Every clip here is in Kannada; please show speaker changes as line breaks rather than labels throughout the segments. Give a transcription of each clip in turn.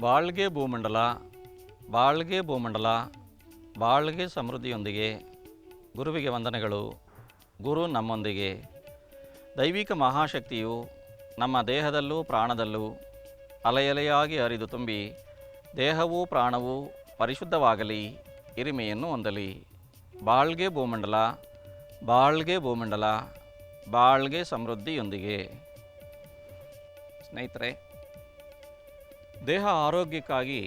ಬಾಳ್ಗೆ ಭೂಮಂಡಲ, ಬಾಳ್ಗೆ ಭೂಮಂಡಲ, ಬಾಳ್ಗೆ ಸಮೃದ್ಧಿಯೊಂದಿಗೆ. ಗುರುವಿಗೆ ವಂದನೆಗಳು. ಗುರು ನಮ್ಮೊಂದಿಗೆ. ದೈವಿಕ ಮಹಾಶಕ್ತಿಯು ನಮ್ಮ ದೇಹದಲ್ಲೂ ಪ್ರಾಣದಲ್ಲೂ ಅಲೆಯಲೆಯಾಗಿ ಹರಿದು ತುಂಬಿ ದೇಹವೂ ಪ್ರಾಣವೂ ಪರಿಶುದ್ಧವಾಗಲಿ, ಹಿರಿಮೆಯನ್ನು ಹೊಂದಲಿ. ಬಾಳ್ಗೆ ಭೂಮಂಡಲ, ಬಾಳ್ಗೆ ಭೂಮಂಡಲ, ಬಾಳ್ಗೆ ಸಮೃದ್ಧಿಯೊಂದಿಗೆ. ಸ್ನೇಹಿತರೆ, ದೇಹ ಆರೋಗ್ಯಕ್ಕಾಗಿ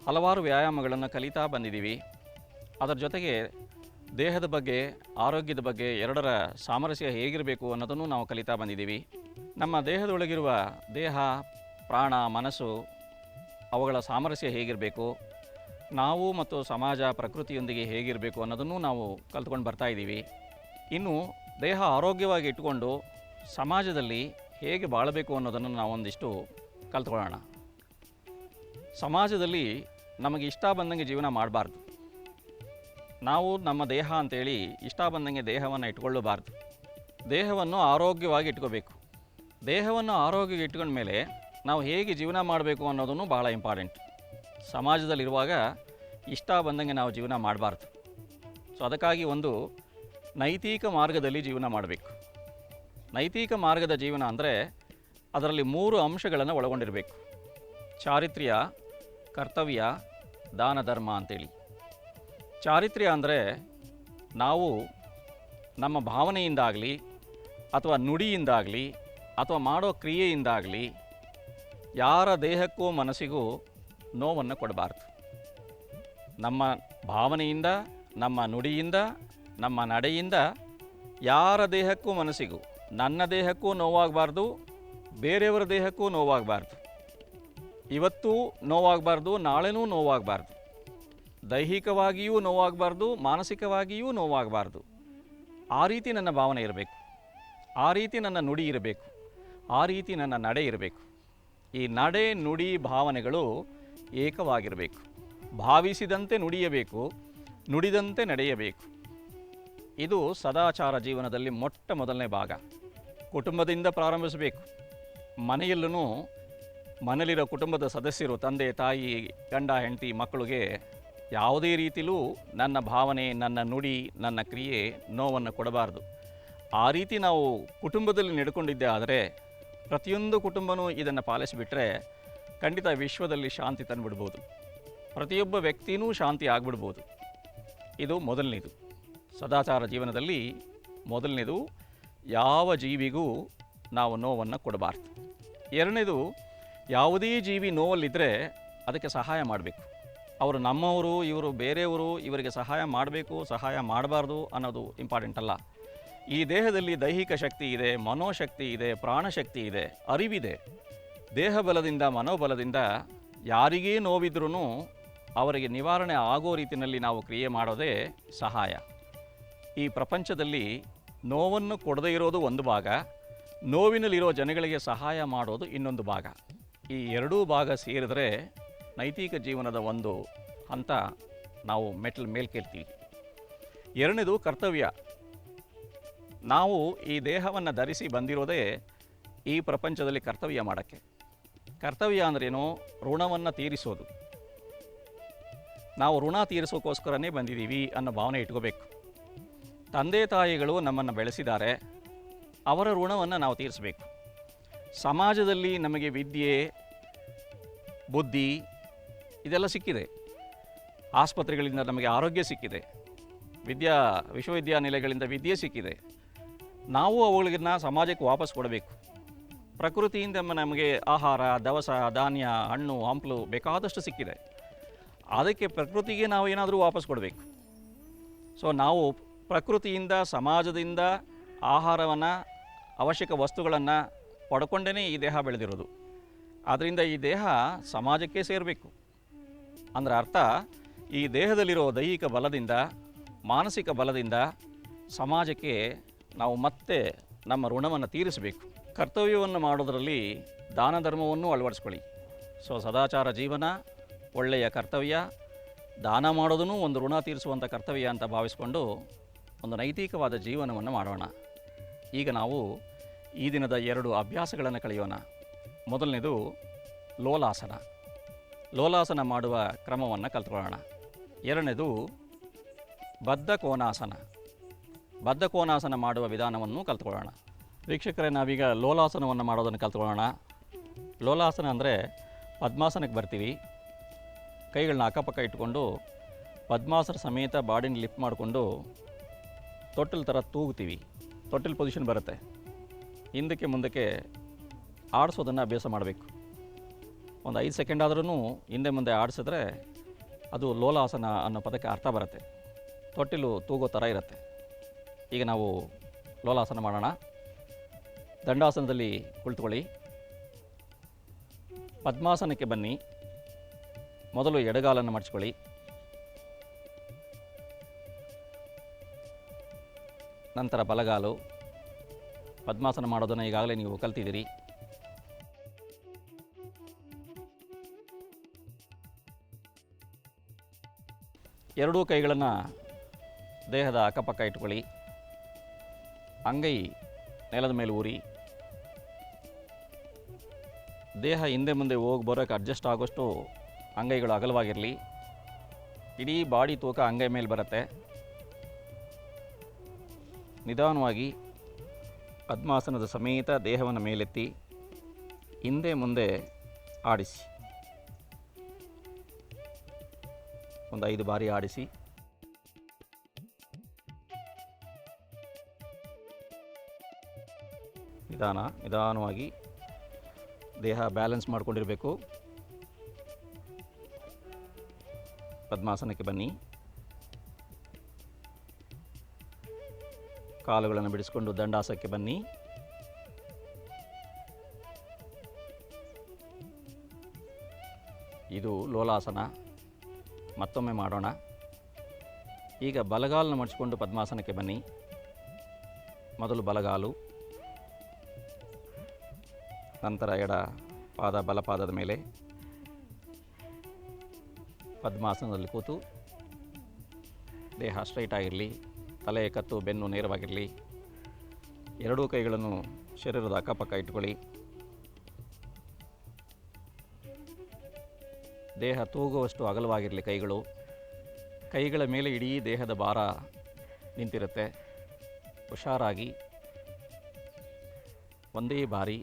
ಹಲವಾರು ವ್ಯಾಯಾಮಗಳನ್ನು ಕಲಿತಾ ಬಂದಿದ್ದೀವಿ. ಅದರ ಜೊತೆಗೆ ದೇಹದ ಬಗ್ಗೆ, ಆರೋಗ್ಯದ ಬಗ್ಗೆ ಎರಡರ ಸಾಮರಸ್ಯ ಹೇಗಿರಬೇಕು ಅನ್ನೋದನ್ನು ನಾವು ಕಲಿತಾ ಬಂದಿದ್ದೀವಿ. ನಮ್ಮ ದೇಹದೊಳಗಿರುವ ದೇಹ, ಪ್ರಾಣ, ಮನಸ್ಸು ಅವುಗಳ ಸಾಮರಸ್ಯ ಹೇಗಿರಬೇಕು, ನಾವು ಮತ್ತು ಸಮಾಜ ಪ್ರಕೃತಿಯೊಂದಿಗೆ ಹೇಗಿರಬೇಕು ಅನ್ನೋದನ್ನು ನಾವು ಕಲ್ತ್ಕೊಂಡು ಬರ್ತಾ ಇದ್ದೀವಿ. ಇನ್ನು ದೇಹ ಆರೋಗ್ಯವಾಗಿ ಇಟ್ಟುಕೊಂಡು ಸಮಾಜದಲ್ಲಿ ಹೇಗೆ ಬಾಳಬೇಕು ಅನ್ನೋದನ್ನು ನಾವೊಂದಿಷ್ಟು ಕಲ್ತ್ಕೊಳ್ಳೋಣ. ಸಮಾಜದಲ್ಲಿ ನಮಗೆ ಇಷ್ಟ ಬಂದಂಗೆ ಜೀವನ ಮಾಡಬಾರ್ದು. ನಾವು ನಮ್ಮ ದೇಹ ಅಂತೇಳಿ ಇಷ್ಟ ಬಂದಂಗೆ ದೇಹವನ್ನು ಇಟ್ಕೊಳ್ಳಬಾರ್ದು. ದೇಹವನ್ನು ಆರೋಗ್ಯವಾಗಿ ಇಟ್ಕೋಬೇಕು. ದೇಹವನ್ನು ಆರೋಗ್ಯವಾಗಿ ಇಟ್ಕೊಂಡ ಮೇಲೆ ನಾವು ಹೇಗೆ ಜೀವನ ಮಾಡಬೇಕು ಅನ್ನೋದನ್ನು ಭಾಳ ಇಂಪಾರ್ಟೆಂಟ್. ಸಮಾಜದಲ್ಲಿರುವಾಗ ಇಷ್ಟ ಬಂದಂಗೆ ನಾವು ಜೀವನ ಮಾಡಬಾರ್ದು. ಸೊ ಅದಕ್ಕಾಗಿ ಒಂದು ನೈತಿಕ ಮಾರ್ಗದಲ್ಲಿ ಜೀವನ ಮಾಡಬೇಕು. ನೈತಿಕ ಮಾರ್ಗದ ಜೀವನ ಅಂದರೆ ಅದರಲ್ಲಿ 3 ಅಂಶಗಳನ್ನು ಒಳಗೊಂಡಿರಬೇಕು: ಚಾರಿತ್ರ್ಯ, ಕರ್ತವ್ಯ, ದಾನ ಧರ್ಮ ಅಂತೇಳಿ. ಚಾರಿತ್ರ್ಯ ಅಂದರೆ ನಾವು ನಮ್ಮ ಭಾವನೆಯಿಂದಾಗಲಿ ಅಥವಾ ನುಡಿಯಿಂದಾಗಲಿ ಅಥವಾ ಮಾಡೋ ಕ್ರಿಯೆಯಿಂದಾಗಲಿ ಯಾರ ದೇಹಕ್ಕೂ ಮನಸ್ಸಿಗೂ ನೋವನ್ನು ಕೊಡಬಾರ್ದು. ನಮ್ಮ ಭಾವನೆಯಿಂದ, ನಮ್ಮ ನುಡಿಯಿಂದ, ನಮ್ಮ ನಡೆಯಿಂದ ಯಾರ ದೇಹಕ್ಕೂ ಮನಸ್ಸಿಗೂ, ನನ್ನ ದೇಹಕ್ಕೂ ನೋವಾಗಬಾರ್ದು, ಬೇರೆಯವರ ದೇಹಕ್ಕೂ ನೋವಾಗಬಾರ್ದು. ಇವತ್ತೂ ನೋವಾಗಬಾರ್ದು, ನಾಳೆನೂ ನೋವಾಗಬಾರ್ದು. ದೈಹಿಕವಾಗಿಯೂ ನೋವಾಗಬಾರ್ದು, ಮಾನಸಿಕವಾಗಿಯೂ ನೋವಾಗಬಾರ್ದು. ಆ ರೀತಿ ನನ್ನ ಭಾವನೆ ಇರಬೇಕು, ಆ ರೀತಿ ನನ್ನ ನುಡಿ ಇರಬೇಕು, ಆ ರೀತಿ ನನ್ನ ನಡೆ ಇರಬೇಕು. ಈ ನಡೆ, ನುಡಿ, ಭಾವನೆಗಳು ಏಕವಾಗಿರಬೇಕು. ಭಾವಿಸಿದಂತೆ ನುಡಿಯಬೇಕು, ನುಡಿದಂತೆ ನಡೆಯಬೇಕು. ಇದು ಸದಾಚಾರ ಜೀವನದಲ್ಲಿ ಮೊಟ್ಟ ಮೊದಲನೇ ಭಾಗ. ಕುಟುಂಬದಿಂದ ಪ್ರಾರಂಭಿಸಬೇಕು. ಮನೆಯಲ್ಲೂ ಮನೆಯಲ್ಲಿರೋ ಕುಟುಂಬದ ಸದಸ್ಯರು, ತಂದೆ, ತಾಯಿ, ಗಂಡ, ಹೆಂಡತಿ, ಮಕ್ಕಳಿಗೆ ಯಾವುದೇ ರೀತಿಯಲ್ಲೂ ನನ್ನ ಭಾವನೆ, ನನ್ನ ನುಡಿ, ನನ್ನ ಕ್ರಿಯೆ ನೋವನ್ನು ಕೊಡಬಾರ್ದು. ಆ ರೀತಿ ನಾವು ಕುಟುಂಬದಲ್ಲಿ ನಡ್ಕೊಂಡಿದ್ದೆ ಆದರೆ ಪ್ರತಿಯೊಂದು ಕುಟುಂಬನೂ ಇದನ್ನು ಪಾಲಿಸಿಬಿಟ್ರೆ ಖಂಡಿತ ವಿಶ್ವದಲ್ಲಿ ಶಾಂತಿ ತಂದುಬಿಡ್ಬೋದು. ಪ್ರತಿಯೊಬ್ಬ ವ್ಯಕ್ತಿಯೂ ಶಾಂತಿ ಆಗಿಬಿಡ್ಬೋದು. ಇದು ಮೊದಲನೇದು. ಸದಾಚಾರ ಜೀವನದಲ್ಲಿ ಮೊದಲನೇದು, ಯಾವ ಜೀವಿಗೂ ನಾವು ನೋವನ್ನು ಕೊಡಬಾರ್ದು. ಎರಡನೇದು, ಯಾವುದೇ ಜೀವಿ ನೋವಲ್ಲಿದ್ದರೆ ಅದಕ್ಕೆ ಸಹಾಯ ಮಾಡಬೇಕು. ಅವರು ನಮ್ಮವರು, ಇವರು ಬೇರೆಯವರು, ಇವರಿಗೆ ಸಹಾಯ ಮಾಡಬೇಕು, ಸಹಾಯ ಮಾಡಬಾರ್ದು ಅನ್ನೋದು ಇಂಪಾರ್ಟೆಂಟ್ ಅಲ್ಲ. ಈ ದೇಹದಲ್ಲಿ ದೈಹಿಕ ಶಕ್ತಿ ಇದೆ, ಮನೋಶಕ್ತಿ ಇದೆ, ಪ್ರಾಣಶಕ್ತಿ ಇದೆ, ಅರಿವಿದೆ. ದೇಹ ಬಲದಿಂದ, ಮನೋಬಲದಿಂದ ಯಾರಿಗೇ ನೋವಿದ್ರೂ ಅವರಿಗೆ ನಿವಾರಣೆ ಆಗೋ ರೀತಿಯಲ್ಲಿ ನಾವು ಕ್ರಿಯೆ ಮಾಡೋದೇ ಸಹಾಯ. ಈ ಪ್ರಪಂಚದಲ್ಲಿ ನೋವನ್ನು ಕೊಡದೇ ಇರೋದು ಒಂದು ಭಾಗ, ನೋವಿನಲ್ಲಿರೋ ಜನಗಳಿಗೆ ಸಹಾಯ ಮಾಡೋದು ಇನ್ನೊಂದು ಭಾಗ. ಈ ಎರಡೂ ಭಾಗ ಸೇರಿದರೆ ನೈತಿಕ ಜೀವನದ ಒಂದು ಹಂತ ನಾವು ಮೇಲ್ಕೇಳ್ತೀವಿ. ಎರಡನೇದು ಕರ್ತವ್ಯ. ನಾವು ಈ ದೇಹವನ್ನು ಧರಿಸಿ ಬಂದಿರೋದೇ ಈ ಪ್ರಪಂಚದಲ್ಲಿ ಕರ್ತವ್ಯ ಮಾಡೋಕ್ಕೆ. ಕರ್ತವ್ಯ ಅಂದ್ರೇನು? ಋಣವನ್ನು ತೀರಿಸೋದು. ನಾವು ಋಣ ತೀರಿಸೋಕ್ಕೋಸ್ಕರನೇ ಬಂದಿದ್ದೀವಿ ಅನ್ನೋ ಭಾವನೆ ಇಟ್ಕೋಬೇಕು. ತಂದೆ ತಾಯಿಗಳು ನಮ್ಮನ್ನು ಬೆಳೆಸಿದ್ದಾರೆ, ಅವರ ಋಣವನ್ನು ನಾವು ತೀರಿಸಬೇಕು. ಸಮಾಜದಲ್ಲಿ ನಮಗೆ ವಿದ್ಯೆ, ಬುದ್ಧಿ ಇದೆಲ್ಲ ಸಿಕ್ಕಿದೆ. ಆಸ್ಪತ್ರೆಗಳಿಂದ ನಮಗೆ ಆರೋಗ್ಯ ಸಿಕ್ಕಿದೆ, ವಿಶ್ವವಿದ್ಯಾನಿಲಯಗಳಿಂದ ವಿದ್ಯೆ ಸಿಕ್ಕಿದೆ. ನಾವು ಅವುಗಳನ್ನ ಸಮಾಜಕ್ಕೆ ವಾಪಸ್ ಕೊಡಬೇಕು. ಪ್ರಕೃತಿಯಿಂದ ನಮಗೆ ಆಹಾರ, ದವಸ, ಧಾನ್ಯ, ಹಣ್ಣು, ಹಂಪಲು ಬೇಕಾದಷ್ಟು ಸಿಕ್ಕಿದೆ. ಅದಕ್ಕೆ ಪ್ರಕೃತಿಗೆ ನಾವು ಏನಾದರೂ ವಾಪಸ್ ಕೊಡಬೇಕು. ಸೊ ನಾವು ಪ್ರಕೃತಿಯಿಂದ, ಸಮಾಜದಿಂದ ಆಹಾರವನ್ನು, ಅವಶ್ಯಕ ವಸ್ತುಗಳನ್ನು ಪಡ್ಕೊಂಡೇ ಈ ದೇಹ ಬೆಳೆದಿರೋದು. ಆದ್ದರಿಂದ ಈ ದೇಹ ಸಮಾಜಕ್ಕೆ ಸೇರಬೇಕು. ಅಂದರೆ ಅರ್ಥ, ಈ ದೇಹದಲ್ಲಿರೋ ದೈಹಿಕ ಬಲದಿಂದ, ಮಾನಸಿಕ ಬಲದಿಂದ ಸಮಾಜಕ್ಕೆ ನಾವು ಮತ್ತೆ ನಮ್ಮ ಋಣವನ್ನು ತೀರಿಸಬೇಕು. ಕರ್ತವ್ಯವನ್ನು ಮಾಡೋದರಲ್ಲಿ ದಾನ ಧರ್ಮವನ್ನು ಅಳವಡಿಸ್ಕೊಳ್ಳಿ. ಸೊ ಸದಾಚಾರ ಜೀವನ, ಒಳ್ಳೆಯ ಕರ್ತವ್ಯ, ದಾನ ಮಾಡೋದನ್ನು ಒಂದು ಋಣ ತೀರಿಸುವಂಥ ಕರ್ತವ್ಯ ಅಂತ ಭಾವಿಸ್ಕೊಂಡು ಒಂದು ನೈತಿಕವಾದ ಜೀವನವನ್ನು ಮಾಡೋಣ. ಈಗ ನಾವು ಈ ದಿನದ 2 ಅಭ್ಯಾಸಗಳನ್ನು ಕಳೆಯೋಣ. ಮೊದಲನೇದು ಲೋಲಾಸನ. ಲೋಲಾಸನ ಮಾಡುವ ಕ್ರಮವನ್ನು ಕಲ್ತ್ಕೊಳ್ಳೋಣ. ಎರಡನೇದು ಬದ್ಧ ಕೋನಾಸನ. ಬದ್ಧ ಕೋನಾಸನ ಮಾಡುವ ವಿಧಾನವನ್ನು ಕಲ್ತ್ಕೊಳ್ಳೋಣ. ವೀಕ್ಷಕರೇ, ನಾವೀಗ ಲೋಲಾಸನವನ್ನು ಮಾಡೋದನ್ನು ಕಲ್ತ್ಕೊಳ್ಳೋಣ. ಲೋಲಾಸನ ಅಂದರೆ ಪದ್ಮಾಸನಕ್ಕೆ ಬರ್ತೀವಿ. ಕೈಗಳನ್ನ ಅಕ್ಕಪಕ್ಕ ಇಟ್ಕೊಂಡು ಪದ್ಮಾಸನ ಸಮೇತ ಬಾಡಿನ ಲಿಫ್ಟ್ ಮಾಡಿಕೊಂಡು ತೊಟ್ಟಲ್ ಥರ ತೂಗ್ತೀವಿ. ತೊಟ್ಟಲ್ ಪೊಸಿಷನ್ ಬರುತ್ತೆ. ಹಿಂದಕ್ಕೆ ಮುಂದಕ್ಕೆ ಆಡಿಸೋದನ್ನು ಅಭ್ಯಾಸ ಮಾಡಬೇಕು. ಒಂದು 5 ಸೆಕೆಂಡ್ ಆದ್ರೂ ಹಿಂದೆ ಮುಂದೆ ಆಡಿಸಿದ್ರೆ ಅದು ಲೋಲಾಸನ ಅನ್ನೋ ಪದಕ್ಕೆ ಅರ್ಥ ಬರುತ್ತೆ. ತೊಟ್ಟಿಲು ತೂಗೋ ಥರ ಇರುತ್ತೆ. ಈಗ ನಾವು ಲೋಲಾಸನ ಮಾಡೋಣ. ದಂಡಾಸನದಲ್ಲಿ ಕುಳಿತುಕೊಳ್ಳಿ. ಪದ್ಮಾಸನಕ್ಕೆ ಬನ್ನಿ. ಮೊದಲು ಎಡಗಾಲನ್ನು ಮಡಚ್ಕೊಳ್ಳಿ. ನಂತರ ಬಲಗಾಲು. ಪದ್ಮಾಸನ ಮಾಡೋದನ್ನು ಈಗಾಗಲೇ ನೀವು ಕಲ್ತಿದ್ದೀರಿ. ಎರಡೂ ಕೈಗಳನ್ನು ದೇಹದ ಅಕ್ಕಪಕ್ಕ ಇಟ್ಕೊಳ್ಳಿ. ಅಂಗೈ ನೆಲದ ಮೇಲೆ ಊರಿ. ದೇಹ ಹಿಂದೆ ಮುಂದೆ ಹೋಗಿ ಬರೋಕ್ಕೆ ಅಡ್ಜಸ್ಟ್ ಆಗೋಷ್ಟು ಅಂಗೈಗಳು ಅಗಲವಾಗಿರಲಿ. ಇಡೀ ಬಾಡಿ ತೂಕ ಅಂಗೈ ಮೇಲೆ ಬರುತ್ತೆ. ನಿಧಾನವಾಗಿ ಪದ್ಮಾಸನದ ಸಮೇತ ದೇಹವನ್ನು ಮೇಲೆತ್ತಿ ಹಿಂದೆ ಮುಂದೆ ಆಡಿಸಿ. ಒಂದು 5 ಬಾರಿ ಆಡಿಸಿ. ನಿಧಾನವಾಗಿ ದೇಹ ಬ್ಯಾಲೆನ್ಸ್ ಮಾಡಿಕೊಂಡಿರಬೇಕು. ಪದ್ಮಾಸನಕ್ಕೆ ಬನ್ನಿ. ಕಾಲುಗಳನ್ನು ಬಿಡಿಸಿಕೊಂಡು ದಂಡಾಸನಕ್ಕೆ ಬನ್ನಿ. ಇದು ಲೋಲಾಸನ. ಮತ್ತೊಮ್ಮೆ ಮಾಡೋಣ. ಈಗ ಬಲಗಾಲನ್ನು ಮಡಿಸಿಕೊಂಡು ಪದ್ಮಾಸನಕ್ಕೆ ಬನ್ನಿ. ಮೊದಲು ಬಲಗಾಲು, ನಂತರ ಎಡ ಪಾದ ಬಲಪಾದದ ಮೇಲೆ. ಪದ್ಮಾಸನದಲ್ಲಿ ಕೂತು ದೇಹ ಸ್ಟ್ರೈಟ್ ಆಗಿರಲಿ. ತಲೆ, ಕತ್ತು, ಬೆನ್ನು ನೇರವಾಗಿರಲಿ. ಎರಡೂ ಕೈಗಳನ್ನು ಶರೀರದ ಅಕ್ಕಪಕ್ಕ ಇಟ್ಕೊಳ್ಳಿ. ದೇಹ ತೂಗುವಷ್ಟು ಅಗಲವಾಗಿರಲಿ ಕೈಗಳು. ಕೈಗಳ ಮೇಲೆ ಇಡೀ ದೇಹದ ಭಾರ ನಿಂತಿರುತ್ತೆ. ಹುಷಾರಾಗಿ ಒಂದೇ ಬಾರಿ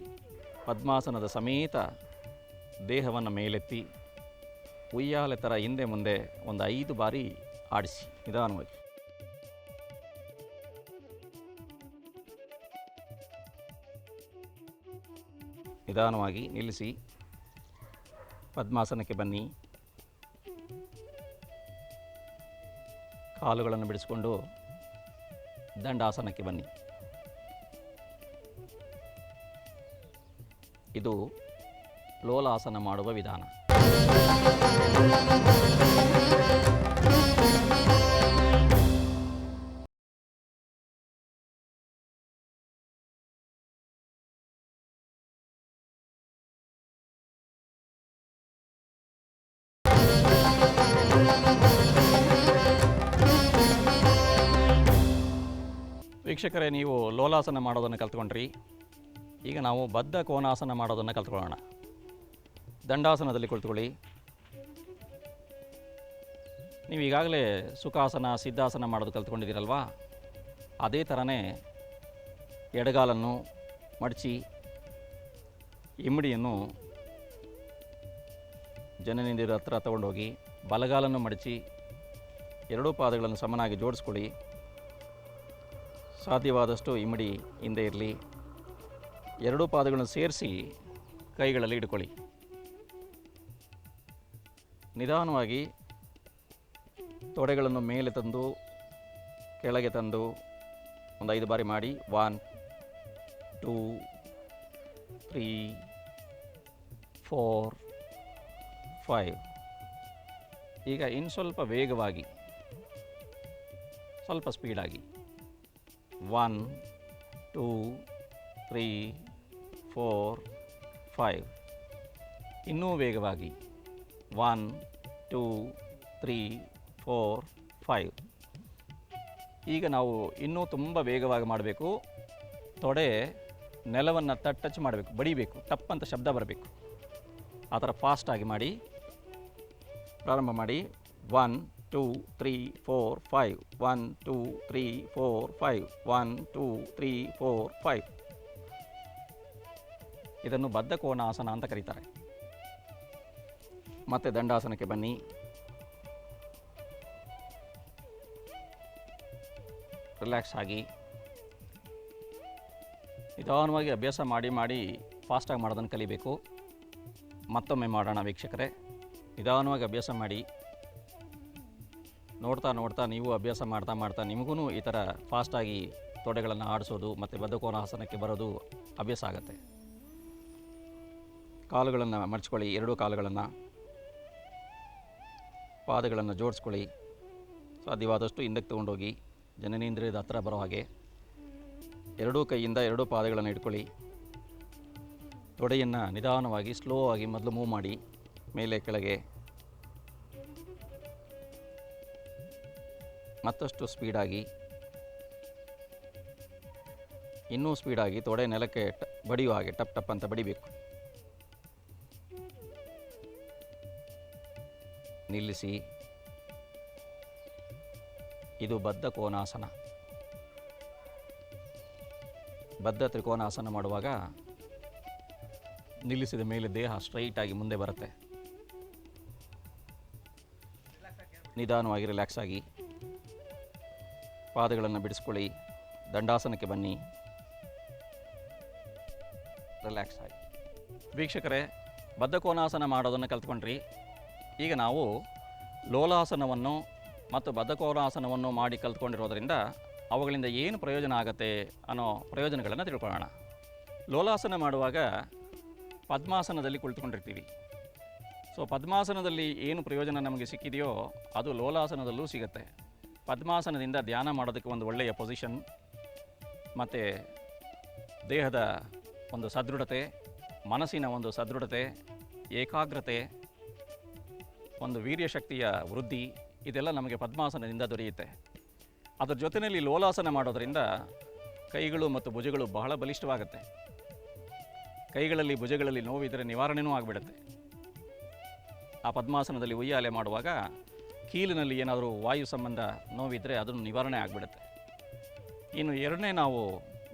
ಪದ್ಮಾಸನದ ಸಮೇತ ದೇಹವನ್ನು ಮೇಲೆತ್ತಿ ಉಯ್ಯಾಲೆ ಥರ ಹಿಂದೆ ಮುಂದೆ ಒಂದು 5 ಬಾರಿ ಆಡಿಸಿ. ನಿಧಾನವಾಗಿ ನಿಲ್ಲಿಸಿ. ಪದ್ಮಾಸನಕ್ಕೆ ಬನ್ನಿ. ಕಾಲುಗಳನ್ನು ಬಿಡಿಸಿಕೊಂಡು ದಂಡಾಸನಕ್ಕೆ ಬನ್ನಿ. ಇದು ಲೋಲಾಸನ ಮಾಡುವ ವಿಧಾನ. ವೀಕ್ಷಕರೇ, ನೀವು ಲೋಲಾಸನ ಮಾಡೋದನ್ನು ಕಲ್ತ್ಕೊಂಡ್ರಿ. ಈಗ ನಾವು ಬದ್ಧ ಕೋನಾಸನ ಮಾಡೋದನ್ನು ಕಲ್ತ್ಕೊಳ್ಳೋಣ. ದಂಡಾಸನದಲ್ಲಿ ಕುಳಿತುಕೊಳ್ಳಿ. ನೀವು ಈಗಾಗಲೇ ಸುಖಾಸನ, ಸಿದ್ಧಾಸನ ಮಾಡೋದು ಕಲ್ತ್ಕೊಂಡಿದ್ದೀರಲ್ವಾ? ಅದೇ ಥರನೇ ಎಡಗಾಲನ್ನು ಮಡಚಿ ಇಮ್ಮಡಿಯನ್ನು ಜನನೇಂದ್ರಿಯದ ಹತ್ರ ತಗೊಂಡೋಗಿ ಬಲಗಾಲನ್ನು ಮಡಚಿ ಎರಡೂ ಪಾದಗಳನ್ನು ಸಮನಾಗಿ ಜೋಡಿಸ್ಕೊಳ್ಳಿ. ಸಾಧ್ಯವಾದಷ್ಟು ಇಮ್ಮಡಿ ಹಿಂದೆ ಇರಲಿ. ಎರಡೂ ಪಾದಗಳನ್ನು ಸೇರಿಸಿ ಕೈಗಳಲ್ಲಿ ಇಟ್ಕೊಳ್ಳಿ. ನಿಧಾನವಾಗಿ ತೊಡೆಗಳನ್ನು ಮೇಲೆ ತಂದು ಕೆಳಗೆ ತಂದು ಒಂದು 5 ಬಾರಿ ಮಾಡಿ. 1 2 3 4 5. ಈಗ ಇನ್ನು ಸ್ವಲ್ಪ ವೇಗವಾಗಿ, ಸ್ವಲ್ಪ ಸ್ಪೀಡಾಗಿ. 1 2 3 4 5. ಇನ್ನೂ ವೇಗವಾಗಿ. 1 2 3 4 5. ಈಗ ನಾವು ಇನ್ನೂ ತುಂಬ ವೇಗವಾಗಿ ಮಾಡಬೇಕು. ತೊಡೆ ನೆಲವನ್ನು ಟಚ್ ಮಾಡಬೇಕು, ಬಡಿಬೇಕು, ಟಪ್ ಅಂತ ಶಬ್ದ ಬರಬೇಕು. ಆ ಥರ ಫಾಸ್ಟಾಗಿ ಮಾಡಿ. ಪ್ರಾರಂಭ ಮಾಡಿ. 1 2 3 4 5 1 2 3 4 5 1 2 3 4 5. ಇದನ್ನು ಬದ್ಧ ಕೋನಾಸನ ಅಂತ ಕರೀತಾರೆ. ಮತ್ತೆ ದಂಡಾಸನಕ್ಕೆ ಬನ್ನಿ. ರಿಲ್ಯಾಕ್ಸ್ ಆಗಿ ನಿಧಾನವಾಗಿ ಅಭ್ಯಾಸ ಮಾಡಿ ಮಾಡಿ ಫಾಸ್ಟಾಗಿ ಮಾಡೋದನ್ನು ಕಲಿಬೇಕು. ಮತ್ತೊಮ್ಮೆ ಮಾಡೋಣ ವೀಕ್ಷಕರೇ. ನಿಧಾನವಾಗಿ ಅಭ್ಯಾಸ ಮಾಡಿ. ನೋಡ್ತಾ ನೋಡ್ತಾ ನೀವು ಅಭ್ಯಾಸ ಮಾಡ್ತಾ ಮಾಡ್ತಾ ನಿಮಗೂ ಈ ಥರ ಫಾಸ್ಟಾಗಿ ತೊಡೆಗಳನ್ನು ಆಡಿಸೋದು ಮತ್ತು ಬದ್ಧಕೋನಾಸನಕ್ಕೆ ಬರೋದು ಅಭ್ಯಾಸ ಆಗುತ್ತೆ. ಕಾಲುಗಳನ್ನು ಮಡಚ್ಕೊಳ್ಳಿ, ಎರಡೂ ಕಾಲುಗಳನ್ನು, ಪಾದಗಳನ್ನು ಜೋಡಿಸ್ಕೊಳ್ಳಿ. ಸಾಧ್ಯವಾದಷ್ಟು ಹಿಂದಕ್ಕೆ ತೊಗೊಂಡೋಗಿ ಜನನೇಂದ್ರಿಯದ ಹತ್ರ ಬರೋ ಹಾಗೆ ಎರಡೂ ಕೈಯಿಂದ ಎರಡೂ ಪಾದಗಳನ್ನು ಇಟ್ಕೊಳ್ಳಿ. ತೊಡೆಯನ್ನು ನಿಧಾನವಾಗಿ ಸ್ಲೋ ಆಗಿ ಮೊದಲು ಮೂವ್ ಮಾಡಿ, ಮೇಲೆ ಕೆಳಗೆ, ಮತ್ತಷ್ಟು ಸ್ಪೀಡಾಗಿ, ಇನ್ನೂ ಸ್ಪೀಡಾಗಿ ತೊಡೆ ನೆಲಕ್ಕೆ ಬಡಿಯುವ ಹಾಗೆ ಟಪ್ ಟಪ್ ಅಂತ ಬಡಿಬೇಕು. ನಿಲ್ಲಿಸಿ. ಇದು ಬದ್ಧ ಕೋನಾಸನ. ಬದ್ಧ ತ್ರಿಕೋನಾಸನ ಮಾಡುವಾಗ ನಿಲ್ಲಿಸಿದ ಮೇಲೆ ದೇಹ ಸ್ಟ್ರೈಟಾಗಿ ಮುಂದೆ ಬರುತ್ತೆ. ನಿಧಾನವಾಗಿ ರಿಲ್ಯಾಕ್ಸ್ ಆಗಿ ಪಾದಗಳನ್ನು ಬಿಡಿಸ್ಕೊಳ್ಳಿ. ದಂಡಾಸನಕ್ಕೆ ಬನ್ನಿ. ರಿಲ್ಯಾಕ್ಸ್ ಆಗಿ. ವೀಕ್ಷಕರೇ, ಬದ್ಧ ಕೋನಾಸನ ಮಾಡೋದನ್ನು ಕಲ್ತ್ಕೊಂಡ್ರಿ. ಈಗ ನಾವು ಲೋಲಾಸನವನ್ನು ಮತ್ತು ಬದ್ಧಕೋನಾಸನವನ್ನು ಮಾಡಿ ಕಲ್ತ್ಕೊಂಡಿರೋದ್ರಿಂದ ಅವುಗಳಿಂದ ಏನು ಪ್ರಯೋಜನ ಆಗುತ್ತೆ ಅನ್ನೋ ಪ್ರಯೋಜನಗಳನ್ನು ತಿಳ್ಕೊಳ್ಳೋಣ. ಲೋಲಾಸನ ಮಾಡುವಾಗ ಪದ್ಮಾಸನದಲ್ಲಿ ಕುಳಿತುಕೊಂಡಿರ್ತೀವಿ. ಸೊ ಪದ್ಮಾಸನದಲ್ಲಿ ಏನು ಪ್ರಯೋಜನ ನಮಗೆ ಸಿಕ್ಕಿದೆಯೋ ಅದು ಲೋಲಾಸನದಲ್ಲೂ ಸಿಗುತ್ತೆ. ಪದ್ಮಾಸನದಿಂದ ಧ್ಯಾನ ಮಾಡೋದಕ್ಕೆ ಒಂದು ಒಳ್ಳೆಯ ಪೊಸಿಷನ್, ಮತ್ತು ದೇಹದ ಒಂದು ಸದೃಢತೆ, ಮನಸ್ಸಿನ ಒಂದು ಸದೃಢತೆ, ಏಕಾಗ್ರತೆ, ಒಂದು ವೀರ್ಯಶಕ್ತಿಯ ವೃದ್ಧಿ, ಇದೆಲ್ಲ ನಮಗೆ ಪದ್ಮಾಸನದಿಂದ ದೊರೆಯುತ್ತೆ. ಅದರ ಜೊತೆಯಲ್ಲಿ ಲೋಲಾಸನ ಮಾಡೋದರಿಂದ ಕೈಗಳು ಮತ್ತು ಭುಜಗಳು ಬಹಳ ಬಲಿಷ್ಠವಾಗುತ್ತೆ. ಕೈಗಳಲ್ಲಿ ಭುಜಗಳಲ್ಲಿ ನೋವಿದ್ದರೆ ನಿವಾರಣೆಯೂ ಆಗಿಬಿಡುತ್ತೆ. ಆ ಪದ್ಮಾಸನದಲ್ಲಿ ಉಯ್ಯಾಲೆ ಮಾಡುವಾಗ ಕೀಲಿನಲ್ಲಿ ಏನಾದರೂ ವಾಯು ಸಂಬಂಧ ನೋವಿದ್ದರೆ ಅದನ್ನು ನಿವಾರಣೆ ಆಗಿಬಿಡುತ್ತೆ. ಇನ್ನು ಎರಡನೇ ನಾವು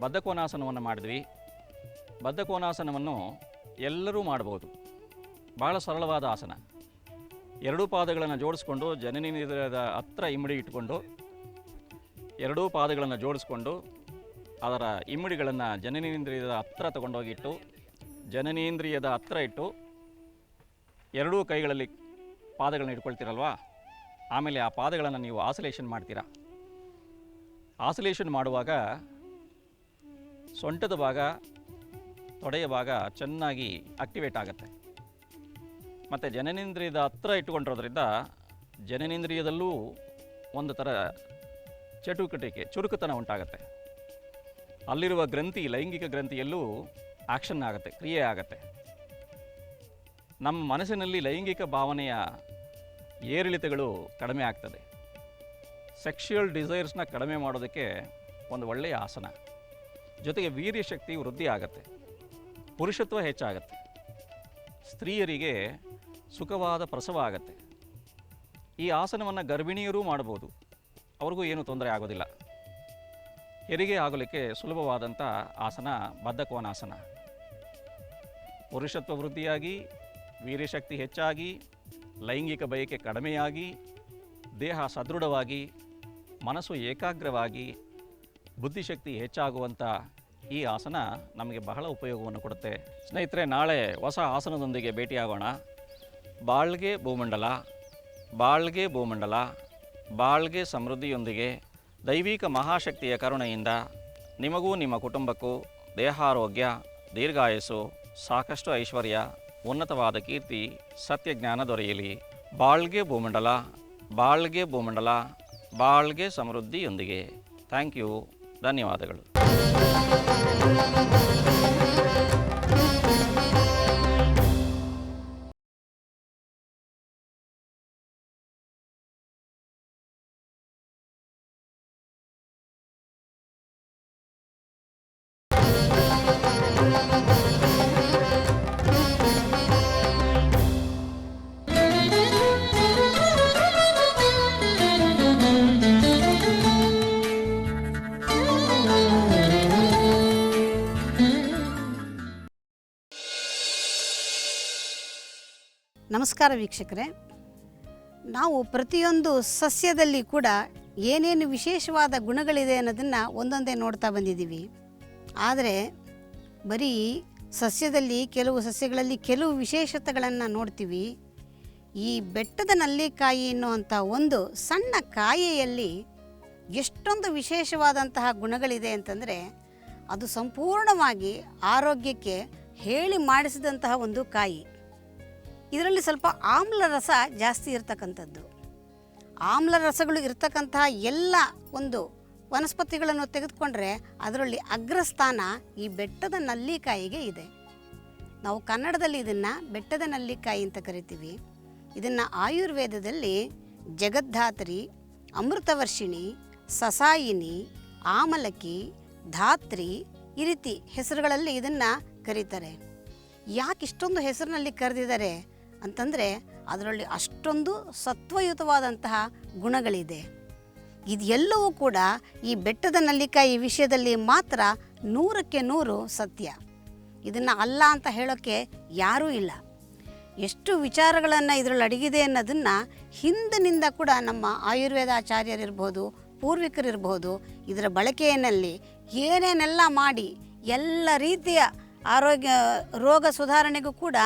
ಬದ್ಧಕೋನಾಸನವನ್ನು ಮಾಡಿದ್ವಿ. ಬದ್ಧಕೋನಾಸನವನ್ನು ಎಲ್ಲರೂ ಮಾಡ್ಬೋದು. ಭಾಳ ಸರಳವಾದ ಆಸನ. ಎರಡೂ ಪಾದಗಳನ್ನು ಜೋಡಿಸ್ಕೊಂಡು ಜನನೇಂದ್ರಿಯದ ಹತ್ರ ಇಮ್ಮಡಿ ಇಟ್ಕೊಂಡು, ಎರಡೂ ಪಾದಗಳನ್ನು ಜೋಡಿಸ್ಕೊಂಡು ಅದರ ಇಮ್ಮಡಿಗಳನ್ನು ಜನನೇಂದ್ರಿಯದ ಹತ್ರ ತಗೊಂಡೋಗಿಟ್ಟು, ಜನನೇಂದ್ರಿಯದ ಹತ್ರ ಇಟ್ಟು ಎರಡೂ ಕೈಗಳಲ್ಲಿ ಪಾದಗಳನ್ನ ಇಟ್ಕೊಳ್ತೀರಲ್ವಾ, ಆಮೇಲೆ ಆ ಪಾದಗಳನ್ನು ನೀವು ಆಸಲೇಷನ್ ಮಾಡ್ತೀರಾ. ಆಸಲೇಷನ್ ಮಾಡುವಾಗ ಸೊಂಟದ ಭಾಗ, ತೊಡೆಯ ಭಾಗ ಚೆನ್ನಾಗಿ ಆಕ್ಟಿವೇಟ್ ಆಗುತ್ತೆ. ಮತ್ತು ಜನನೇಂದ್ರಿಯದ ಹತ್ರ ಇಟ್ಟುಕೊಂಡಿರೋದ್ರಿಂದ ಜನನೇಂದ್ರಿಯದಲ್ಲೂ ಒಂದು ಥರ ಚಟುವಟಿಕೆ, ಚುರುಕುತನ ಉಂಟಾಗುತ್ತೆ. ಅಲ್ಲಿರುವ ಗ್ರಂಥಿ, ಲೈಂಗಿಕ ಗ್ರಂಥಿಯಲ್ಲೂ ಆ್ಯಕ್ಷನ್ ಆಗುತ್ತೆ, ಕ್ರಿಯೆ ಆಗುತ್ತೆ. ನಮ್ಮ ಮನಸ್ಸಿನಲ್ಲಿ ಲೈಂಗಿಕ ಭಾವನೆಯ ಏರಿಳಿತಗಳು ಕಡಿಮೆ ಆಗ್ತದೆ. ಸೆಕ್ಷುಯಲ್ ಡಿಸೈರ್ಸ್ನ ಕಡಿಮೆ ಮಾಡೋದಕ್ಕೆ ಒಂದು ಒಳ್ಳೆಯ ಆಸನ. ಜೊತೆಗೆ ವೀರ್ಯಶಕ್ತಿ ವೃದ್ಧಿ ಆಗುತ್ತೆ, ಪುರುಷತ್ವ ಹೆಚ್ಚಾಗುತ್ತೆ, ಸ್ತ್ರೀಯರಿಗೆ ಸುಖವಾದ ಪ್ರಸವ ಆಗುತ್ತೆ. ಈ ಆಸನವನ್ನು ಗರ್ಭಿಣಿಯರೂ ಮಾಡ್ಬೋದು, ಅವ್ರಿಗೂ ಏನೂ ತೊಂದರೆ ಆಗೋದಿಲ್ಲ. ಹೆರಿಗೆ ಆಗಲಿಕ್ಕೆ ಸುಲಭವಾದಂಥ ಆಸನ ಬದ್ಧಕೋನಾಸನ. ಪುರುಷತ್ವ ವೃದ್ಧಿಯಾಗಿ, ವೀರ್ಯಶಕ್ತಿ ಹೆಚ್ಚಾಗಿ, ಲೈಂಗಿಕ ಬಯಕೆ ಕಡಿಮೆಯಾಗಿ, ದೇಹ ಸದೃಢವಾಗಿ, ಮನಸ್ಸು ಏಕಾಗ್ರವಾಗಿ, ಬುದ್ಧಿಶಕ್ತಿ ಹೆಚ್ಚಾಗುವಂಥ ಈ ಆಸನ ನಮಗೆ ಬಹಳ ಉಪಯೋಗವನ್ನು ಕೊಡುತ್ತೆ. ಸ್ನೇಹಿತರೆ, ನಾಳೆ ಹೊಸ ಆಸನದೊಂದಿಗೆ ಭೇಟಿಯಾಗೋಣ. ಬಾಳ್ಗೆ ಭೂಮಂಡಲ, ಬಾಳ್ಗೆ ಭೂಮಂಡಲ, ಬಾಳ್ಗೆ ಸಮೃದ್ಧಿಯೊಂದಿಗೆ ದೈವಿಕ ಮಹಾಶಕ್ತಿಯ ಕರುಣೆಯಿಂದ ನಿಮಗೂ ನಿಮ್ಮ ಕುಟುಂಬಕ್ಕೂ ದೇಹಾರೋಗ್ಯ, ದೀರ್ಘಾಯಸ್ಸು, ಸಾಕಷ್ಟು ಐಶ್ವರ್ಯ, ಉನ್ನತವಾದ ಕೀರ್ತಿ, ಸತ್ಯಜ್ಞಾನ ದೊರೆಯಲಿ. ಬಾಳ್ಗೆ ಭೂಮಂಡಲ, ಬಾಳ್ಗೆ ಭೂಮಂಡಲ, ಬಾಳ್ಗೆ ಸಮೃದ್ಧಿಯೊಂದಿಗೆ. Thank you. ಧನ್ಯವಾದಗಳು.
ನಮಸ್ಕಾರ ವೀಕ್ಷಕರೇ. ನಾವು ಪ್ರತಿಯೊಂದು ಸಸ್ಯದಲ್ಲಿ ಕೂಡ ಏನೇನು ವಿಶೇಷವಾದ ಗುಣಗಳಿದೆ ಅನ್ನೋದನ್ನು ಒಂದೊಂದೇ ನೋಡ್ತಾ ಬಂದಿದ್ದೀವಿ. ಆದರೆ ಬರೀ ಕೆಲವು ಸಸ್ಯಗಳಲ್ಲಿ ಕೆಲವು ವಿಶೇಷತೆಗಳನ್ನು ನೋಡ್ತೀವಿ. ಈ ಬೆಟ್ಟದ ನಲ್ಲಿಕಾಯಿ ಎನ್ನುವಂಥ ಒಂದು ಸಣ್ಣ ಕಾಯಿಯಲ್ಲಿ ಎಷ್ಟೊಂದು ವಿಶೇಷವಾದಂತಹ ಗುಣಗಳಿದೆ ಅಂತಂದರೆ ಅದು ಸಂಪೂರ್ಣವಾಗಿ ಆರೋಗ್ಯಕ್ಕೆ ಹೇಳಿ ಮಾಡಿಸಿದಂತಹ ಒಂದು ಕಾಯಿ. ಇದರಲ್ಲಿ ಸ್ವಲ್ಪ ಆಮ್ಲ ರಸ ಜಾಸ್ತಿ ಇರತಕ್ಕಂಥದ್ದು. ಆಮ್ಲ ರಸಗಳು ಇರತಕ್ಕಂತಹ ಎಲ್ಲ ಒಂದು ವನಸ್ಪತಿಗಳನ್ನು ತೆಗೆದುಕೊಂಡ್ರೆ ಅದರಲ್ಲಿ ಅಗ್ರಸ್ಥಾನ ಈ ಬೆಟ್ಟದ ನಲ್ಲಿಕಾಯಿಗೆ ಇದೆ. ನಾವು ಕನ್ನಡದಲ್ಲಿ ಇದನ್ನು ಬೆಟ್ಟದ ನಲ್ಲಿಕಾಯಿ ಅಂತ ಕರಿತೀವಿ. ಇದನ್ನು ಆಯುರ್ವೇದದಲ್ಲಿ ಜಗದ್ಧಾತ್ರಿ, ಅಮೃತವರ್ಷಿಣಿ, ಸಸಾಯಿನಿ, ಆಮಲಕಿ, ಧಾತ್ರಿ ಈ ರೀತಿ ಹೆಸರುಗಳಲ್ಲಿ ಇದನ್ನು ಕರೀತಾರೆ. ಯಾಕೆ ಇಷ್ಟೊಂದು ಹೆಸರಿನಲ್ಲಿ ಕರೆದಿದ್ದಾರೆ ಅಂತಂದರೆ ಅದರಲ್ಲಿ ಅಷ್ಟೊಂದು ಸತ್ವಯುತವಾದಂತಹ ಗುಣಗಳಿದೆ. ಇದೆಲ್ಲವೂ ಕೂಡ ಈ ಬೆಟ್ಟದ ನಲ್ಲಿಕಾಯಿ ವಿಷಯದಲ್ಲಿ ಮಾತ್ರ 100ಕ್ಕೆ 100 ಸತ್ಯ. ಇದನ್ನು ಅಲ್ಲ ಅಂತ ಹೇಳೋಕ್ಕೆ ಯಾರೂ ಇಲ್ಲ. ಎಷ್ಟು ವಿಚಾರಗಳನ್ನು ಇದರಲ್ಲಿ ಅಡಗಿದೆ ಅನ್ನೋದನ್ನು ಹಿಂದಿನಿಂದ ಕೂಡ ನಮ್ಮ ಆಯುರ್ವೇದಾಚಾರ್ಯರಿರ್ಬೋದು, ಪೂರ್ವಿಕರಿರ್ಬೋದು ಇದರ ಬಳಕೆಯಲ್ಲಿ ಏನೇನೆಲ್ಲ ಮಾಡಿ ಎಲ್ಲ ರೀತಿಯ ರೋಗ ಸುಧಾರಣೆಗೂ ಕೂಡ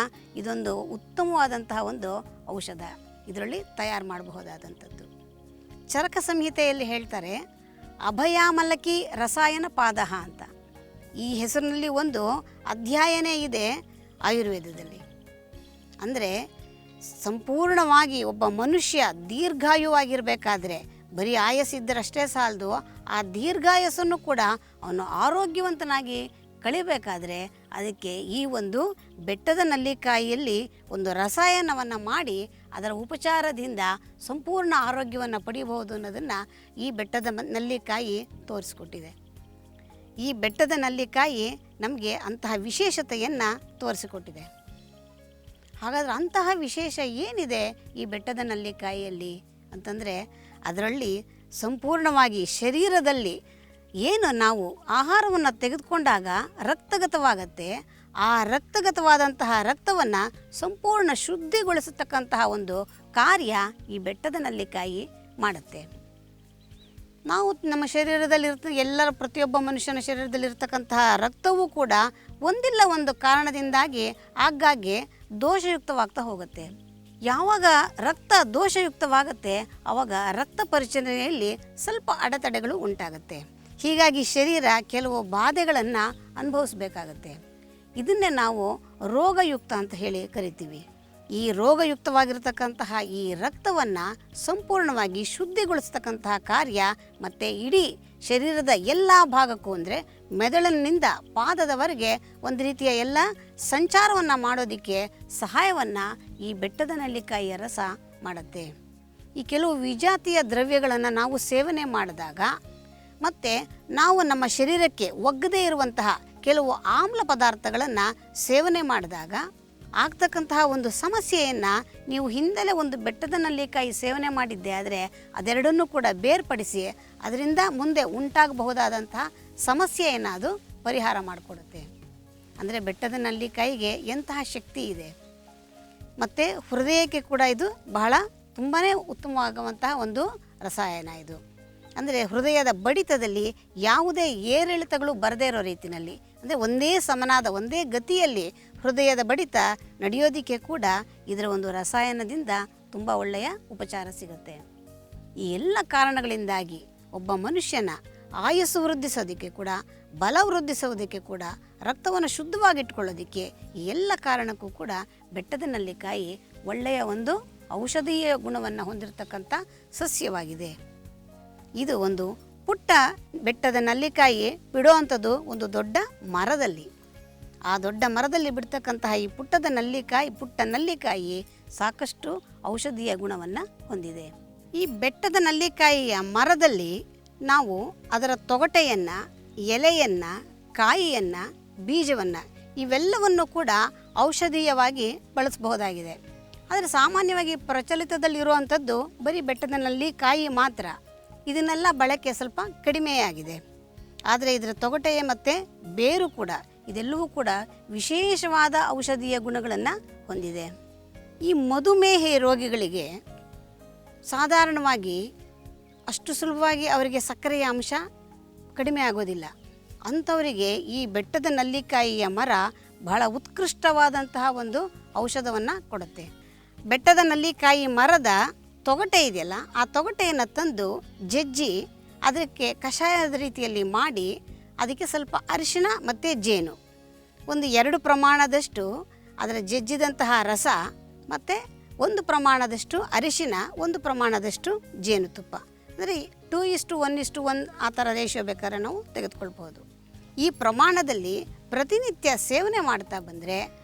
ಇದೊಂದು ಉತ್ತಮವಾದಂತಹ ಒಂದು ಔಷಧ ಇದರಲ್ಲಿ ತಯಾರು ಮಾಡಬಹುದಾದಂಥದ್ದು. ಚರಕ ಸಂಹಿತೆಯಲ್ಲಿ ಹೇಳ್ತಾರೆ ಅಭಯಾಮಲಕಿ ರಸಾಯನ ಪಾದಹ ಅಂತ. ಈ ಹೆಸರಿನಲ್ಲಿ ಒಂದು ಅಧ್ಯಾಯನೇ ಇದೆ ಆಯುರ್ವೇದದಲ್ಲಿ. ಅಂದರೆ ಸಂಪೂರ್ಣವಾಗಿ ಒಬ್ಬ ಮನುಷ್ಯ ದೀರ್ಘಾಯುವಾಗಿರಬೇಕಾದ್ರೆ ಬರೀ ಆಯಸ್ಸಿದ್ದರಷ್ಟೇ ಸಾಲದು, ಆ ದೀರ್ಘಾಯಸ್ಸನ್ನು ಕೂಡ ಅವನು ಆರೋಗ್ಯವಂತನಾಗಿ ಕಳಿಬೇಕಾದ್ರೆ ಅದಕ್ಕೆ ಈ ಒಂದು ಬೆಟ್ಟದ ನಲ್ಲಿಕಾಯಿಯಲ್ಲಿ ಒಂದು ರಸಾಯನವನ್ನು ಮಾಡಿ ಅದರ ಉಪಚಾರದಿಂದ ಸಂಪೂರ್ಣ ಆರೋಗ್ಯವನ್ನು ಪಡೆಯಬಹುದು ಅನ್ನೋದನ್ನು ಈ ಬೆಟ್ಟದ ನಲ್ಲಿಕಾಯಿ ತೋರಿಸ್ಕೊಟ್ಟಿದೆ. ಈ ಬೆಟ್ಟದ ನಲ್ಲಿಕಾಯಿ ನಮಗೆ ಅಂತಹ ವಿಶೇಷತೆಯನ್ನು ತೋರಿಸಿಕೊಟ್ಟಿದೆ. ಹಾಗಾದರೆ ಅಂತಹ ವಿಶೇಷ ಏನಿದೆ ಈ ಬೆಟ್ಟದ ನಲ್ಲಿಕಾಯಿಯಲ್ಲಿ ಅಂತಂದರೆ ಅದರಲ್ಲಿ ಸಂಪೂರ್ಣವಾಗಿ ಶರೀರದಲ್ಲಿ ಏನು ನಾವು ಆಹಾರವನ್ನು ತೆಗೆದುಕೊಂಡಾಗ ರಕ್ತಗತವಾಗತ್ತೆ, ಆ ರಕ್ತಗತವಾದಂತಹ ರಕ್ತವನ್ನು ಸಂಪೂರ್ಣ ಶುದ್ಧಿಗೊಳಿಸತಕ್ಕಂತಹ ಒಂದು ಕಾರ್ಯ ಈ ಬೆಟ್ಟದ ನಲ್ಲಿಕಾಯಿ ಮಾಡುತ್ತೆ. ನಾವು ನಮ್ಮ ಶರೀರದಲ್ಲಿ ಪ್ರತಿಯೊಬ್ಬ ಮನುಷ್ಯನ ಶರೀರದಲ್ಲಿರ್ತಕ್ಕಂತಹ ರಕ್ತವೂ ಕೂಡ ಒಂದಿಲ್ಲ ಒಂದು ಕಾರಣದಿಂದಾಗಿ ಆಗಾಗ್ಗೆ ದೋಷಯುಕ್ತವಾಗ್ತಾ ಹೋಗುತ್ತೆ. ಯಾವಾಗ ರಕ್ತ ದೋಷಯುಕ್ತವಾಗುತ್ತೆ ಆವಾಗ ರಕ್ತ ಪರಿಚಲನೆಯಲ್ಲಿ ಸ್ವಲ್ಪ ಅಡೆತಡೆಗಳು ಉಂಟಾಗುತ್ತೆ. ಹೀಗಾಗಿ ಶರೀರ ಕೆಲವು ಬಾಧೆಗಳನ್ನು ಅನುಭವಿಸಬೇಕಾಗತ್ತೆ. ಇದನ್ನೇ ನಾವು ರೋಗಯುಕ್ತ ಅಂತ ಹೇಳಿ ಕರಿತೀವಿ. ಈ ರೋಗಯುಕ್ತವಾಗಿರ್ತಕ್ಕಂತಹ ಈ ರಕ್ತವನ್ನು ಸಂಪೂರ್ಣವಾಗಿ ಶುದ್ಧಿಗೊಳಿಸ್ತಕ್ಕಂತಹ ಕಾರ್ಯ ಮತ್ತು ಇಡೀ ಶರೀರದ ಎಲ್ಲ ಭಾಗಕ್ಕೂ ಅಂದರೆ ಮೆದುಳಿನಿಂದ ಪಾದದವರೆಗೆ ಒಂದು ರೀತಿಯ ಎಲ್ಲ ಸಂಚಾರವನ್ನು ಮಾಡೋದಕ್ಕೆ ಸಹಾಯವನ್ನು ಈ ಬೆಟ್ಟದ ನಲ್ಲಿಕಾಯಿಯ ರಸ ಮಾಡುತ್ತೆ. ಈ ಕೆಲವು ವಿಜಾತಿಯ ದ್ರವ್ಯಗಳನ್ನು ನಾವು ಸೇವನೆ ಮಾಡಿದಾಗ ಮತ್ತು ನಾವು ನಮ್ಮ ಶರೀರಕ್ಕೆ ಒಗ್ಗದೇ ಇರುವಂತಹ ಕೆಲವು ಆಮ್ಲ ಪದಾರ್ಥಗಳನ್ನು ಸೇವನೆ ಮಾಡಿದಾಗ ಆಗ್ತಕ್ಕಂತಹ ಒಂದು ಸಮಸ್ಯೆಯನ್ನು ನೀವು ಹಿಂದಲೇ ಒಂದು ಬೆಟ್ಟದ ನಲ್ಲಿಕಾಯಿ ಸೇವನೆ ಮಾಡಿದ್ದೆ ಆದರೆ ಅದೆರಡನ್ನೂ ಕೂಡ ಬೇರ್ಪಡಿಸಿ ಅದರಿಂದ ಮುಂದೆ ಉಂಟಾಗಬಹುದಾದಂತಹ ಸಮಸ್ಯೆಯನ್ನು ಅದು ಪರಿಹಾರ ಮಾಡಿಕೊಡುತ್ತೆ. ಅಂದರೆ ಬೆಟ್ಟದ ನಲ್ಲಿಕಾಯಿಗೆ ಎಂತಹ ಶಕ್ತಿ ಇದೆ. ಮತ್ತು ಹೃದಯಕ್ಕೆ ಕೂಡ ಇದು ಬಹಳ ತುಂಬಾ ಉತ್ತಮವಾಗುವಂತಹ ಒಂದು ರಸಾಯನ ಇದು. ಅಂದರೆ ಹೃದಯದ ಬಡಿತದಲ್ಲಿ ಯಾವುದೇ ಏರಿಳಿತಗಳು ಬರದೇ ಇರೋ ರೀತಿಯಲ್ಲಿ, ಅಂದರೆ ಒಂದೇ ಸಮನಾದ ಒಂದೇ ಗತಿಯಲ್ಲಿ ಹೃದಯದ ಬಡಿತ ನಡೆಯೋದಕ್ಕೆ ಕೂಡ ಇದರ ಒಂದು ರಸಾಯನದಿಂದ ತುಂಬ ಒಳ್ಳೆಯ ಉಪಚಾರ ಸಿಗುತ್ತೆ. ಈ ಎಲ್ಲ ಕಾರಣಗಳಿಂದಾಗಿ ಒಬ್ಬ ಮನುಷ್ಯನ ಆಯಸ್ಸು ವೃದ್ಧಿಸೋದಕ್ಕೆ ಕೂಡ, ಬಲ ವೃದ್ಧಿಸೋದಕ್ಕೆ ಕೂಡ, ರಕ್ತವನ್ನು ಶುದ್ಧವಾಗಿಟ್ಕೊಳ್ಳೋದಕ್ಕೆ ಈ ಎಲ್ಲ ಕಾರಣಕ್ಕೂ ಕೂಡ ಬೆಟ್ಟದ ನಲ್ಲಿಕಾಯಿ ಒಳ್ಳೆಯ ಒಂದು ಔಷಧೀಯ ಗುಣವನ್ನು ಹೊಂದಿರತಕ್ಕಂಥ ಸಸ್ಯವಾಗಿದೆ. ಇದು ಒಂದು ಪುಟ್ಟ ಬೆಟ್ಟದ ನಲ್ಲಿಕಾಯಿ ಬಿಡುವಂಥದ್ದು ಒಂದು ದೊಡ್ಡ ಮರದಲ್ಲಿ. ಆ ದೊಡ್ಡ ಮರದಲ್ಲಿ ಬಿಡ್ತಕ್ಕಂತಹ ಈ ಪುಟ್ಟ ನಲ್ಲಿಕಾಯಿ ಸಾಕಷ್ಟು ಔಷಧೀಯ ಗುಣವನ್ನು ಹೊಂದಿದೆ. ಈ ಬೆಟ್ಟದ ನಲ್ಲಿಕಾಯಿಯ ಮರದಲ್ಲಿ ನಾವು ಅದರ ತೊಗಟೆಯನ್ನು, ಎಲೆಯನ್ನು, ಕಾಯಿಯನ್ನು, ಬೀಜವನ್ನು ಇವೆಲ್ಲವನ್ನು ಕೂಡ ಔಷಧೀಯವಾಗಿ ಬಳಸಬಹುದಾಗಿದೆ. ಆದರೆ ಸಾಮಾನ್ಯವಾಗಿ ಪ್ರಚಲಿತದಲ್ಲಿರುವಂಥದ್ದು ಬರೀ ಬೆಟ್ಟದ ನಲ್ಲಿಕಾಯಿ ಮಾತ್ರ. ಇದನ್ನೆಲ್ಲ ಬಳಕೆ ಸ್ವಲ್ಪ ಕಡಿಮೆಯಾಗಿದೆ. ಆದರೆ ಇದರ ತೊಗಟೆ ಮತ್ತು ಬೇರು ಕೂಡ ಇದೆಲ್ಲವೂ ಕೂಡ ವಿಶೇಷವಾದ ಔಷಧೀಯ ಗುಣಗಳನ್ನು ಹೊಂದಿದೆ. ಈ ಮಧುಮೇಹ ರೋಗಿಗಳಿಗೆ ಸಾಧಾರಣವಾಗಿ ಅಷ್ಟು ಸುಲಭವಾಗಿ ಅವರಿಗೆ ಸಕ್ಕರೆಯ ಅಂಶ ಕಡಿಮೆ ಆಗೋದಿಲ್ಲ. ಅಂಥವರಿಗೆ ಈ ಬೆಟ್ಟದ ನಲ್ಲಿಕಾಯಿಯ ಮರ ಬಹಳ ಉತ್ಕೃಷ್ಟವಾದಂತಹ ಒಂದು ಔಷಧವನ್ನು ಕೊಡುತ್ತೆ. ಬೆಟ್ಟದ ನಲ್ಲಿಕಾಯಿ ಮರದ ತೊಗಟೆ ಇದೆಯಲ್ಲ, ಆ ತೊಗಟೆಯನ್ನು ತಂದು ಜಜ್ಜಿ ಅದಕ್ಕೆ ಕಷಾಯದ ರೀತಿಯಲ್ಲಿ ಮಾಡಿ ಅದಕ್ಕೆ ಸ್ವಲ್ಪ ಅರಿಶಿಣ ಮತ್ತು ಜೇನು, ಒಂದು 2 ಪ್ರಮಾಣದಷ್ಟು ಅದರ ಜಜ್ಜಿದಂತಹ ರಸ ಮತ್ತು 1 ಪ್ರಮಾಣದಷ್ಟು ಅರಿಶಿಣ, 1 ಪ್ರಮಾಣದಷ್ಟು ಜೇನುತುಪ್ಪ, ಅಂದರೆ 2:1:1 ಆ ಥರ ರೇಷಿಯೋ ಬೇಕಾದ್ರೆ ನಾವು ತೆಗೆದುಕೊಳ್ಬೋದು. ಈ ಪ್ರಮಾಣದಲ್ಲಿ ಪ್ರತಿನಿತ್ಯ ಸೇವನೆ ಮಾಡ್ತಾ ಬಂದರೆ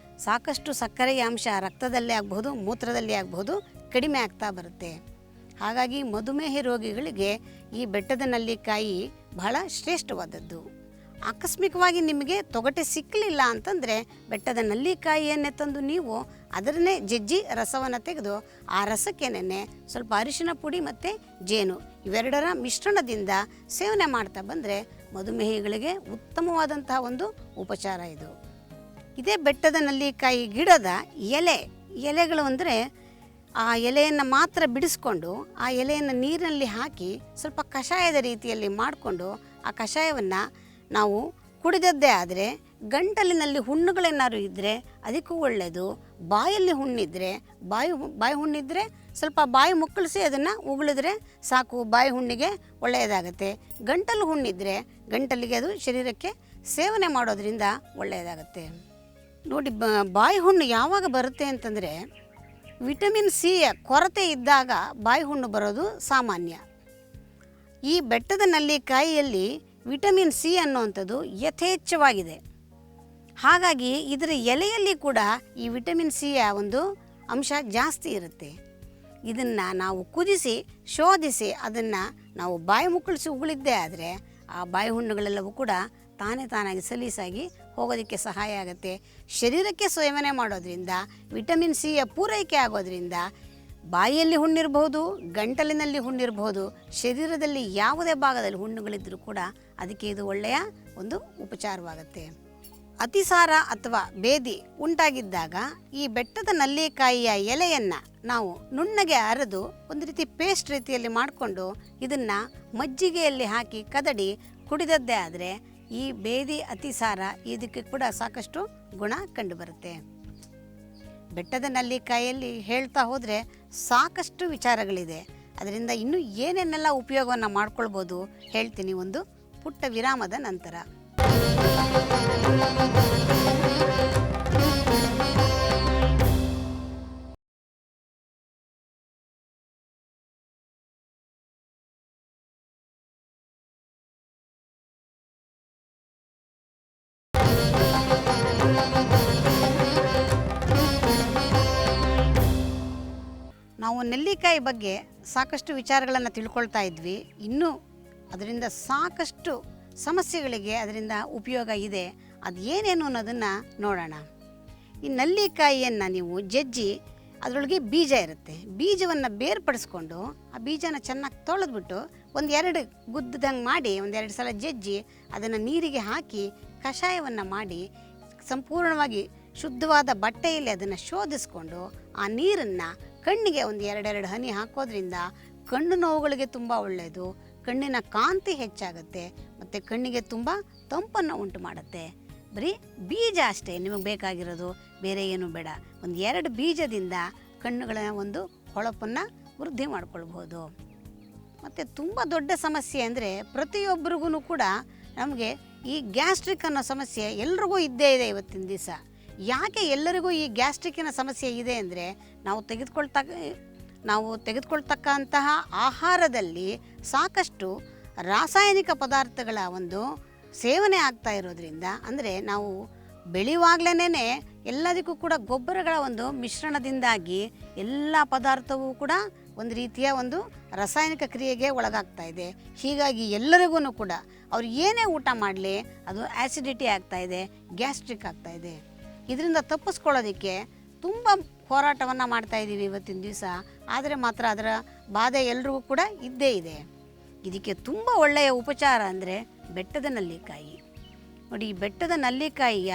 ಸಾಕಷ್ಟು ಸಕ್ಕರೆಯ ಅಂಶ ರಕ್ತದಲ್ಲೇ ಆಗಬಹುದು, ಮೂತ್ರದಲ್ಲಿ ಆಗಬಹುದು, ಕಡಿಮೆ ಆಗ್ತಾ ಬರುತ್ತೆ. ಹಾಗಾಗಿ ಮಧುಮೇಹ ರೋಗಿಗಳಿಗೆ ಈ ಬೆಟ್ಟದ ನಲ್ಲಿಕಾಯಿ ಬಹಳ ಶ್ರೇಷ್ಠವಾದದ್ದು. ಆಕಸ್ಮಿಕವಾಗಿ ನಿಮಗೆ ತೊಗಟೆ ಸಿಕ್ಕಲಿಲ್ಲ ಅಂತಂದರೆ ಬೆಟ್ಟದ ನಲ್ಲಿಕಾಯಿಯನ್ನೇ ತಂದು ನೀವು ಅದನ್ನೇ ಜಜ್ಜಿ ರಸವನ್ನು ತೆಗೆದು ಆ ರಸಕ್ಕೇನೆ ಸ್ವಲ್ಪ ಅರಿಶಿಣ ಪುಡಿ ಮತ್ತು ಜೇನು ಇವೆರಡರ ಮಿಶ್ರಣದಿಂದ ಸೇವನೆ ಮಾಡ್ತಾ ಬಂದರೆ ಮಧುಮೇಹಿಗಳಿಗೆ ಉತ್ತಮವಾದಂತಹ ಒಂದು ಉಪಚಾರ ಇದು. ಇದೇ ಬೆಟ್ಟದ ನಲ್ಲಿಕಾಯಿ ಗಿಡದ ಎಲೆಗಳು ಅಂದರೆ ಆ ಎಲೆಯನ್ನು ಮಾತ್ರ ಬಿಡಿಸ್ಕೊಂಡು ಆ ಎಲೆಯನ್ನು ನೀರಿನಲ್ಲಿ ಹಾಕಿ ಸ್ವಲ್ಪ ಕಷಾಯದ ರೀತಿಯಲ್ಲಿ ಮಾಡಿಕೊಂಡು ಆ ಕಷಾಯವನ್ನು ನಾವು ಕುಡಿದದ್ದೇ ಆದರೆ ಗಂಟಲಿನಲ್ಲಿ ಹುಣ್ಣುಗಳೇನಾದ್ರು ಇದ್ದರೆ ಅದಕ್ಕೂ ಒಳ್ಳೆಯದು. ಬಾಯಲ್ಲಿ ಹುಣ್ಣಿದ್ರೆ ಬಾಯಿ ಹುಣ್ಣಿದ್ರೆ ಸ್ವಲ್ಪ ಬಾಯಿ ಮುಕ್ಕಳಿಸಿ ಅದನ್ನು ಉಗುಳಿದ್ರೆ ಸಾಕು, ಬಾಯಿ ಹುಣ್ಣಿಗೆ ಒಳ್ಳೆಯದಾಗತ್ತೆ. ಗಂಟಲು ಹುಣ್ಣಿದ್ರೆ ಗಂಟಲಿಗೆ ಅದು ಶರೀರಕ್ಕೆ ಸೇವನೆ ಮಾಡೋದ್ರಿಂದ ಒಳ್ಳೆಯದಾಗತ್ತೆ. ನೋಡಿ, ಬಾಯಿ ಹುಣ್ಣು ಯಾವಾಗ ಬರುತ್ತೆ ಅಂತಂದರೆ ವಿಟಮಿನ್ ಸಿಯ ಕೊರತೆ ಇದ್ದಾಗ ಬಾಯಿ ಹುಣ್ಣು ಬರೋದು ಸಾಮಾನ್ಯ. ಈ ಬೆಟ್ಟದ ನಲ್ಲಿಕಾಯಿಯಲ್ಲಿ ವಿಟಮಿನ್ ಸಿ ಅನ್ನುವಂಥದ್ದು ಯಥೇಚ್ಛವಾಗಿದೆ. ಹಾಗಾಗಿ ಇದರ ಎಲೆಯಲ್ಲಿ ಕೂಡ ಈ ವಿಟಮಿನ್ ಸಿಯ ಒಂದು ಅಂಶ ಜಾಸ್ತಿ ಇರುತ್ತೆ. ಇದನ್ನು ನಾವು ಕುದಿಸಿ ಶೋಧಿಸಿ ಅದನ್ನು ನಾವು ಬಾಯಿ ಮುಕ್ಕಳಿಸಿ ಉಗುಳಿದ್ದೇ ಆದರೆ ಆ ಬಾಯಿ ಹುಣ್ಣುಗಳೆಲ್ಲವೂ ಕೂಡ ತಾನಾಗಿ ಸಲೀಸಾಗಿ ಹೋಗೋದಕ್ಕೆ ಸಹಾಯ ಆಗುತ್ತೆ. ಶರೀರಕ್ಕೆ ಸೇವನೆ ಮಾಡೋದ್ರಿಂದ ವಿಟಮಿನ್ ಸಿಯ ಪೂರೈಕೆ ಆಗೋದ್ರಿಂದ ಬಾಯಿಯಲ್ಲಿ ಹುಣ್ಣಿರಬಹುದು, ಗಂಟಲಿನಲ್ಲಿ ಹುಣ್ಣಿರಬಹುದು, ಶರೀರದಲ್ಲಿ ಯಾವುದೇ ಭಾಗದಲ್ಲಿ ಹುಣ್ಣುಗಳಿದ್ದರೂ ಕೂಡ ಅದಕ್ಕೆ ಇದು ಒಳ್ಳೆಯ ಒಂದು ಉಪಚಾರವಾಗುತ್ತೆ. ಅತಿಸಾರ ಅಥವಾ ಬೇದಿ ಉಂಟಾಗಿದ್ದಾಗ ಈ ಬೆಟ್ಟದ ನಲ್ಲಿಕಾಯಿಯ ಎಲೆಯನ್ನು ನಾವು ನುಣ್ಣಗೆ ಅರೆದು ಒಂದು ರೀತಿ ಪೇಸ್ಟ್ ರೀತಿಯಲ್ಲಿ ಮಾಡಿಕೊಂಡು ಇದನ್ನು ಮಜ್ಜಿಗೆಯಲ್ಲಿ ಹಾಕಿ ಕದಡಿ ಕುಡಿದದ್ದೇ ಆದರೆ ಈ ಬೇದಿ ಅತಿಸಾರ ಇದಕ್ಕೆ ಕೂಡ ಸಾಕಷ್ಟು ಗುಣ ಕಂಡುಬರುತ್ತೆ. ಬೆಟ್ಟದ ನಲ್ಲಿಕಾಯಿಯಲ್ಲಿ ಹೇಳ್ತಾ ಹೋದರೆ ಸಾಕಷ್ಟು ವಿಚಾರಗಳಿದೆ. ಅದರಿಂದ ಇನ್ನೂ ಏನೇನೆಲ್ಲ ಉಪಯೋಗವನ್ನು ಮಾಡ್ಕೊಳ್ಬೋದು ಹೇಳ್ತೀನಿ ಒಂದು ಪುಟ್ಟ ವಿರಾಮದ ನಂತರ. ನಾವು ನೆಲ್ಲಿಕಾಯಿ ಬಗ್ಗೆ ಸಾಕಷ್ಟು ವಿಚಾರಗಳನ್ನು ತಿಳ್ಕೊಳ್ತಾ ಇದ್ವಿ. ಇನ್ನೂ ಅದರಿಂದ ಸಾಕಷ್ಟು ಸಮಸ್ಯೆಗಳಿಗೆ ಅದರಿಂದ ಉಪಯೋಗ ಇದೆ. ಅದು ಏನೇನು ಅನ್ನೋದನ್ನು ನೋಡೋಣ. ಈ ನೆಲ್ಲಿಕಾಯಿಯನ್ನು ನೀವು ಜಜ್ಜಿ ಅದರೊಳಗೆ ಬೀಜ ಇರುತ್ತೆ, ಬೀಜವನ್ನು ಬೇರ್ಪಡಿಸ್ಕೊಂಡು ಆ ಬೀಜನ ಚೆನ್ನಾಗಿ ತೊಳೆದ್ಬಿಟ್ಟು 1-2 ಗುದ್ದದಂಗೆ ಮಾಡಿ 1-2 ಸಲ ಜಜ್ಜಿ ಅದನ್ನು ನೀರಿಗೆ ಹಾಕಿ ಕಷಾಯವನ್ನು ಮಾಡಿ ಸಂಪೂರ್ಣವಾಗಿ ಶುದ್ಧವಾದ ಬಟ್ಟೆಯಲ್ಲಿ ಅದನ್ನು ಶೋಧಿಸ್ಕೊಂಡು ಆ ನೀರನ್ನು ಕಣ್ಣಿಗೆ 1-2 ಹನಿ ಹಾಕೋದ್ರಿಂದ ಕಣ್ಣು ನೋವುಗಳಿಗೆ ತುಂಬ ಒಳ್ಳೆಯದು. ಕಣ್ಣಿನ ಕಾಂತಿ ಹೆಚ್ಚಾಗುತ್ತೆ ಮತ್ತು ಕಣ್ಣಿಗೆ ತುಂಬ ತಂಪನ್ನು ಉಂಟು ಮಾಡುತ್ತೆ. ಬರೀ ಬೀಜ ಅಷ್ಟೇ ನಿಮಗೆ ಬೇಕಾಗಿರೋದು, ಬೇರೆ ಏನೂ ಬೇಡ. 1-2 ಬೀಜದಿಂದ ಕಣ್ಣುಗಳ ಒಂದು ಹೊಳಪನ್ನು ವೃದ್ಧಿ ಮಾಡ್ಕೊಳ್ಬೋದು. ಮತ್ತು ತುಂಬ ದೊಡ್ಡ ಸಮಸ್ಯೆ ಅಂದರೆ ಪ್ರತಿಯೊಬ್ಬರಿಗೂ ಕೂಡ ನಮಗೆ ಈ ಗ್ಯಾಸ್ಟ್ರಿಕ್ ಅನ್ನೋ ಸಮಸ್ಯೆ ಎಲ್ರಿಗೂ ಇದ್ದೇ ಇದೆ ಇವತ್ತಿನ ದಿವಸ. ಯಾಕೆ ಎಲ್ಲರಿಗೂ ಈ ಗ್ಯಾಸ್ಟ್ರಿಕ್ಕಿನ ಸಮಸ್ಯೆ ಇದೆ ಅಂದರೆ ನಾವು ತೆಗೆದುಕೊಳ್ತಕ್ಕಂತಹ ಆಹಾರದಲ್ಲಿ ಸಾಕಷ್ಟು ರಾಸಾಯನಿಕ ಪದಾರ್ಥಗಳ ಒಂದು ಸೇವನೆ ಆಗ್ತಾ ಇರೋದ್ರಿಂದ, ಅಂದರೆ ನಾವು ಬೆಳೆಯುವಾಗಲೇ ಎಲ್ಲದಕ್ಕೂ ಕೂಡ ಗೊಬ್ಬರಗಳ ಒಂದು ಮಿಶ್ರಣದಿಂದಾಗಿ ಎಲ್ಲ ಪದಾರ್ಥವೂ ಕೂಡ ಒಂದು ರೀತಿಯ ಒಂದು ರಾಸಾಯನಿಕ ಕ್ರಿಯೆಗೆ ಒಳಗಾಗ್ತಾ ಇದೆ. ಹೀಗಾಗಿ ಎಲ್ಲರಿಗೂ ಕೂಡ ಅವ್ರು ಏನೇ ಊಟ ಮಾಡಲಿ ಅದು ಆ್ಯಸಿಡಿಟಿ ಆಗ್ತಾಯಿದೆ, ಗ್ಯಾಸ್ಟ್ರಿಕ್ ಆಗ್ತಾಯಿದೆ. ಇದರಿಂದ ತಪ್ಪಿಸ್ಕೊಳ್ಳೋದಕ್ಕೆ ತುಂಬ ಹೋರಾಟವನ್ನು ಮಾಡ್ತಾಯಿದ್ದೀವಿ ಇವತ್ತಿನ ದಿವಸ. ಆದರೆ ಮಾತ್ರ ಅದರ ಬಾಧೆ ಎಲ್ರಿಗೂ ಕೂಡ ಇದ್ದೇ ಇದೆ. ಇದಕ್ಕೆ ತುಂಬ ಒಳ್ಳೆಯ ಉಪಚಾರ ಅಂದರೆ ಬೆಟ್ಟದ ನಲ್ಲಿಕಾಯಿ. ನೋಡಿ, ಈ ಬೆಟ್ಟದ ನಲ್ಲಿಕಾಯಿಯ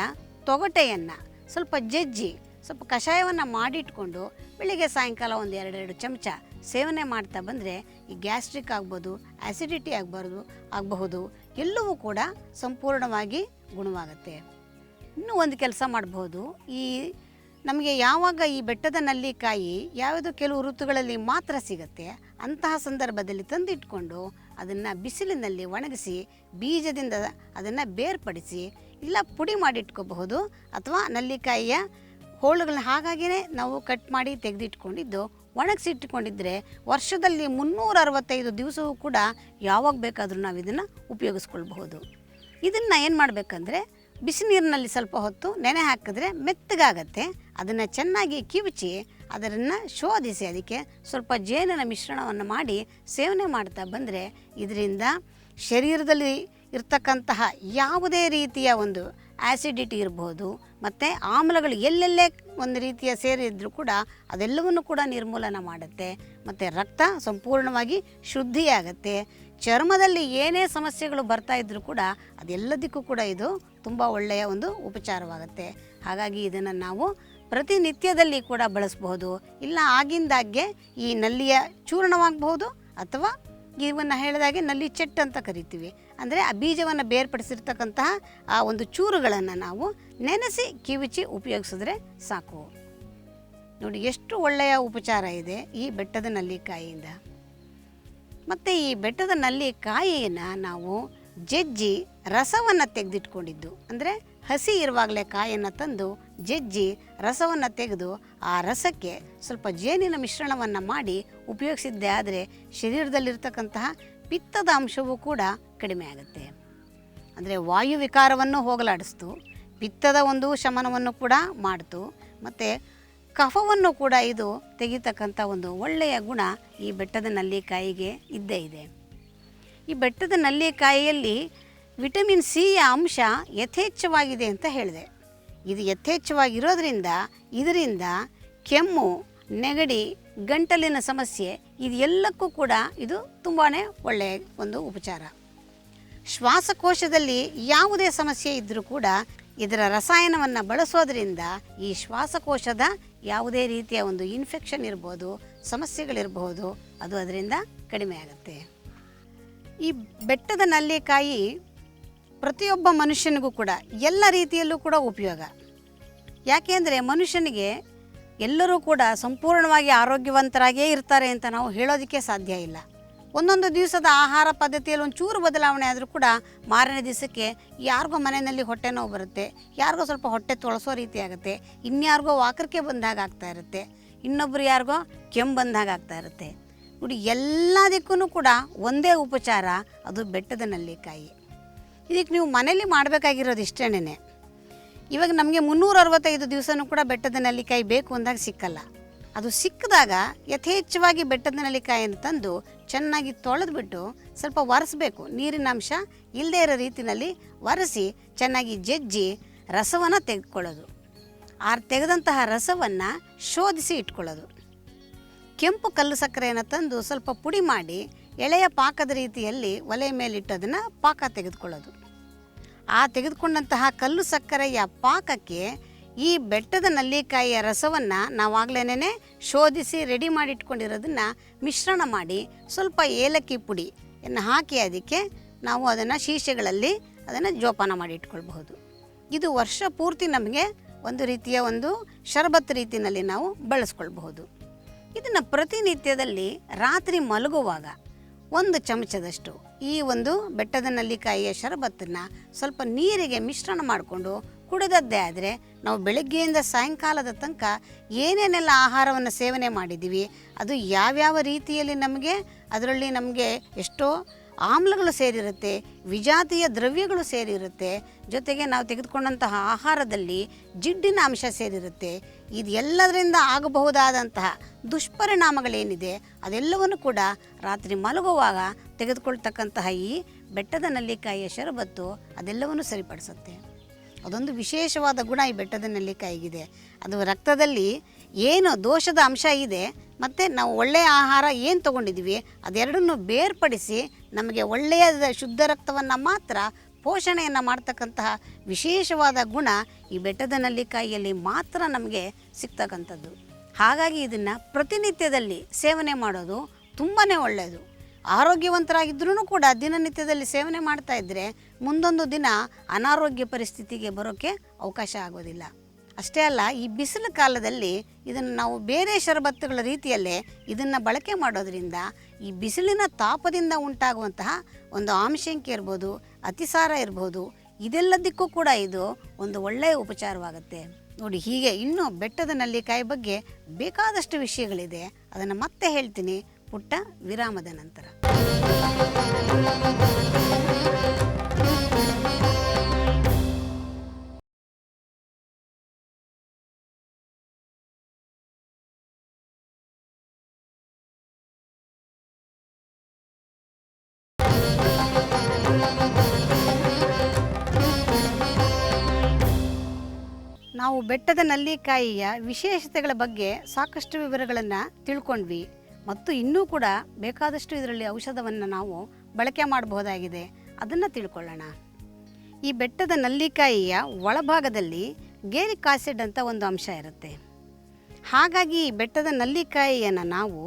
ತೊಗಟೆಯನ್ನು ಸ್ವಲ್ಪ ಜಜ್ಜಿ ಸ್ವಲ್ಪ ಕಷಾಯವನ್ನು ಮಾಡಿಟ್ಕೊಂಡು ಬೆಳಿಗ್ಗೆ ಸಾಯಂಕಾಲ ಒಂದು 2 ಚಮಚ ಸೇವನೆ ಮಾಡ್ತಾ ಬಂದರೆ ಈ ಗ್ಯಾಸ್ಟ್ರಿಕ್ ಆಗ್ಬೋದು, ಆ್ಯಸಿಡಿಟಿ ಆಗಬಹುದು ಎಲ್ಲವೂ ಕೂಡ ಸಂಪೂರ್ಣವಾಗಿ ಗುಣವಾಗುತ್ತೆ. ಇನ್ನೂ ಒಂದು ಕೆಲಸ ಮಾಡಬಹುದು, ಈ ನಮಗೆ ಯಾವಾಗ ಈ ಬೆಟ್ಟದ ನಲ್ಲಿಕಾಯಿ ಯಾವುದು ಕೆಲವು ಋತುಗಳಲ್ಲಿ ಮಾತ್ರ ಸಿಗುತ್ತೆ ಅಂತಹ ಸಂದರ್ಭದಲ್ಲಿ ತಂದಿಟ್ಕೊಂಡು ಅದನ್ನು ಬಿಸಿಲಿನಲ್ಲಿ ಒಣಗಿಸಿ ಬೀಜದಿಂದ ಅದನ್ನು ಬೇರ್ಪಡಿಸಿ ಇಲ್ಲ ಪುಡಿ ಮಾಡಿಟ್ಕೋಬಹುದು, ಅಥವಾ ನಲ್ಲಿಕಾಯಿಯ ಹೋಳುಗಳನ್ನ ಹಾಗಾಗಿಯೇ ನಾವು ಕಟ್ ಮಾಡಿ ತೆಗೆದಿಟ್ಕೊಂಡಿದ್ದು ಒಣಗಿಸಿಟ್ಕೊಂಡಿದ್ರೆ ವರ್ಷದಲ್ಲಿ 365 ದಿವಸವೂ ಕೂಡ ಯಾವಾಗ ಬೇಕಾದರೂ ನಾವು ಇದನ್ನು ಉಪಯೋಗಿಸ್ಕೊಳ್ಬಹುದು. ಇದನ್ನು ಏನು ಮಾಡಬೇಕಂದ್ರೆ ಬಿಸಿ ನೀರಿನಲ್ಲಿ ಸ್ವಲ್ಪ ಹೊತ್ತು ನೆನೆ ಹಾಕಿದ್ರೆ ಮೆತ್ತಗಾಗತ್ತೆ. ಅದನ್ನು ಚೆನ್ನಾಗಿ ಕಿವುಚಿ ಅದನ್ನು ಶೋಧಿಸಿ ಅದಕ್ಕೆ ಸ್ವಲ್ಪ ಜೇನಿನ ಮಿಶ್ರಣವನ್ನು ಮಾಡಿ ಸೇವನೆ ಮಾಡ್ತಾ ಬಂದರೆ ಇದರಿಂದ ಶರೀರದಲ್ಲಿ ಇರ್ತಕ್ಕಂತಹ ಯಾವುದೇ ರೀತಿಯ ಒಂದು ಆ್ಯಸಿಡಿಟಿ ಇರ್ಬೋದು ಮತ್ತು ಆಮ್ಲಗಳು ಎಲ್ಲೆಲ್ಲೇ ಒಂದು ರೀತಿಯ ಸೇರಿದ್ರೂ ಕೂಡ ಅದೆಲ್ಲವನ್ನು ಕೂಡ ನಿರ್ಮೂಲನ ಮಾಡುತ್ತೆ. ಮತ್ತು ರಕ್ತ ಸಂಪೂರ್ಣವಾಗಿ ಶುದ್ಧಿಯಾಗತ್ತೆ. ಚರ್ಮದಲ್ಲಿ ಏನೇ ಸಮಸ್ಯೆಗಳು ಬರ್ತಾ ಇದ್ದರೂ ಕೂಡ ಅದೆಲ್ಲದಕ್ಕೂ ಕೂಡ ಇದು ತುಂಬ ಒಳ್ಳೆಯ ಒಂದು ಉಪಚಾರವಾಗುತ್ತೆ. ಹಾಗಾಗಿ ಇದನ್ನು ನಾವು ಪ್ರತಿನಿತ್ಯದಲ್ಲಿ ಕೂಡ ಬಳಸಬಹುದು. ಇಲ್ಲ ಆಗಿಂದಾಗ್ಗೆ ಈ ನಲ್ಲಿಯ ಚೂರ್ಣವಾಗಬಹುದು, ಅಥವಾ ಇವನ್ನು ಹೇಳಿದಾಗೆ ನಲ್ಲಿ ಚೆಟ್ ಅಂತ ಕರಿತೀವಿ. ಅಂದರೆ ಆ ಬೀಜವನ್ನು ಬೇರ್ಪಡಿಸಿರ್ತಕ್ಕಂತಹ ಆ ಒಂದು ಚೂರುಗಳನ್ನು ನಾವು ನೆನೆಸಿ ಕಿವುಚಿ ಉಪಯೋಗಿಸಿದ್ರೆ ಸಾಕು. ನೋಡಿ ಎಷ್ಟು ಒಳ್ಳೆಯ ಉಪಚಾರ ಇದೆ ಈ ಬೆಟ್ಟದ ನಲ್ಲಿಕಾಯಿಯಿಂದ. ಮತ್ತು ಈ ಬೆಟ್ಟದ ನಲ್ಲಿಕಾಯಿಯನ್ನು ನಾವು ಜಜ್ಜಿ ರಸವನ್ನು ತೆಗೆದಿಟ್ಕೊಂಡಿದ್ದು, ಅಂದರೆ ಹಸಿ ಇರುವಾಗಲೇ ಕಾಯನ್ನು ತಂದು ಜಜ್ಜಿ ರಸವನ್ನು ತೆಗೆದು ಆ ರಸಕ್ಕೆ ಸ್ವಲ್ಪ ಜೇನಿನ ಮಿಶ್ರಣವನ್ನು ಮಾಡಿ ಉಪಯೋಗಿಸಿದ್ದೇ ಆದರೆ ಶರೀರದಲ್ಲಿರ್ತಕ್ಕಂತಹ ಪಿತ್ತದ ಅಂಶವೂ ಕೂಡ ಕಡಿಮೆ ಆಗುತ್ತೆ. ಅಂದರೆ ವಾಯು ವಿಕಾರವನ್ನು ಹೋಗಲಾಡಿಸ್ತು, ಪಿತ್ತದ ಒಂದು ಶಮನವನ್ನು ಕೂಡ ಮಾಡ್ತು, ಮತ್ತು ಕಫವನ್ನು ಕೂಡ ಇದು ತೆಗಿತಕ್ಕಂಥ ಒಂದು ಒಳ್ಳೆಯ ಗುಣ ಈ ಬೆಟ್ಟದ ನಲ್ಲಿಕಾಯಿಗೆ ಇದ್ದೇ ಇದೆ. ಈ ಬೆಟ್ಟದ ನಲ್ಲಿಕಾಯಿಯಲ್ಲಿ ವಿಟಮಿನ್ ಸಿಯ ಅಂಶ ಯಥೇಚ್ಛವಾಗಿದೆ ಅಂತ ಹೇಳಿದೆ. ಇದು ಯಥೇಚ್ಛವಾಗಿರೋದ್ರಿಂದ ಇದರಿಂದ ಕೆಮ್ಮು, ನೆಗಡಿ, ಗಂಟಲಿನ ಸಮಸ್ಯೆ ಇದೆಲ್ಲಕ್ಕೂ ಕೂಡ ಇದು ತುಂಬಾ ಒಳ್ಳೆಯ ಒಂದು ಉಪಚಾರ. ಶ್ವಾಸಕೋಶದಲ್ಲಿ ಯಾವುದೇ ಸಮಸ್ಯೆ ಇದ್ದರೂ ಕೂಡ ಇದರ ರಸಾಯನವನ್ನು ಬಳಸೋದ್ರಿಂದ ಈ ಶ್ವಾಸಕೋಶದ ಯಾವುದೇ ರೀತಿಯ ಒಂದು ಇನ್ಫೆಕ್ಷನ್ ಇರ್ಬೋದು, ಸಮಸ್ಯೆಗಳಿರಬಹುದು, ಅದು ಅದರಿಂದ ಕಡಿಮೆ ಆಗುತ್ತೆ. ಈ ಬೆಟ್ಟದ ನಲ್ಲಿಕಾಯಿ ಪ್ರತಿಯೊಬ್ಬ ಮನುಷ್ಯನಿಗೂ ಕೂಡ ಎಲ್ಲ ರೀತಿಯಲ್ಲೂ ಕೂಡ ಉಪಯೋಗ. ಯಾಕೆಂದರೆ ಮನುಷ್ಯನಿಗೆ ಎಲ್ಲರೂ ಕೂಡ ಸಂಪೂರ್ಣವಾಗಿ ಆರೋಗ್ಯವಂತರಾಗೇ ಇರ್ತಾರೆ ಅಂತ ನಾವು ಹೇಳೋದಕ್ಕೆ ಸಾಧ್ಯ ಇಲ್ಲ. ಒಂದೊಂದು ದಿವಸದ ಆಹಾರ ಪದ್ಧತಿಯಲ್ಲಿ ಒಂಚೂರು ಬದಲಾವಣೆ ಆದರೂ ಕೂಡ ಮಾರನೇ ದಿವಸಕ್ಕೆ ಯಾರಿಗೋ ಮನೆಯಲ್ಲಿ ಹೊಟ್ಟೆ ನೋವು ಬರುತ್ತೆ, ಯಾರಿಗೋ ಸ್ವಲ್ಪ ಹೊಟ್ಟೆ ತೊಳಸೋ ರೀತಿ ಆಗುತ್ತೆ, ಇನ್ಯಾರಿಗೋ ವಾಕರಿಕೆ ಬಂದಾಗ ಆಗ್ತಾ ಇರುತ್ತೆ, ಇನ್ನೊಬ್ಬರು ಯಾರಿಗೋ ಕೆಮ್ಮು ಬಂದಾಗ ಆಗ್ತಾ ಇರುತ್ತೆ. ನೋಡಿ ಎಲ್ಲದಕ್ಕೂ ಕೂಡ ಒಂದೇ ಉಪಚಾರ, ಅದು ಬೆಟ್ಟದ ನಲ್ಲಿಕಾಯಿ. ಇದಕ್ಕೆ ನೀವು ಮನೇಲಿ ಮಾಡಬೇಕಾಗಿರೋದು ಇಷ್ಟೇನೆ. ಇವಾಗ ನಮಗೆ 365 ದಿವಸನೂ ಕೂಡ ಬೆಟ್ಟದ ನಲ್ಲಿಕಾಯಿ ಬೇಕು ಅಂದಾಗ ಸಿಕ್ಕಲ್ಲ. ಅದು ಸಿಕ್ಕಿದಾಗ ಯಥೇಚ್ಛವಾಗಿ ಬೆಟ್ಟದ ನಲ್ಲಿಕಾಯಿಯನ್ನು ತಂದು ಚೆನ್ನಾಗಿ ತೊಳೆದ್ಬಿಟ್ಟು ಸ್ವಲ್ಪ ಒರೆಸ್ಬೇಕು. ನೀರಿನ ಅಂಶ ಇಲ್ಲದೇ ಇರೋ ರೀತಿಯಲ್ಲಿ ಒರೆಸಿ ಚೆನ್ನಾಗಿ ಜಜ್ಜಿ ರಸವನ್ನು ತೆಗೆದುಕೊಳ್ಳೋದು. ಆ ತೆಗೆದಂತಹ ರಸವನ್ನು ಶೋಧಿಸಿ ಇಟ್ಕೊಳ್ಳೋದು. ಕೆಂಪು ಕಲ್ಲು ಸಕ್ಕರೆಯನ್ನು ತಂದು ಸ್ವಲ್ಪ ಪುಡಿ ಮಾಡಿ ಎಳೆಯ ಪಾಕದ ರೀತಿಯಲ್ಲಿ ಒಲೆ ಮೇಲಿಟ್ಟು ಅದನ್ನು ಪಾಕ ತೆಗೆದುಕೊಳ್ಳೋದು. ಆ ತೆಗೆದುಕೊಂಡಂತಹ ಕಲ್ಲು ಸಕ್ಕರೆಯ ಪಾಕಕ್ಕೆ ಈ ಬೆಟ್ಟದ ನಲ್ಲಿಕಾಯಿಯ ರಸವನ್ನು ನಾವಾಗಲೇ ಶೋಧಿಸಿ ರೆಡಿ ಮಾಡಿಟ್ಕೊಂಡಿರೋದನ್ನು ಮಿಶ್ರಣ ಮಾಡಿ ಸ್ವಲ್ಪ ಏಲಕ್ಕಿ ಪುಡಿಯನ್ನು ಹಾಕಿ ಅದಕ್ಕೆ ನಾವು ಅದನ್ನು ಶೀಶೆಗಳಲ್ಲಿ ಅದನ್ನು ಜೋಪಾನ ಮಾಡಿ ಇಟ್ಕೊಳ್ಬಹುದು. ಇದು ವರ್ಷ ಪೂರ್ತಿ ನಮಗೆ ಒಂದು ರೀತಿಯ ಒಂದು ಶರಬತ್ ರೀತಿಯಲ್ಲಿ ನಾವು ಬಳಸ್ಕೊಳ್ಬಹುದು. ಇದನ್ನು ಪ್ರತಿನಿತ್ಯದಲ್ಲಿ ರಾತ್ರಿ ಮಲಗುವಾಗ 1 ಚಮಚದಷ್ಟು ಈ ಒಂದು ಬೆಟ್ಟದ ನಲ್ಲಿಕಾಯಿಯ ಶರಬತ್ತನ್ನು ಸ್ವಲ್ಪ ನೀರಿಗೆ ಮಿಶ್ರಣ ಮಾಡಿಕೊಂಡು ಕುಡಿದದ್ದೇ ಆದರೆ ನಾವು ಬೆಳಗ್ಗೆಯಿಂದ ಸಾಯಂಕಾಲದ ತನಕ ಏನೇನೆಲ್ಲ ಆಹಾರವನ್ನು ಸೇವನೆ ಮಾಡಿದ್ದೀವಿ, ಅದು ಯಾವ್ಯಾವ ರೀತಿಯಲ್ಲಿ ಅದರಲ್ಲಿ ನಮಗೆ ಎಷ್ಟೋ ಆಮ್ಲಗಳು ಸೇರಿರುತ್ತೆ, ವಿಜಾತಿಯ ದ್ರವ್ಯಗಳು ಸೇರಿರುತ್ತೆ, ಜೊತೆಗೆ ನಾವು ತೆಗೆದುಕೊಂಡಂತಹ ಆಹಾರದಲ್ಲಿ ಜಿಡ್ಡಿನ ಅಂಶ ಸೇರಿರುತ್ತೆ. ಇದೆಲ್ಲದರಿಂದ ಆಗಬಹುದಾದಂತಹ ದುಷ್ಪರಿಣಾಮಗಳೇನಿದೆ ಅದೆಲ್ಲವನ್ನು ಕೂಡ ರಾತ್ರಿ ಮಲಗುವಾಗ ತೆಗೆದುಕೊಳ್ತಕ್ಕಂತಹ ಈ ಬೆಟ್ಟದ ನಲ್ಲಿಕಾಯಿಯ ಶರಬತ್ತು ಅದೆಲ್ಲವನ್ನು ಸರಿಪಡಿಸುತ್ತೆ. ಅದೊಂದು ವಿಶೇಷವಾದ ಗುಣ ಈ ಬೆಟ್ಟದ ನಲ್ಲಿಕಾಯಿಗಿದೆ. ಅದು ರಕ್ತದಲ್ಲಿ ಏನು ದೋಷದ ಅಂಶ ಇದೆ ಮತ್ತು ನಾವು ಒಳ್ಳೆಯ ಆಹಾರ ಏನು ತೊಗೊಂಡಿದ್ದೀವಿ ಅದೆರಡನ್ನು ಬೇರ್ಪಡಿಸಿ ನಮಗೆ ಒಳ್ಳೆಯ ಶುದ್ಧ ರಕ್ತವನ್ನು ಮಾತ್ರ ಪೋಷಣೆಯನ್ನು ಮಾಡ್ತಕ್ಕಂತಹ ವಿಶೇಷವಾದ ಗುಣ ಈ ಬೆಟ್ಟದ ನೆಲ್ಲಿಕಾಯಿಯಲ್ಲಿ ಮಾತ್ರ ನಮಗೆ ಸಿಗ್ತಕ್ಕಂಥದ್ದು. ಹಾಗಾಗಿ ಇದನ್ನು ಪ್ರತಿನಿತ್ಯದಲ್ಲಿ ಸೇವನೆ ಮಾಡೋದು ತುಂಬಾ ಒಳ್ಳೆಯದು. ಆರೋಗ್ಯವಂತರಾಗಿದ್ರೂ ಕೂಡ ದಿನನಿತ್ಯದಲ್ಲಿ ಸೇವನೆ ಮಾಡ್ತಾ ಇದ್ದರೆ ಮುಂದೊಂದು ದಿನ ಅನಾರೋಗ್ಯ ಪರಿಸ್ಥಿತಿಗೆ ಬರೋಕ್ಕೆ ಅವಕಾಶ ಆಗೋದಿಲ್ಲ. ಅಷ್ಟೇ ಅಲ್ಲ, ಈ ಬಿಸಿಲು ಕಾಲದಲ್ಲಿ ಇದನ್ನು ನಾವು ಬೇರೆ ಶರಬತ್ತುಗಳ ರೀತಿಯಲ್ಲೇ ಇದನ್ನು ಬಳಕೆ ಮಾಡೋದ್ರಿಂದ ಈ ಬಿಸಿಲಿನ ತಾಪದಿಂದ ಉಂಟಾಗುವಂತಹ ಒಂದು ಆಮ್ಲಶಂಕೆ ಇರ್ಬೋದು, ಅತಿಸಾರ ಇರ್ಬೋದು, ಇದೆಲ್ಲದಕ್ಕೂ ಕೂಡ ಇದು ಒಂದು ಒಳ್ಳೆಯ ಉಪಚಾರವಾಗುತ್ತೆ. ನೋಡಿ, ಹೀಗೆ ಇನ್ನೂ ಬೆಟ್ಟದ ನೆಲ್ಲಿಕಾಯಿ ಬಗ್ಗೆ ಬೇಕಾದಷ್ಟು ವಿಷಯಗಳಿದೆ. ಅದನ್ನು ಮತ್ತೆ ಹೇಳ್ತೀನಿ ಪುಟ್ಟ ವಿರಾಮದ ನಂತರ. ನಾವು ಬೆಟ್ಟದ ನೆಲ್ಲಿಕಾಯಿಯ ವಿಶೇಷತೆಗಳ ಬಗ್ಗೆ ಸಾಕಷ್ಟು ವಿವರಗಳನ್ನು ತಿಳ್ಕೊಂಡ್ವಿ ಮತ್ತು ಇನ್ನೂ ಕೂಡ ಬೇಕಾದಷ್ಟು ಇದರಲ್ಲಿ ಔಷಧವನ್ನು ನಾವು ಬಳಕೆ ಮಾಡಬಹುದಾಗಿದೆ. ಅದನ್ನು ತಿಳ್ಕೊಳ್ಳೋಣ. ಈ ಬೆಟ್ಟದ ನೆಲ್ಲಿಕಾಯಿಯ ಒಳಭಾಗದಲ್ಲಿ ಗ್ಯಾರಿಕ್ ಆಸಿಡ್ ಅಂತ ಒಂದು ಅಂಶ ಇರುತ್ತೆ. ಹಾಗಾಗಿ ಈ ಬೆಟ್ಟದ ನೆಲ್ಲಿಕಾಯಿಯನ್ನು ನಾವು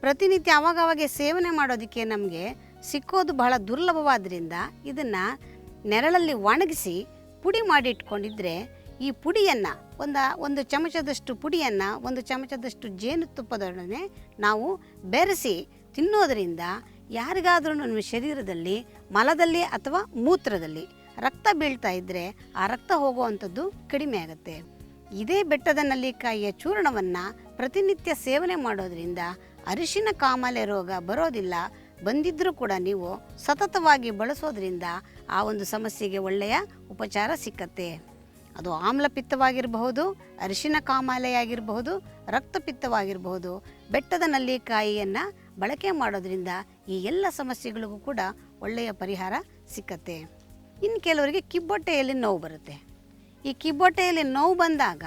ಪ್ರತಿನಿತ್ಯ ಆವಾಗವಾಗ ಸೇವನೆ ಮಾಡೋದಕ್ಕೆ ನಮಗೆ ಸಿಕ್ಕೋದು ಬಹಳ ದುರ್ಲಭವಾದ್ದರಿಂದ ಇದನ್ನು ನೆರಳಲ್ಲಿ ಒಣಗಿಸಿ ಪುಡಿ ಮಾಡಿ ಇಟ್ಕೊಂಡಿದ್ರೆ ಈ ಪುಡಿಯನ್ನು ಒಂದು ಚಮಚದಷ್ಟು ಪುಡಿಯನ್ನು ಒಂದು ಚಮಚದಷ್ಟು ಜೇನುತುಪ್ಪದೊಡನೆ ನಾವು ಬೆರೆಸಿ ತಿನ್ನೋದರಿಂದ ಯಾರಿಗಾದ್ರೂ ನಮ್ಮ ಶರೀರದಲ್ಲಿ ಮಲದಲ್ಲಿ ಅಥವಾ ಮೂತ್ರದಲ್ಲಿ ರಕ್ತ ಬೀಳ್ತಾ ಇದ್ದರೆ ಆ ರಕ್ತ ಹೋಗುವಂಥದ್ದು ಕಡಿಮೆ ಆಗುತ್ತೆ. ಇದೇ ಬೆಟ್ಟದ ನೆಲ್ಲಿಕಾಯಿಯ ಚೂರ್ಣವನ್ನು ಪ್ರತಿನಿತ್ಯ ಸೇವನೆ ಮಾಡೋದರಿಂದ ಅರಿಶಿನ ಕಾಮಾಲೆ ರೋಗ ಬರೋದಿಲ್ಲ. ಬಂದಿದ್ದರೂ ಕೂಡ ನೀವು ಸತತವಾಗಿ ಬಳಸೋದ್ರಿಂದ ಆ ಒಂದು ಸಮಸ್ಯೆಗೆ ಒಳ್ಳೆಯ ಉಪಚಾರ ಸಿಕ್ಕತ್ತೆ. ಅದು ಆಮ್ಲಪಿತ್ತವಾಗಿರಬಹುದು, ಅರಿಶಿನ ಕಾಮಾಲೆಯಾಗಿರಬಹುದು, ರಕ್ತಪಿತ್ತವಾಗಿರಬಹುದು. ಬೆಟ್ಟದ ನೆಲ್ಲಿಕಾಯಿಯನ್ನು ಬಳಕೆ ಮಾಡೋದ್ರಿಂದ ಈ ಎಲ್ಲ ಸಮಸ್ಯೆಗಳಿಗೂ ಕೂಡ ಒಳ್ಳೆಯ ಪರಿಹಾರ ಸಿಕ್ಕತ್ತೆ. ಇನ್ನು ಕೆಲವರಿಗೆ ಕಿಬ್ಬೊಟ್ಟೆಯಲ್ಲಿ ನೋವು ಬರುತ್ತೆ. ಈ ಕಿಬ್ಬೊಟ್ಟೆಯಲ್ಲಿ ನೋವು ಬಂದಾಗ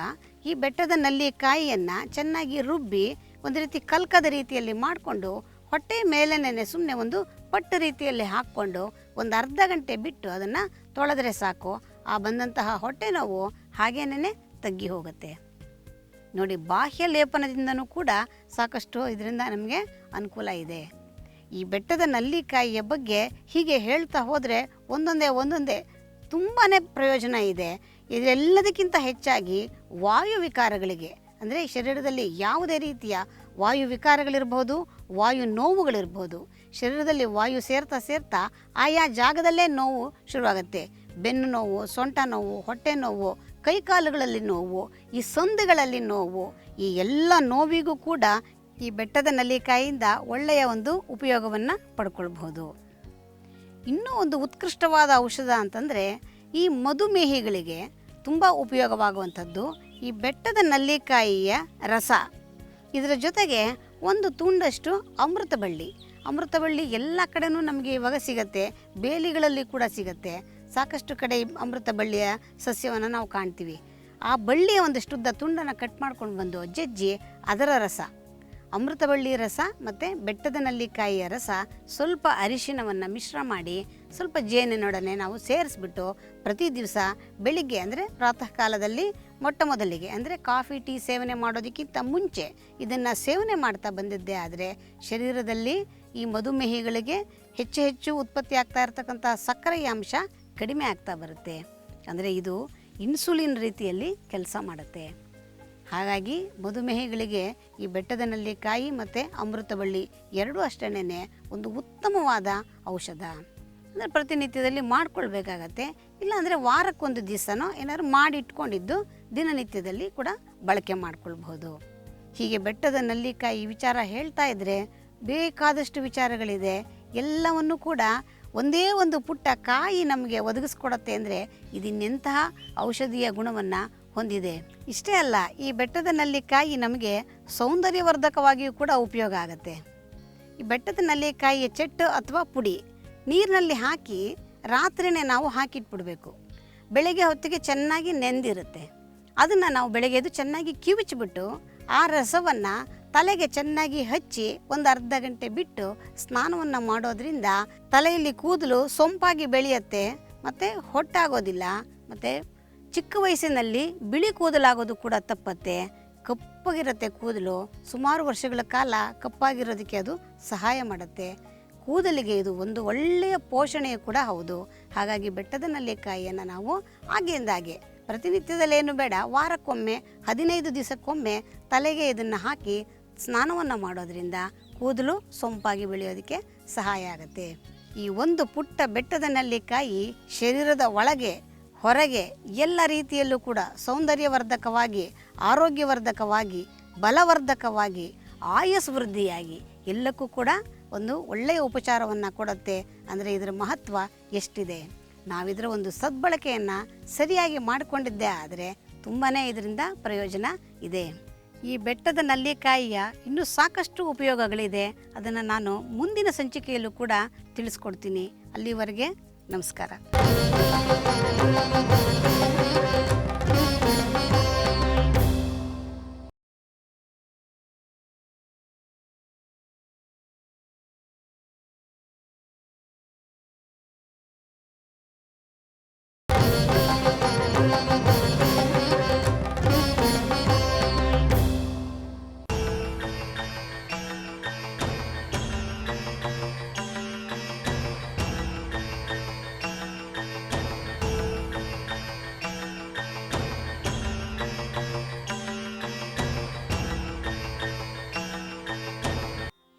ಈ ಬೆಟ್ಟದ ನೆಲ್ಲಿಕಾಯಿಯನ್ನು ಚೆನ್ನಾಗಿ ರುಬ್ಬಿ ಒಂದು ರೀತಿ ಕಲ್ಕದ ರೀತಿಯಲ್ಲಿ ಮಾಡಿಕೊಂಡು ಹೊಟ್ಟೆ ಮೇಲೆನೇ ಸುಮ್ಮನೆ ಒಂದು ಪಟ್ಟು ರೀತಿಯಲ್ಲಿ ಹಾಕ್ಕೊಂಡು ಒಂದು ಅರ್ಧ ಗಂಟೆ ಬಿಟ್ಟು ಅದನ್ನು ತೊಳೆದ್ರೆ ಸಾಕು. ಆ ಬಂದಂತಹ ಹೊಟ್ಟೆ ನೋವು ಹಾಗೇನೇ ತಗ್ಗಿ ಹೋಗುತ್ತೆ. ನೋಡಿ, ಬಾಹ್ಯ ಲೇಪನದಿಂದನೂ ಕೂಡ ಸಾಕಷ್ಟು ಇದರಿಂದ ನಮಗೆ ಅನುಕೂಲ ಇದೆ. ಈ ಬೆಟ್ಟದ ನೆಲ್ಲಿಕಾಯಿಯ ಬಗ್ಗೆ ಹೀಗೆ ಹೇಳ್ತಾ ಹೋದರೆ ಒಂದೊಂದೇ ತುಂಬಾ ಪ್ರಯೋಜನ ಇದೆ. ಇದೆಲ್ಲದಕ್ಕಿಂತ ಹೆಚ್ಚಾಗಿ ವಾಯು ವಿಕಾರಗಳಿಗೆ, ಅಂದರೆ ಶರೀರದಲ್ಲಿ ಯಾವುದೇ ರೀತಿಯ ವಾಯು ವಿಕಾರಗಳಿರ್ಬೋದು, ವಾಯು ನೋವುಗಳಿರ್ಬೋದು, ಶರೀರದಲ್ಲಿ ವಾಯು ಸೇರ್ತಾ ಆಯಾ ಜಾಗದಲ್ಲೇ ನೋವು ಶುರುವಾಗುತ್ತೆ. ಬೆನ್ನು ನೋವು, ಸೊಂಟ ನೋವು, ಹೊಟ್ಟೆ ನೋವು, ಕೈಕಾಲುಗಳಲ್ಲಿ ನೋವು, ಈ ಸಂಧಿಗಳಲ್ಲಿ ನೋವು, ಈ ಎಲ್ಲ ನೋವಿಗೂ ಕೂಡ ಈ ಬೆಟ್ಟದ ನೆಲ್ಲಿಕಾಯಿಯಿಂದ ಒಳ್ಳೆಯ ಒಂದು ಉಪಯೋಗವನ್ನು ಪಡ್ಕೊಳ್ಬಹುದು. ಇನ್ನೂ ಒಂದು ಉತ್ಕೃಷ್ಟವಾದ ಔಷಧ ಅಂತಂದರೆ ಈ ಮಧುಮೇಹಿಗಳಿಗೆ ತುಂಬ ಉಪಯೋಗವಾಗುವಂಥದ್ದು ಈ ಬೆಟ್ಟದ ನೆಲ್ಲಿಕಾಯಿಯ ರಸ. ಇದರ ಜೊತೆಗೆ ಒಂದು ತುಂಡಷ್ಟು ಅಮೃತಬಳ್ಳಿ ಎಲ್ಲ ಕಡೆನೂ ನಮಗೆ ಇವಾಗ ಸಿಗುತ್ತೆ. ಬೇಲಿಗಳಲ್ಲಿ ಕೂಡ ಸಿಗುತ್ತೆ. ಸಾಕಷ್ಟು ಕಡೆ ಅಮೃತಬಳ್ಳಿಯ ಸಸ್ಯವನ್ನು ನಾವು ಕಾಣ್ತೀವಿ. ಆ ಬಳ್ಳಿಯ ಒಂದಷ್ಟು ಉದ್ದ ತುಂಡನ್ನು ಕಟ್ ಮಾಡ್ಕೊಂಡು ಬಂದು ಜಜ್ಜಿ ಅದರ ರಸ, ಅಮೃತಬಳ್ಳಿ ರಸ ಮತ್ತು ಬೆಟ್ಟದ ನೆಲ್ಲಿಕಾಯಿಯ ರಸ, ಸ್ವಲ್ಪ ಅರಿಶಿನವನ್ನು ಮಿಶ್ರ ಮಾಡಿ ಸ್ವಲ್ಪ ಜೇನಿನೊಡನೆ ನಾವು ಸೇರಿಸ್ಬಿಟ್ಟು ಪ್ರತಿ ದಿವಸ ಬೆಳಿಗ್ಗೆ ಅಂದರೆ ಪ್ರಾತಃ ಕಾಲದಲ್ಲಿ ಮೊದಲಿಗೆ ಅಂದರೆ ಕಾಫಿ ಟೀ ಸೇವನೆ ಮಾಡೋದಕ್ಕಿಂತ ಮುಂಚೆ ಇದನ್ನು ಸೇವನೆ ಮಾಡ್ತಾ ಬಂದಿದ್ದೇ ಆದರೆ ಶರೀರದಲ್ಲಿ ಈ ಮಧುಮೇಹಿಗಳಿಗೆ ಹೆಚ್ಚು ಉತ್ಪತ್ತಿ ಆಗ್ತಾ ಇರತಕ್ಕಂಥ ಸಕ್ಕರೆಯ ಅಂಶ ಕಡಿಮೆ ಆಗ್ತಾ ಬರುತ್ತೆ. ಅಂದರೆ ಇದು ಇನ್ಸುಲಿನ್ ರೀತಿಯಲ್ಲಿ ಕೆಲಸ ಮಾಡುತ್ತೆ. ಹಾಗಾಗಿ ಮಧುಮೇಹಿಗಳಿಗೆ ಈ ಬೆಟ್ಟದ ನೆಲ್ಲಿಕಾಯಿ ಮತ್ತು ಅಮೃತಬಳ್ಳಿ ಎರಡೂ ಅಷ್ಟೇನೆ ಒಂದು ಉತ್ತಮವಾದ ಔಷಧ. ಅಂದರೆ ಪ್ರತಿನಿತ್ಯದಲ್ಲಿ ಮಾಡ್ಕೊಳ್ಬೇಕಾಗತ್ತೆ. ಇಲ್ಲಾಂದರೆ ವಾರಕ್ಕೊಂದು ದಿವಸನೋ ಏನಾದ್ರು ಮಾಡಿ ಇಟ್ಕೊಂಡಿದ್ದು ದಿನನಿತ್ಯದಲ್ಲಿ ಕೂಡ ಬಳಕೆ ಮಾಡ್ಕೊಳ್ಬಹುದು. ಹೀಗೆ ಬೆಟ್ಟದ ನೆಲ್ಲಿಕಾಯಿ ವಿಚಾರ ಹೇಳ್ತಾ ಇದ್ದರೆ ಬೇಕಾದಷ್ಟು ವಿಚಾರಗಳಿದೆ. ಎಲ್ಲವನ್ನು ಕೂಡ ಒಂದೇ ಒಂದು ಪುಟ್ಟ ಕಾಯಿ ನಮಗೆ ಒದಗಿಸ್ಕೊಡತ್ತೆ ಅಂದರೆ ಇದಿನ್ನೆಂತಹ ಔಷಧೀಯ ಗುಣವನ್ನು ಹೊಂದಿದೆ. ಇಷ್ಟೇ ಅಲ್ಲ, ಈ ಬೆಟ್ಟದ ನೆಲ್ಲಿಕಾಯಿ ನಮಗೆ ಸೌಂದರ್ಯವರ್ಧಕವಾಗಿಯೂ ಕೂಡ ಉಪಯೋಗ ಆಗುತ್ತೆ. ಈ ಬೆಟ್ಟದ ನೆಲ್ಲಿಕಾಯಿಯ ಚೆಟ್ಟು ಅಥವಾ ಪುಡಿ ನೀರಿನಲ್ಲಿ ಹಾಕಿ ರಾತ್ರಿನೇ ನಾವು ಹಾಕಿಟ್ಬಿಡ್ಬೇಕು. ಬೆಳಗ್ಗೆ ಹೊತ್ತಿಗೆ ಚೆನ್ನಾಗಿ ನೆಂದಿರುತ್ತೆ. ಅದನ್ನು ನಾವು ಬೆಳಗ್ಗೆ ಎದ್ದು ಚೆನ್ನಾಗಿ ಕಿವುಚಿಬಿಟ್ಟು ಆ ರಸವನ್ನು ತಲೆಗೆ ಚೆನ್ನಾಗಿ ಹಚ್ಚಿ ಒಂದು ಅರ್ಧ ಗಂಟೆ ಬಿಟ್ಟು ಸ್ನಾನವನ್ನು ಮಾಡೋದ್ರಿಂದ ತಲೆಯಲ್ಲಿ ಕೂದಲು ಸೊಂಪಾಗಿ ಬೆಳೆಯುತ್ತೆ. ಮತ್ತು ಹೊಟ್ಟಾಗೋದಿಲ್ಲ, ಮತ್ತು ಚಿಕ್ಕ ವಯಸ್ಸಿನಲ್ಲಿ ಬಿಳಿ ಕೂದಲಾಗೋದು ಕೂಡ ತಪ್ಪತ್ತೆ. ಕಪ್ಪಗಿರುತ್ತೆ ಕೂದಲು, ಸುಮಾರು ವರ್ಷಗಳ ಕಾಲ ಕಪ್ಪಾಗಿರೋದಕ್ಕೆ ಅದು ಸಹಾಯ ಮಾಡುತ್ತೆ. ಕೂದಲಿಗೆ ಇದು ಒಂದು ಒಳ್ಳೆಯ ಪೋಷಣೆ ಕೂಡ ಹೌದು. ಹಾಗಾಗಿ ಬೆಟ್ಟದ ನೆಲ್ಲಿಕಾಯಿಯನ್ನು ನಾವು ಹಾಗೆ ಪ್ರತಿನಿತ್ಯದಲ್ಲೇನು ಬೇಡ, ವಾರಕ್ಕೊಮ್ಮೆ 15 ದಿವಸಕ್ಕೊಮ್ಮೆ ತಲೆಗೆ ಇದನ್ನು ಹಾಕಿ ಸ್ನಾನವನ್ನು ಮಾಡೋದ್ರಿಂದ ಕೂದಲು ಸೊಂಪಾಗಿ ಬೆಳೆಯೋದಕ್ಕೆ ಸಹಾಯ ಆಗುತ್ತೆ. ಈ ಒಂದು ಪುಟ್ಟ ಬೆಟ್ಟದ ನೆಲ್ಲಿಕಾಯಿ ಶರೀರದ ಒಳಗೆ ಹೊರಗೆ ಎಲ್ಲ ರೀತಿಯಲ್ಲೂ ಕೂಡ ಸೌಂದರ್ಯವರ್ಧಕವಾಗಿ, ಆರೋಗ್ಯವರ್ಧಕವಾಗಿ, ಬಲವರ್ಧಕವಾಗಿ, ಆಯಸ್ ವೃದ್ಧಿಯಾಗಿ ಎಲ್ಲಕ್ಕೂ ಕೂಡ ಒಂದು ಒಳ್ಳೆಯ ಉಪಚಾರವನ್ನು ಕೊಡುತ್ತೆ. ಅಂದರೆ ಇದರ ಮಹತ್ವ ಎಷ್ಟಿದೆ. ನಾವಿದರ ಒಂದು ಸದ್ಬಳಕೆಯನ್ನು ಸರಿಯಾಗಿ ಮಾಡಿಕೊಂಡಿದ್ದೇ ಆದರೆ ತುಂಬಾ ಇದರಿಂದ ಪ್ರಯೋಜನ ಇದೆ. ಈ ಬೆಟ್ಟದ ನೆಲ್ಲಿಕಾಯಿಯ ಇನ್ನೂ ಸಾಕಷ್ಟು ಉಪಯೋಗಗಳಿದೆ. ಅದನ್ನು ನಾನು ಮುಂದಿನ ಸಂಚಿಕೆಯಲ್ಲೂ ಕೂಡ ತಿಳಿಸ್ಕೊಡ್ತೀನಿ. ಅಲ್ಲಿವರೆಗೆ ನಮಸ್ಕಾರ.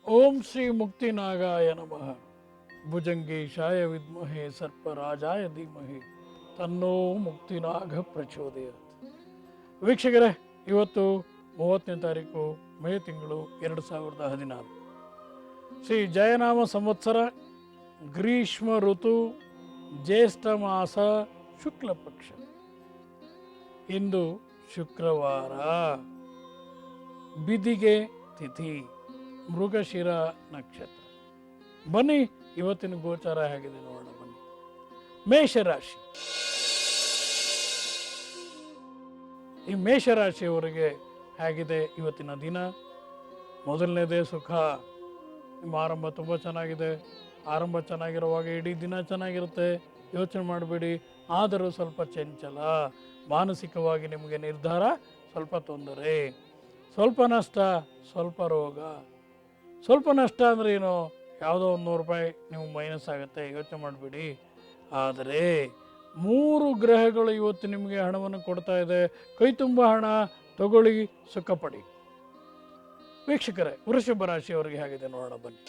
ಓಂ ಶ್ರೀ ಮುಕ್ತಿನಾಗಾಯ ನಮಃ. ಭುಜಂಗೇಶಾಯ ವಿದ್ಮಹೇ ಸರ್ಪರಾಜಾಯ ಧೀಮಹಿ ತನ್ನೋ ಮುಕ್ತಿನಾಗ ಪ್ರಚೋದಯಾತ್. ವೀಕ್ಷಕರೇ, ಇವತ್ತು 30ನೇ ತಾರೀಕು ಮೇ ತಿಂಗಳು 2016, ಶ್ರೀ ಜಯನಾಮ ಸಂವತ್ಸರ, ಗ್ರೀಷ್ಮ ಋತು, ಜ್ಯೇಷ್ಠ ಮಾಸ, ಶುಕ್ಲ ಪಕ್ಷ. ಇಂದು ಶುಕ್ರವಾರ, ಬಿದಿಗೆ ತಿಥಿ, ಮೃಗಶಿರ ನಕ್ಷತ್ರ. ಬನ್ನಿ ಇವತ್ತಿನ ಗೋಚಾರ ಹೇಗಿದೆ ನೋಡೋಣ. ಬನ್ನಿ. ಮೇಷರಾಶಿ. ಈ ಮೇಷರಾಶಿಯವರಿಗೆ ಹೇಗಿದೆ ಇವತ್ತಿನ ದಿನ? ಮೊದಲನೇದೇ ಸುಖ. ನಿಮ್ಮ ಆರಂಭ ತುಂಬ ಚೆನ್ನಾಗಿದೆ. ಆರಂಭ ಚೆನ್ನಾಗಿರುವಾಗ ಇಡೀ ದಿನ ಚೆನ್ನಾಗಿರುತ್ತೆ, ಯೋಚನೆ ಮಾಡಬೇಡಿ. ಆದರೂ ಸ್ವಲ್ಪ ಚಂಚಲ, ಮಾನಸಿಕವಾಗಿ ನಿಮಗೆ ನಿರ್ಧಾರ ಸ್ವಲ್ಪ ತೊಂದರೆ, ಸ್ವಲ್ಪ ನಷ್ಟ, ಸ್ವಲ್ಪ ರೋಗ. ಸ್ವಲ್ಪ ನಷ್ಟ ಅಂದರೆ ಏನು? ಯಾವುದೋ ಒಂದು 100 ರೂಪಾಯಿ ನೀವು ಮೈನಸ್ ಆಗುತ್ತೆ, ಯೋಚನೆ ಮಾಡಬೇಡಿ. ಆದರೆ 3 ಗ್ರಹಗಳು ಇವತ್ತು ನಿಮಗೆ ಹಣವನ್ನು ಕೊಡ್ತಾ ಇದೆ. ಕೈ ತುಂಬ ಹಣ ತಗೊಳ್ಳಿ, ಸುಖ ಪಡಿ. ವೀಕ್ಷಕರೇ, ವೃಷಭ ರಾಶಿಯವರಿಗೆ ಹೇಗಿದೆ ನೋಡೋಣ ಬನ್ನಿ.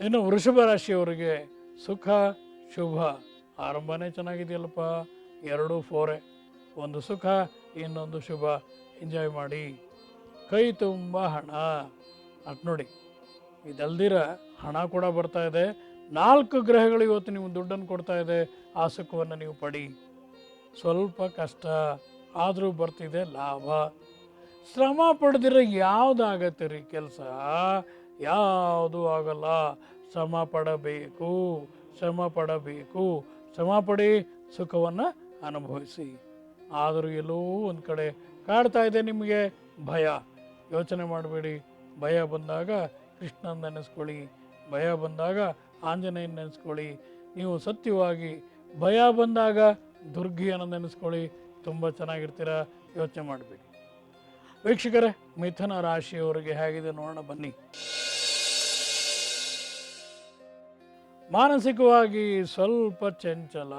ಇನ್ನು ವೃಷಭ ರಾಶಿಯವರಿಗೆ ಸುಖ ಶುಭ. ಆರಂಭನೇ ಚೆನ್ನಾಗಿದೆಯಲ್ಲಪ್ಪ. 2 4, ಒಂದು ಸುಖ, ಇನ್ನೊಂದು ಶುಭ. ಎಂಜಾಯ್ ಮಾಡಿ. ಕೈ ತುಂಬ ಹಣ. ಅದು ನೋಡಿ, ಇದಲ್ದಿರ ಹಣ ಕೂಡ ಬರ್ತಾ ಇದೆ. 4 ಗ್ರಹಗಳು ಇವತ್ತು ನೀವು ದುಡ್ಡನ್ನು ಕೊಡ್ತಾ ಇದೆ. ಆ ಸುಖವನ್ನು ನೀವು ಪಡಿ. ಸ್ವಲ್ಪ ಕಷ್ಟ ಆದರೂ ಬರ್ತಿದೆ ಲಾಭ. ಶ್ರಮ ಪಡೆದಿರೋ ಯಾವುದಾಗತ್ತೆ ರೀ ಕೆಲಸ? ಯಾವುದೂ ಆಗಲ್ಲ. ಶ್ರಮ ಪಡಬೇಕು, ಶ್ರಮ ಪಡಬೇಕು. ಶ್ರಮ ಪಡಿ, ಸುಖವನ್ನು ಅನುಭವಿಸಿ. ಆದರೂ ಎಲ್ಲೋ ಒಂದು ಕಡೆ ಕಾಡ್ತಾ ಇದೆ ನಿಮಗೆ ಭಯ. ಯೋಚನೆ ಮಾಡಬೇಡಿ. ಭಯ ಬಂದಾಗ ಕೃಷ್ಣನ ನೆನೆಸ್ಕೊಳ್ಳಿ, ಭಯ ಬಂದಾಗ ಆಂಜನೇಯನ ನೆನೆಸ್ಕೊಳ್ಳಿ. ನೀವು ಸತ್ಯವಾಗಿ ಭಯ ಬಂದಾಗ ದುರ್ಗಿಯನ್ನು ನೆನೆಸ್ಕೊಳ್ಳಿ, ತುಂಬ ಚೆನ್ನಾಗಿರ್ತೀರ. ಯೋಚನೆ ಮಾಡಬೇಡಿ. ವೀಕ್ಷಕರೇ, ಮಿಥುನ ರಾಶಿಯವರಿಗೆ ಹೇಗಿದೆ ನೋಡೋಣ ಬನ್ನಿ. ಮಾನಸಿಕವಾಗಿ ಸ್ವಲ್ಪ ಚಂಚಲ.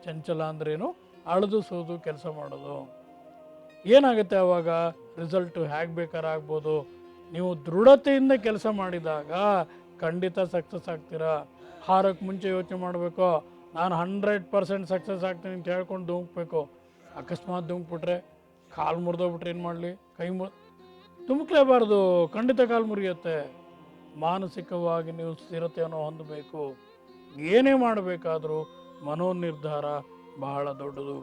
ಚಂಚಲ ಅಂದ್ರೇನು? ಅಳದು ಸೋದು ಕೆಲಸ ಮಾಡೋದು. ಏನಾಗುತ್ತೆ ಆವಾಗ? ರಿಸಲ್ಟು ಹೇಗೆ ಬೇಕಾದ್ರೆ ಆಗ್ಬೋದು. ನೀವು ದೃಢತೆಯಿಂದ ಕೆಲಸ ಮಾಡಿದಾಗ ಖಂಡಿತ ಸಕ್ಸಸ್ ಆಗ್ತೀರಾ. ಹಾರಕ್ಕೆ ಮುಂಚೆ ಯೋಚನೆ ಮಾಡಬೇಕು. ನಾನು 100% ಸಕ್ಸಸ್ ಆಗ್ತೀನಿ ಅಂತ ಹೇಳ್ಕೊಂಡು ಧುಮುಕ್ಬೇಕು. ಅಕಸ್ಮಾತ್ ಧುಮುಕ್ಬಿಟ್ರೆ, ಕಾಲು ಮುರಿದೋಗ್ಬಿಟ್ರೆ ಏನು ಮಾಡಲಿ? ಕೈ ಧುಮುಕ್ಲೇಬಾರ್ದು, ಖಂಡಿತ ಕಾಲು ಮುರಿಯುತ್ತೆ. ಮಾನಸಿಕವಾಗಿ ನೀವು ಸ್ಥಿರತೆಯನ್ನು ಹೊಂದಬೇಕು. ಏನೇ ಮಾಡಬೇಕಾದ್ರೂ ಮನೋನಿರ್ಧಾರ ಬಹಳ ದೊಡ್ಡದು.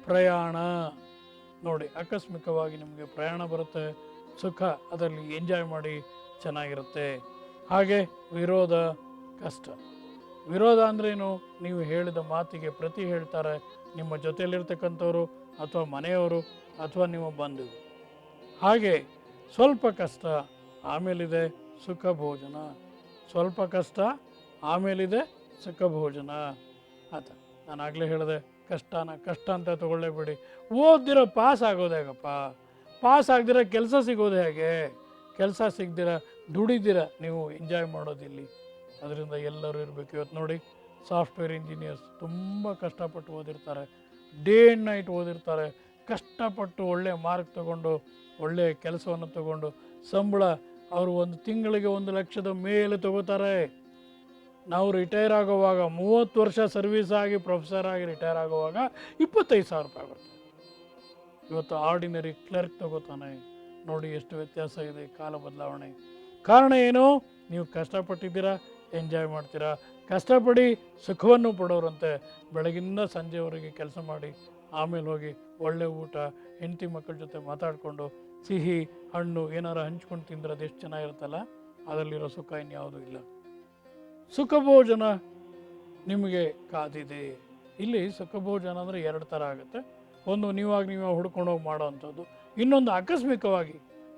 ಪ್ರಯಾಣ ನೋಡಿ, ಆಕಸ್ಮಿಕವಾಗಿ ನಿಮಗೆ ಪ್ರಯಾಣ ಬರುತ್ತೆ. ಸುಖ, ಅದರಲ್ಲಿ ಎಂಜಾಯ್ ಮಾಡಿ, ಚೆನ್ನಾಗಿರುತ್ತೆ. ಹಾಗೆ ವಿರೋಧ ಕಷ್ಟ. ವಿರೋಧ ಅಂದ್ರೇನು? ನೀವು ಹೇಳಿದ ಮಾತಿಗೆ ಪ್ರತಿ ಹೇಳ್ತಾರೆ ನಿಮ್ಮ ಜೊತೆಯಲ್ಲಿರ್ತಕ್ಕಂಥವ್ರು, ಅಥವಾ ಮನೆಯವರು, ಅಥವಾ ನಿಮ್ಮ ಬಂಧು. ಹಾಗೆ ಸ್ವಲ್ಪ ಕಷ್ಟ, ಆಮೇಲಿದೆ ಸುಖ ಭೋಜನ. ಸ್ವಲ್ಪ ಕಷ್ಟ, ಆಮೇಲಿದೆ ಸುಖ ಭೋಜನ. ಆತ ನಾನು ಆಗಲೇ ಹೇಳಿದೆ, ಕಷ್ಟ ಅಂತ ತಗೊಳ್ಳೇಬೇಡಿ. ಓದ್ದಿರ ಪಾಸ್ ಆಗೋದು ಹೇಗಪ್ಪ? ಪಾಸ್ ಆಗದಿರ ಕೆಲಸ ಸಿಗೋದು ಹೇಗೆ? ಕೆಲಸ ಸಿಗದಿರ ದುಡಿದಿರ ನೀವು ಎಂಜಾಯ್ ಮಾಡೋದಿಲ್ಲಿ. ಅದರಿಂದ ಎಲ್ಲರೂ ಇರಬೇಕು. ಇವತ್ತು ನೋಡಿ, ಸಾಫ್ಟ್ವೇರ್ ಇಂಜಿನಿಯರ್ಸ್ ತುಂಬ ಕಷ್ಟಪಟ್ಟು ಓದಿರ್ತಾರೆ, ಡೇ ಆ್ಯಂಡ್ ನೈಟ್ ಓದಿರ್ತಾರೆ, ಕಷ್ಟಪಟ್ಟು ಒಳ್ಳೆಯ ಮಾರ್ಕ್ ತಗೊಂಡು ಒಳ್ಳೆಯ ಕೆಲಸವನ್ನು ತಗೊಂಡು ಸಂಬಳ ಅವರು ಒಂದು ತಿಂಗಳಿಗೆ 1,00,000 ಮೇಲೆ ತಗೋತಾರೆ. ನಾವು ರಿಟೈರ್ ಆಗುವಾಗ 30 ವರ್ಷ ಸರ್ವಿಸ್ ಆಗಿ ಪ್ರೊಫೆಸರ್ ಆಗಿ ರಿಟೈರ್ ಆಗುವಾಗ 25,000 ರೂಪಾಯಿ ಬರ್ತದೆ. ಇವತ್ತು ಆರ್ಡಿನರಿ ಕ್ಲರ್ಕ್ ತಗೋತಾನೆ. ನೋಡಿ ಎಷ್ಟು ವ್ಯತ್ಯಾಸ ಇದೆ, ಕಾಲ ಬದಲಾವಣೆ. ಕಾರಣ ಏನು? ನೀವು ಕಷ್ಟಪಟ್ಟಿದ್ದೀರಾ, ಎಂಜಾಯ್ ಮಾಡ್ತೀರಾ. ಕಷ್ಟಪಡಿ ಸುಖವನ್ನು ಪಡೋರಂತೆ. ಬೆಳಗಿಂದ ಸಂಜೆವರೆಗೆ ಕೆಲಸ ಮಾಡಿ ಆಮೇಲೆ ಹೋಗಿ ಒಳ್ಳೆ ಊಟ, ಹೆಂಡತಿ ಮಕ್ಕಳ ಜೊತೆ ಮಾತಾಡಿಕೊಂಡು ಸಿಹಿ ಹಣ್ಣು ಏನಾರು ಹಂಚ್ಕೊಂಡು ತಿಂದ್ರೆ ಅದೆಷ್ಟು ಚೆನ್ನಾಗಿರುತ್ತಲ್ಲ. ಅದರಲ್ಲಿರೋ ಸುಖ ಇನ್ಯಾವುದೂ ಇಲ್ಲ. ಸುಖ ಭೋಜನ ನಿಮಗೆ ಕಾದಿದೆ. ಇಲ್ಲಿ ಸುಖ ಭೋಜನ ಅಂದರೆ 2 ಥರ ಆಗುತ್ತೆ. ಒಂದು ನೀವೇ ಹುಡ್ಕೊಂಡು ಹೋಗಿ ಮಾಡೋ ಅಂಥದ್ದು. ಇನ್ನೊಂದು ಆಕಸ್ಮಿಕವಾಗಿ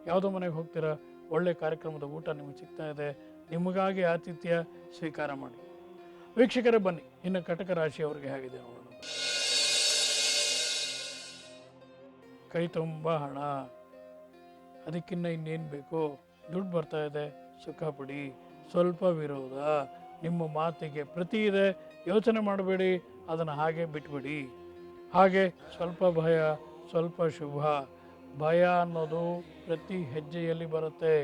ಯಾವುದೋ ಮನೆಗೆ ಹೋಗ್ತೀರಾ, ಒಳ್ಳೆ ಕಾರ್ಯಕ್ರಮದ ಊಟ ನಿಮಗೆ ಸಿಗ್ತಾ ಇದೆ, ನಿಮಗಾಗಿ ಆತಿಥ್ಯ ಸ್ವೀಕಾರ ಮಾಡಿ. ವೀಕ್ಷಕರೇ ಬನ್ನಿ, ಇನ್ನು ಕಟಕ ರಾಶಿಯವರಿಗೆ ಹೇಗಿದೆ ನೋಡೋಣ. ಕೈ ತುಂಬ ಹಣ, ಅದಕ್ಕಿನ್ನ ಇನ್ನೇನು ಬೇಕು? ದುಡ್ಡು ಬರ್ತಾ ಇದೆ, ಸುಖ ಪಡಿ. ಸ್ವಲ್ಪ ವಿರೋಧ, ನಿಮ್ಮ ಮಾತಿಗೆ ಪ್ರತಿ ಇದೆ, ಯೋಚನೆ ಮಾಡಬೇಡಿ, ಅದನ್ನು ಹಾಗೆ ಬಿಟ್ಬಿಡಿ. ಹಾಗೆ ಸ್ವಲ್ಪ ಭಯ, ಸ್ವಲ್ಪ ಶುಭ. ಭಯ ಅನ್ನೋದು ಪ್ರತಿ ಹೆಜ್ಜೆಯಲ್ಲಿ ಬರುತ್ತೆ,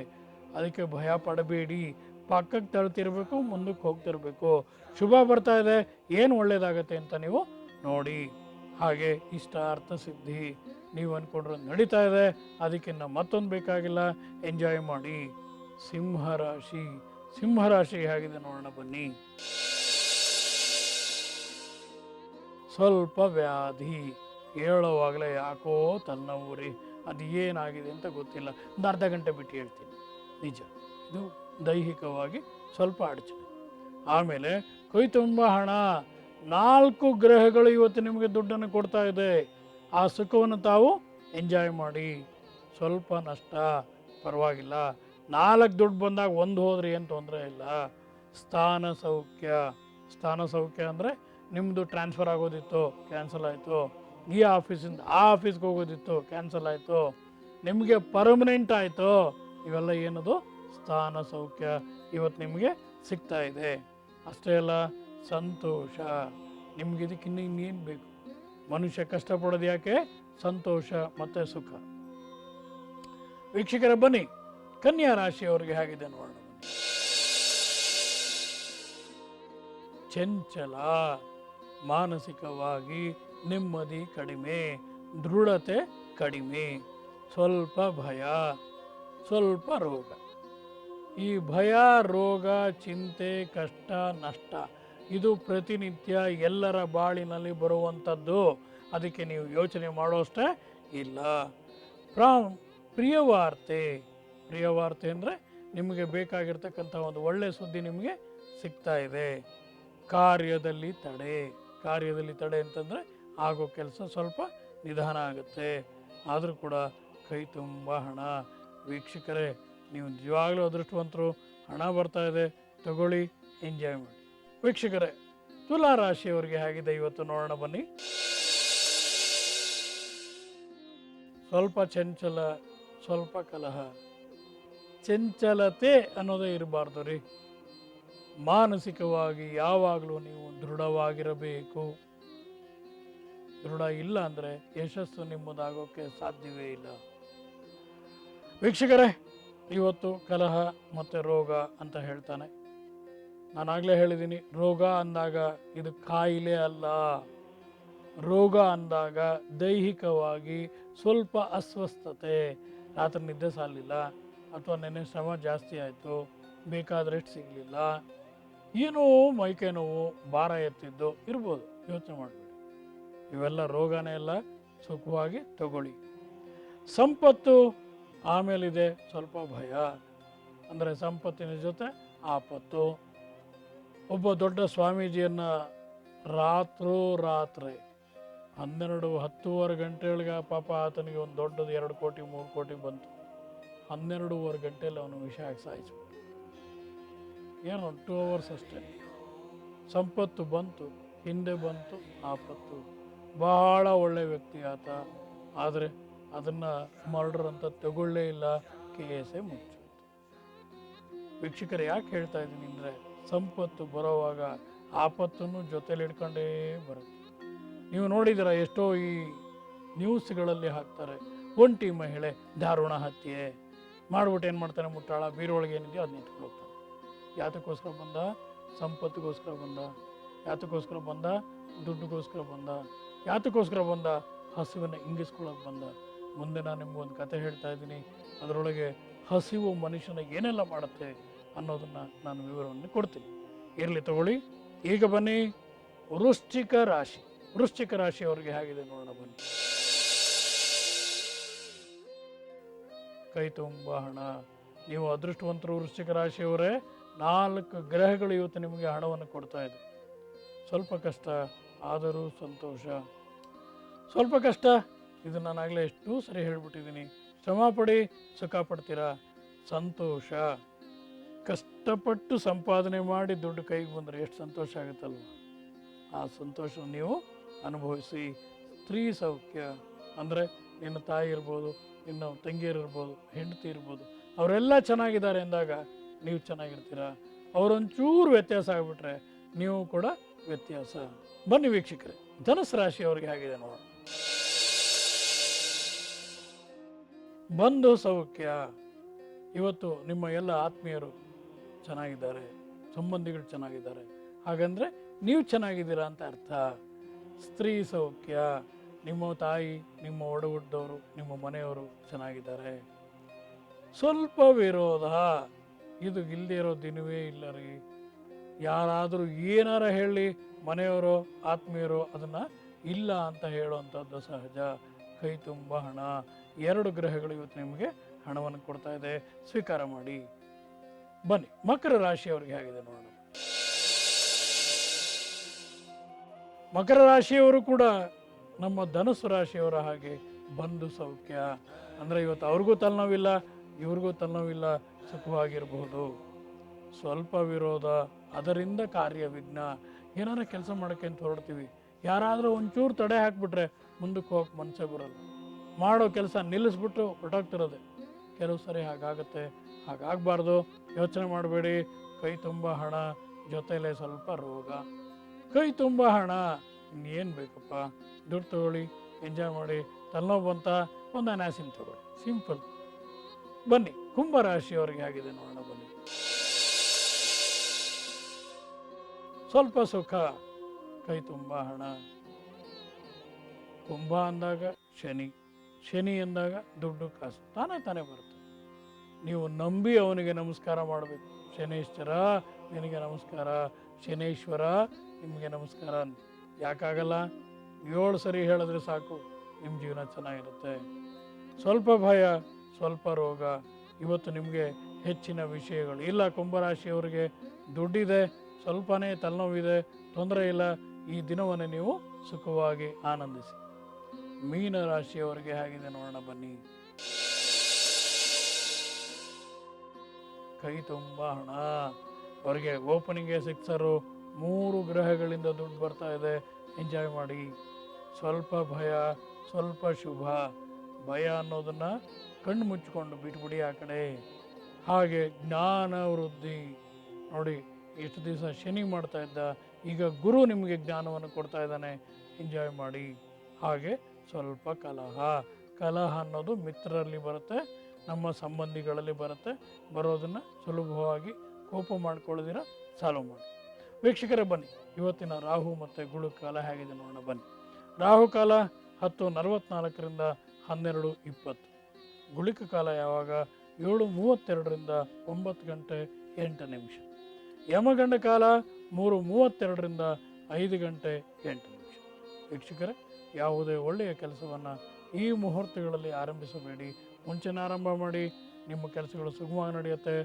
ಅದಕ್ಕೆ ಭಯ ಪಡಬೇಡಿ. ಪಕ್ಕಕ್ಕೆ ತಳ್ತಿರ್ಬೇಕು, ಮುಂದಕ್ಕೆ ಹೋಗ್ತಿರ್ಬೇಕು. ಶುಭ ಬರ್ತಾ ಇದೆ, ಏನು ಒಳ್ಳೇದಾಗತ್ತೆ ಅಂತ ನೀವು ನೋಡಿ. ಹಾಗೆ ಇಷ್ಟ ಅರ್ಥ ಸಿದ್ಧಿ, ನೀವು ಅಂದ್ಕೊಂಡ್ರೆ ನಡೀತಾ ಇದೆ, ಅದಕ್ಕಿಂತ ಮತ್ತೊಂದು ಬೇಕಾಗಿಲ್ಲ, ಎಂಜಾಯ್ ಮಾಡಿ. ಸಿಂಹರಾಶಿ, ಸಿಂಹರಾಶಿ ಹೇಗಿದೆ ನೋಡೋಣ ಬನ್ನಿ. ಸ್ವಲ್ಪ ವ್ಯಾಧಿ, ಹೇಳುವಾಗಲೇ ಯಾಕೋ ತನ್ನವರಿ, ಅದು ಏನಾಗಿದೆ ಅಂತ ಗೊತ್ತಿಲ್ಲ. ಒಂದು ಅರ್ಧ ಗಂಟೆ ಬಿಟ್ಟು ಹೇಳ್ತೀನಿ. ನಿಜ, ಇದು ದೈಹಿಕವಾಗಿ ಸ್ವಲ್ಪ ಅಡಚಣೆ. ಆಮೇಲೆ ಕೈ ತುಂಬ ಹಣ, 4 ಗ್ರಹಗಳು ಇವತ್ತು ನಿಮಗೆ ದುಡ್ಡನ್ನು ಕೊಡ್ತಾ ಇದೆ. ಆ ಸುಖವನ್ನು ತಾವು ಎಂಜಾಯ್ ಮಾಡಿ. ಸ್ವಲ್ಪ ನಷ್ಟ ಪರವಾಗಿಲ್ಲ, 4 ದುಡ್ಡು ಬಂದಾಗ 1 ಹೋದ್ರೆ ಏನು ತೊಂದರೆ ಇಲ್ಲ. ಸ್ಥಾನ ಸೌಖ್ಯ, ಸ್ಥಾನ ಸೌಖ್ಯ ಅಂದರೆ ನಿಮ್ಮದು ಟ್ರಾನ್ಸ್ಫರ್ ಆಗೋದಿತ್ತು, ಕ್ಯಾನ್ಸಲ್ ಆಯಿತು. ಈ ಆಫೀಸಿಂದ ಆ ಆಫೀಸ್ಗೆ ಹೋಗೋದಿತ್ತು, ಕ್ಯಾನ್ಸಲ್ ಆಯಿತು. ನಿಮಗೆ ಪರ್ಮನೆಂಟ್ ಆಯಿತು. ಇವೆಲ್ಲ ಏನದು? ಸ್ಥಾನ ಸೌಖ್ಯ ಇವತ್ತು ನಿಮಗೆ ಸಿಗ್ತಾ ಇದೆ. ಅಷ್ಟೇ ಅಲ್ಲ, ಸಂತೋಷ. ನಿಮ್ಗೆ ಇದಕ್ಕಿನ್ನ ಇನ್ನೇನು ಬೇಕು? ಮನುಷ್ಯ ಕಷ್ಟಪಡೋದು ಯಾಕೆ? ಸಂತೋಷ ಮತ್ತು ಸುಖ. ವೀಕ್ಷಕರ ಬನ್ನಿ, ಕನ್ಯಾ ರಾಶಿಯವರಿಗೆ ಹೇಗಿದೆ ನೋಡೋಣ. ಚಂಚಲ, ಮಾನಸಿಕವಾಗಿ ನೆಮ್ಮದಿ ಕಡಿಮೆ, ದೃಢತೆ ಕಡಿಮೆ, ಸ್ವಲ್ಪ ಭಯ, ಸ್ವಲ್ಪ ರೋಗ. ಈ ಭಯ, ರೋಗ, ಚಿಂತೆ, ಕಷ್ಟ, ನಷ್ಟ ಇದು ಪ್ರತಿನಿತ್ಯ ಎಲ್ಲರ ಬಾಳಿನಲ್ಲಿ ಬರುವಂಥದ್ದು. ಅದಕ್ಕೆ ನೀವು ಯೋಚನೆ ಮಾಡೋಷ್ಟೇ ಇಲ್ಲ. ಪ್ರಿಯವಾರ್ತೆ, ಪ್ರಿಯವಾರ್ತೆ ಅಂದರೆ ನಿಮಗೆ ಬೇಕಾಗಿರ್ತಕ್ಕಂಥ ಒಂದು ಒಳ್ಳೆಯ ಸುದ್ದಿ ನಿಮಗೆ ಸಿಗ್ತಾ ಇದೆ. ಕಾರ್ಯದಲ್ಲಿ ತಡೆ, ಕಾರ್ಯದಲ್ಲಿ ತಡೆ ಅಂತಂದರೆ ಆಗೋ ಕೆಲಸ ಸ್ವಲ್ಪ ನಿಧಾನ ಆಗುತ್ತೆ. ಆದರೂ ಕೂಡ ಕೈ ತುಂಬ ಹಣ. ವೀಕ್ಷಕರೇ, ನೀವು ನಿಜವಾಗ್ಲೂ ಅದೃಷ್ಟವಂತರು. ಹಣ ಬರ್ತಾ ಇದೆ, ತಗೊಳ್ಳಿ, ಎಂಜಾಯ್ ಮಾಡಿ. ವೀಕ್ಷಕರೇ, ತುಲಾ ರಾಶಿಯವರಿಗೆ ಹೇಗಿದೆ ಇವತ್ತು ನೋಡೋಣ ಬನ್ನಿ. ಸ್ವಲ್ಪ ಚಂಚಲ, ಸ್ವಲ್ಪ ಕಲಹ. ಚಂಚಲತೆ ಅನ್ನೋದೇ ಇರಬಾರ್ದು ರೀ. ಮಾನಸಿಕವಾಗಿ ಯಾವಾಗಲೂ ನೀವು ದೃಢವಾಗಿರಬೇಕು. ದೃಢ ಇಲ್ಲ ಅಂದರೆ ಯಶಸ್ಸು ನಿಮ್ಮದಾಗೋಕ್ಕೆ ಸಾಧ್ಯವೇ ಇಲ್ಲ. ವೀಕ್ಷಕರೇ, ಇವತ್ತು ಕಲಹ ಮತ್ತು ರೋಗ ಅಂತ ಹೇಳ್ತಾನೆ. ನಾನಾಗಲೇ ಹೇಳಿದ್ದೀನಿ, ರೋಗ ಅಂದಾಗ ಇದು ಕಾಯಿಲೆ ಅಲ್ಲ. ರೋಗ ಅಂದಾಗ ದೈಹಿಕವಾಗಿ ಸ್ವಲ್ಪ ಅಸ್ವಸ್ಥತೆ, ರಾತ್ರಿ ನಿದ್ದೆ ಸಾಲಿಲ್ಲ, ಅಥವಾ ನೆನ್ನೆ ಶ್ರಮ ಜಾಸ್ತಿ ಆಯಿತು, ಬೇಕಾದಷ್ಟು ಸಿಗಲಿಲ್ಲ, ಏನೋ ಮೈಕೈ ನೋವು, ಭಾರ ಎತ್ತಿದ್ದು ಇರ್ಬೋದು, ಯೋಚನೆ ಮಾಡಬೇಡಿ. ಇವೆಲ್ಲ ರೋಗನೇ ಎಲ್ಲ, ಸುಖವಾಗಿ ತಗೊಳ್ಳಿ. ಸಂಪತ್ತು ಆಮೇಲಿದೆ ಸ್ವಲ್ಪ ಭಯ, ಅಂದರೆ ಸಂಪತ್ತಿನ ಜೊತೆ ಆಪತ್ತು. ಒಬ್ಬ ದೊಡ್ಡ ಸ್ವಾಮೀಜಿಯನ್ನು ರಾತ್ರಿ 10:30 ಗಂಟೆಗಳಿಗೆ ಪಾಪ ಆತನಿಗೆ ಒಂದು ದೊಡ್ಡದು 2 ಕೋಟಿ 3 ಕೋಟಿ ಬಂತು. 12:30 ಗಂಟೆಯಲ್ಲಿ ಅವನು ವಿಷ ಹಾಕಿ ಸಾಯಿಸ್ಬಿಟ್ಟು. ಏನು 2 hours ಅಷ್ಟೇ. ಸಂಪತ್ತು ಬಂತು, ಹಿಂದೆ ಬಂತು ಆಪತ್ತು. ಬಹಳ ಒಳ್ಳೆ ವ್ಯಕ್ತಿ ಆತ, ಆದರೆ ಅದನ್ನು ಮರ್ಡರ್ ಅಂತ ತಗೊಳ್ಳೇ ಇಲ್ಲ, ಕೇಸೇ ಮುಚ್ಚೋಯ್ತು. ವೀಕ್ಷಕರು ಯಾಕೆ ಹೇಳ್ತಾ ಇದ್ದೀನಿ ಅಂದರೆ, ಸಂಪತ್ತು ಬರೋವಾಗ ಆಪತ್ತನ್ನು ಜೊತೆಲಿ ಇಟ್ಕೊಂಡೇ ಬರುತ್ತೆ. ನೀವು ನೋಡಿದ್ದೀರ, ಎಷ್ಟೋ ಈ ನ್ಯೂಸ್ಗಳಲ್ಲಿ ಹಾಕ್ತಾರೆ, ಒಂಟಿ ಮಹಿಳೆ ದಾರುಣ ಹತ್ಯೆ ಮಾಡ್ಬಿಟ್ಟು ಏನು ಮಾಡ್ತಾನೆ, ಮುಟ್ಟಾಳ ಬೀರೊಳಗೆ ಏನಿದೆಯೋ ಅದನ್ನ ಇಟ್ಕೊಂಡು ಹೋಗ್ತಾನೆ. ಯಾತಕ್ಕೋಸ್ಕರ ಬಂದ? ಸಂಪತ್ತಿಗೋಸ್ಕರ ಬಂದ. ಯಾತಕ್ಕೋಸ್ಕರ ಬಂದ? ದುಡ್ಡುಗೋಸ್ಕರ ಬಂದ. ಯಾತಕ್ಕೋಸ್ಕರ ಬಂದ? ಹಸಿವನ್ನು ಇಂಗಿಸ್ಕೊಳ್ಳೋಕೆ ಬಂದ. ಮುಂದೆ ನಾನು ನಿಮ್ಗೊಂದು ಕತೆ ಹೇಳ್ತಾ ಇದ್ದೀನಿ, ಅದರೊಳಗೆ ಹಸಿವು ಮನುಷ್ಯನ ಏನೆಲ್ಲ ಮಾಡುತ್ತೆ ಅನ್ನೋದನ್ನು ನಾನು ವಿವರವನ್ನು ಕೊಡ್ತೀನಿ. ಇರಲಿ ತಗೊಳ್ಳಿ. ಈಗ ಬನ್ನಿ, ವೃಶ್ಚಿಕ ರಾಶಿ. ವೃಶ್ಚಿಕ ರಾಶಿಯವರಿಗೆ ಹೇಗಿದೆ ನೋಡೋಣ ಬನ್ನಿ. ಕೈ ತುಂಬ ಹಣ. ನೀವು ಅದೃಷ್ಟವಂತರು ವೃಶ್ಚಿಕ ರಾಶಿಯವರೇ. 4 ಗ್ರಹಗಳು ಇವತ್ತು ನಿಮಗೆ ಹಣವನ್ನು ಕೊಡ್ತಾ ಇದೆ. ಸ್ವಲ್ಪ ಕಷ್ಟ ಆದರೂ ಸಂತೋಷ. ಸ್ವಲ್ಪ ಕಷ್ಟ, ಇದು ನಾನಾಗಲೇ ಎಷ್ಟು ಸರಿ ಹೇಳ್ಬಿಟ್ಟಿದ್ದೀನಿ. ಶ್ರಮ ಪಡಿ, ಸುಖ ಪಡ್ತೀರಾ. ಸಂತೋಷ, ಕಷ್ಟಪಟ್ಟು ಸಂಪಾದನೆ ಮಾಡಿ ದುಡ್ಡು ಕೈಗೆ ಬಂದರೆ ಎಷ್ಟು ಸಂತೋಷ ಆಗುತ್ತಲ್ವ, ಆ ಸಂತೋಷ ನೀವು ಅನುಭವಿಸಿ. ಸ್ತ್ರೀ ಸೌಖ್ಯ ಅಂದರೆ ನಿನ್ನ ತಾಯಿ ಇರ್ಬೋದು, ನಿನ್ನ ತಂಗಿಯರಿರ್ಬೋದು, ಹೆಂಡತಿ ಇರ್ಬೋದು, ಅವರೆಲ್ಲ ಚೆನ್ನಾಗಿದ್ದಾರೆ ಎಂದಾಗ ನೀವು ಚೆನ್ನಾಗಿರ್ತೀರ. ಅವರೊಂಚೂರು ವ್ಯತ್ಯಾಸ ಆಗಿಬಿಟ್ರೆ ನೀವು ಕೂಡ ವ್ಯತ್ಯಾಸ. ಬನ್ನಿ ವೀಕ್ಷಕರೇ, ಧನುಸ್ಸು ರಾಶಿಯವರಿಗೆ ಹೇಗಿದೆ ನೋಡೋಣ. ಬಂಧು ಸೌಖ್ಯ. ಇವತ್ತು ನಿಮ್ಮ ಎಲ್ಲ ಆತ್ಮೀಯರು ಚೆನ್ನಾಗಿದ್ದಾರೆ, ಸಂಬಂಧಿಗಳು ಚೆನ್ನಾಗಿದ್ದಾರೆ, ಹಾಗಂದ್ರೆ ನೀವು ಚೆನ್ನಾಗಿದ್ದೀರಾ ಅಂತ ಅರ್ಥ. ಸ್ತ್ರೀ ಸೌಖ್ಯ. ನಿಮ್ಮ ತಾಯಿ, ನಿಮ್ಮ ಒಡಹುಟ್ಟಿದವರು, ನಿಮ್ಮ ಮನೆಯವರು ಚೆನ್ನಾಗಿದ್ದಾರೆ. ಸ್ವಲ್ಪ ವಿರೋಧ, ಇದು ಇಲ್ಲದೆ ಇರೋ ದಿನವೇ ಇಲ್ಲ ರೀ. ಯಾರಾದರೂ ಏನಾರ ಹೇಳಿ, ಮನೆಯವರು ಆತ್ಮೀಯರು ಅದನ್ನು ಇಲ್ಲ ಅಂತ ಹೇಳುವಂಥದ್ದು ಸಹಜ. ಕೈ ತುಂಬ ಹಣ. 2 ಗ್ರಹಗಳು ಇವತ್ತು ನಿಮಗೆ ಹಣವನ್ನು ಕೊಡ್ತಾ ಇದೆ, ಸ್ವೀಕಾರ ಮಾಡಿ. ಬನ್ನಿ ಮಕರ ರಾಶಿಯವರಿಗೆ ಹೇಗಿದೆ ನೋಡೋಣ. ಮಕರ ರಾಶಿಯವರು ಕೂಡ ನಮ್ಮ ಧನುಸ್ಸು ರಾಶಿಯವರ ಹಾಗೆ ಬಂಧು ಸೌಖ್ಯ. ಅಂದರೆ ಇವತ್ತು ಅವ್ರಿಗೂ ತಲೆನೋವಿಲ್ಲ, ಇವ್ರಿಗೂ ತಲೆನೋವಿಲ್ಲ, ಸುಖವಾಗಿರಬಹುದು. ಸ್ವಲ್ಪ ವಿರೋಧ, ಅದರಿಂದ ಕಾರ್ಯ ವಿಘ್ನ. ಏನಾರ ಕೆಲಸ ಮಾಡೋಕ್ಕೆ ಅಂತ ಹೊರಡ್ತೀವಿ, ಯಾರಾದರೂ ಒಂಚೂರು ತಡೆ ಹಾಕಿಬಿಟ್ರೆ ಮುಂದಕ್ಕೆ ಹೋಗಕ್ಕೆ ಮನಸ್ಸೇ ಬರಲ್ಲ. ಮಾಡೋ ಕೆಲಸ ನಿಲ್ಲಿಸ್ಬಿಟ್ಟು ಹೊರಟಾಗ್ತಿರೋದೆ. ಕೆಲವು ಸರಿ ಹಾಗಾಗತ್ತೆ, ಹಾಗಾಗಬಾರ್ದು. ಯೋಚನೆ ಮಾಡಬೇಡಿ. ಕೈ ತುಂಬ ಹಣ, ಜೊತೆಲೇ ಸ್ವಲ್ಪ ರೋಗ. ಕೈ ತುಂಬ ಹಣ, ಇನ್ನೇನು ಬೇಕಪ್ಪ, ದುಡ್ಡು ತಗೊಳ್ಳಿ, ಎಂಜಾಯ್ ಮಾಡಿ. ತಲೆನೋವು ಬಂತ, ಒಂದು ಅನಾಸಿನ್ ತಗೊಳ್ಳಿ, ಸಿಂಪಲ್. ಬನ್ನಿ ಕುಂಭರಾಶಿಯವರಿಗೆ ಆಗಿದೆ ನೋಡೋಣ ಬನ್ನಿ. ಸ್ವಲ್ಪ ಸುಖ, ಕೈ ತುಂಬ ಹಣ. ಕುಂಭ ಅಂದಾಗ ಶನಿ, ಶನಿ ಎಂದಾಗ ದುಡ್ಡು ಕಾಸು ತಾನೇ ಬರುತ್ತೆ. ನೀವು ನಂಬಿ ಅವನಿಗೆ ನಮಸ್ಕಾರ ಮಾಡಬೇಕು. ಶನೇಶ್ವರ ನಿನಗೆ ನಮಸ್ಕಾರ, ಶನೇಶ್ವರ ನಿಮಗೆ ನಮಸ್ಕಾರ. ಯಾಕಾಗಲ್ಲ? 7 ಸರಿ ಹೇಳಿದ್ರೆ ಸಾಕು, ನಿಮ್ಮ ಜೀವನ ಚೆನ್ನಾಗಿರುತ್ತೆ. ಸ್ವಲ್ಪ ಭಯ, ಸ್ವಲ್ಪ ರೋಗ. ಇವತ್ತು ನಿಮಗೆ ಹೆಚ್ಚಿನ ವಿಷಯಗಳು ಇಲ್ಲ. ಕುಂಭರಾಶಿಯವರಿಗೆ ದುಡ್ಡಿದೆ, ಸ್ವಲ್ಪನೇ ತಲೆನೋವಿದೆ, ತೊಂದರೆ ಇಲ್ಲ. ಈ ದಿನವನ್ನು ನೀವು ಸುಖವಾಗಿ ಆನಂದಿಸಿ. ಮೀನ ರಾಶಿಯವರಿಗೆ ಹೇಗಿದೆ ನೋಡೋಣ ಬನ್ನಿ. ಕೈ ತುಂಬ ಹಣ. ಅವರಿಗೆ ಓಪನಿಂಗ್ಗೆ ಸಿಕ್ಸರು. 3 ಗ್ರಹಗಳಿಂದ ದುಡ್ಡು ಬರ್ತಾ ಇದೆ, ಎಂಜಾಯ್ ಮಾಡಿ. ಸ್ವಲ್ಪ ಭಯ, ಸ್ವಲ್ಪ ಶುಭ. ಭಯ ಅನ್ನೋದನ್ನು ಕಣ್ಣು ಮುಚ್ಚಿಕೊಂಡು ಬಿಟ್ಬಿಡಿ ಆ ಕಡೆ. ಹಾಗೆ ಜ್ಞಾನ ವೃದ್ಧಿ. ನೋಡಿ, ಎಷ್ಟು ದಿವಸ ಶನಿ ಮಾಡ್ತಾ ಇದ್ದ, ಈಗ ಗುರು ನಿಮಗೆ ಜ್ಞಾನವನ್ನು ಕೊಡ್ತಾ ಇದ್ದಾನೆ, ಎಂಜಾಯ್ ಮಾಡಿ. ಹಾಗೆ ಸ್ವಲ್ಪ ಕಲಹ. ಕಲಹ ಅನ್ನೋದು ಮಿತ್ರರಲ್ಲಿ ಬರುತ್ತೆ, ನಮ್ಮ ಸಂಬಂಧಿಗಳಲ್ಲಿ ಬರುತ್ತೆ. ಬರೋದನ್ನು ಸುಲಭವಾಗಿ ಕೋಪ ಮಾಡ್ಕೊಳ್ಳೋದಿರ ಸಾಲ್ವ್ ಮಾಡಿ. ವೀಕ್ಷಕರೇ ಬನ್ನಿ, ಇವತ್ತಿನ ರಾಹು ಮತ್ತು ಗುಳು ಕಾಲ ಹೇಗಿದೆ ನೋಡೋಣ ಬನ್ನಿ. ರಾಹು ಕಾಲ 10:44ರಿಂದ 12:20. ಗುಳಿಕ ಕಾಲ ಯಾವಾಗ? 7:32ರಿಂದ 9 ಗಂಟೆ 8 ನಿಮಿಷ. ಯಮಗಂಡ ಕಾಲ 3:32ರಿಂದ 5 ಗಂಟೆ 8 ನಿಮಿಷ. ವೀಕ್ಷಕರೇ, ಯಾವುದೇ ಒಳ್ಳೆಯ ಕೆಲಸವನ್ನು ಈ ಮುಹೂರ್ತಗಳಲ್ಲಿ ಆರಂಭಿಸಬೇಡಿ, ಮುಂಚೆನೇ ಆರಂಭ ಮಾಡಿ. ನಿಮ್ಮ ಕೆಲಸಗಳು ಸುಗಮವಾಗಿ ನಡೆಯುತ್ತೆ.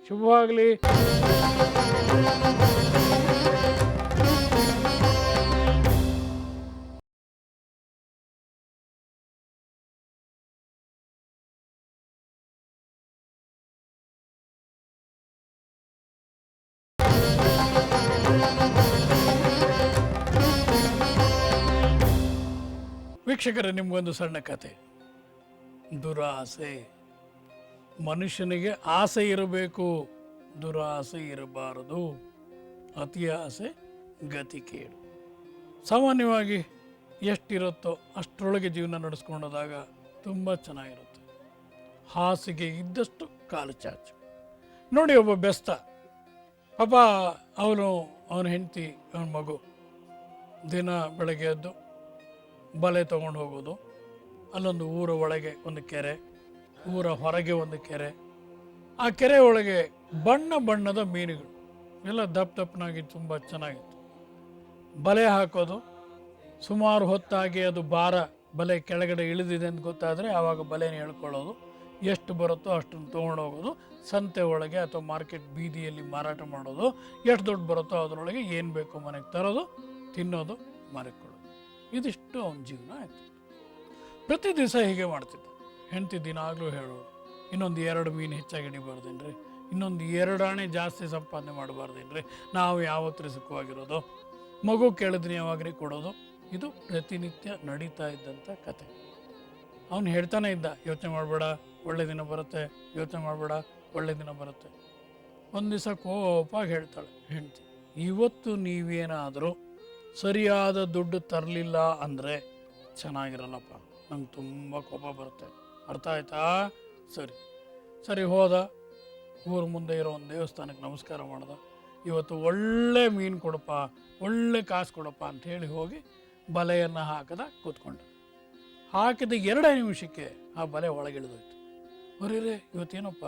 ಶುಭವಾಗಲಿ. ವೀಕ್ಷಕರೇ, ನಿಮಗೊಂದು ಸಣ್ಣ ಕತೆ. ದುರಾಸೆ. ಮನುಷ್ಯನಿಗೆ ಆಸೆ ಇರಬೇಕು, ದುರಾಸೆ ಇರಬಾರದು. ಅತಿ ಆಸೆ ಗತಿ ಕೇಡು. ಸಾಮಾನ್ಯವಾಗಿ ಎಷ್ಟಿರುತ್ತೋ ಅಷ್ಟರೊಳಗೆ ಜೀವನ ನಡೆಸ್ಕೊಂಡೋದಾಗ ತುಂಬ ಚೆನ್ನಾಗಿರುತ್ತೆ. ಹಾಸಿಗೆ ಇದ್ದಷ್ಟು ಕಾಲು ಚಾಚು. ನೋಡಿ, ಒಬ್ಬ ಬೆಸ್ತ ಪಾಪ, ಅವನ ಹೆಂಡತಿ, ಅವನ ಮಗು ದಿನ ಬೆಳಗ್ಗೆ ಎದ್ದು ಬಲೆ ತೊಗೊಂಡು ಹೋಗೋದು. ಅಲ್ಲೊಂದು ಊರ ಒಳಗೆ ಒಂದು ಕೆರೆ, ಊರ ಹೊರಗೆ ಒಂದು ಕೆರೆ. ಆ ಕೆರೆ ಒಳಗೆ ಬಣ್ಣ ಬಣ್ಣದ ಮೀನುಗಳು ಎಲ್ಲ ದಪ್ಪನಾಗಿ ತುಂಬ ಚೆನ್ನಾಗಿತ್ತು. ಬಲೆ ಹಾಕೋದು, ಸುಮಾರು ಹೊತ್ತಾಗಿ ಅದು ಭಾರ ಬಲೆ ಕೆಳಗಡೆ ಇಳಿದಿದೆ ಅಂತ ಗೊತ್ತಾದರೆ ಆವಾಗ ಬಲೆನ ಎಳ್ಕೊಳ್ಳೋದು. ಎಷ್ಟು ಬರುತ್ತೋ ಅಷ್ಟನ್ನು ತೊಗೊಂಡು ಹೋಗೋದು, ಸಂತೆ ಒಳಗೆ ಅಥವಾ ಮಾರ್ಕೆಟ್ ಬೀದಿಯಲ್ಲಿ ಮಾರಾಟ ಮಾಡೋದು. ಎಷ್ಟು ದೊಡ್ಡ ಬರುತ್ತೋ ಅದರೊಳಗೆ ಏನು ಬೇಕೋ ಮನೆಗೆ ತರೋದು, ತಿನ್ನೋದು, ಮನೆಗೆ ಕೊಡೋದು. ಇದಿಷ್ಟು ಅವನ ಜೀವನ ಆಯಿತು. ಪ್ರತಿ ದಿವಸ ಹೀಗೆ ಮಾಡ್ತಿದ್ದ. ಹೆಂಡತಿ ದಿನಾಗಲೂ ಹೇಳೋಳು, ಇನ್ನೊಂದು 2 ಮೀನು ಹೆಚ್ಚಾಗಿ ಹಿಡಿಬಾರ್ದೇನ್ರಿ, ಇನ್ನೊಂದು 2 ಆಣೆ ಜಾಸ್ತಿ ಸಂಪಾದನೆ ಮಾಡಬಾರ್ದೇನ್ರಿ, ನಾವು ಯಾವತ್ತೂ ಸುಖವಾಗಿರೋದು, ಮಗು ಕೇಳಿದ್ರೆ ಯಾವಾಗ್ರಿ ಕೊಡೋದು. ಇದು ಪ್ರತಿನಿತ್ಯ ನಡೀತಾ ಇದ್ದಂಥ ಕತೆ. ಅವನು ಹೇಳ್ತಾನೆ ಇದ್ದ, ಯೋಚನೆ ಮಾಡಬೇಡ, ಒಳ್ಳೆ ದಿನ ಬರುತ್ತೆ, ಯೋಚನೆ ಮಾಡಬೇಡ, ಒಳ್ಳೆ ದಿನ ಬರುತ್ತೆ. ಒಂದು ದಿವಸ ಕೋಪಾಗಿ ಹೇಳ್ತಾಳೆ ಹೆಂಡತಿ, ಇವತ್ತು ನೀವೇನಾದರೂ ಸರಿಯಾದ ದುಡ್ಡು ತರಲಿಲ್ಲ ಅಂದರೆ ಚೆನ್ನಾಗಿರಲ್ಲಪ್ಪ, ನಂಗೆ ತುಂಬ ಕೋಪ ಬರುತ್ತೆ, ಅರ್ಥ ಆಯ್ತಾ? ಸರಿ ಹೋದ. ಊರ ಮುಂದೆ ಇರೋ ಒಂದು ದೇವಸ್ಥಾನಕ್ಕೆ ನಮಸ್ಕಾರ ಮಾಡ್ದ. ಇವತ್ತು ಒಳ್ಳೆ ಮೀನು ಕೊಡಪ್ಪ, ಒಳ್ಳೆ ಕಾಸು ಕೊಡಪ್ಪ ಅಂತ ಹೇಳಿ ಹೋಗಿ ಬಲೆಯನ್ನು ಕೂತ್ಕೊಂಡ. ಹಾಕಿದ 2 ನಿಮಿಷಕ್ಕೆ ಆ ಬಲೆ ಒಳಗಿಳಿದೋಯ್ತು. ಬರೀರೇ, ಇವತ್ತೇನಪ್ಪ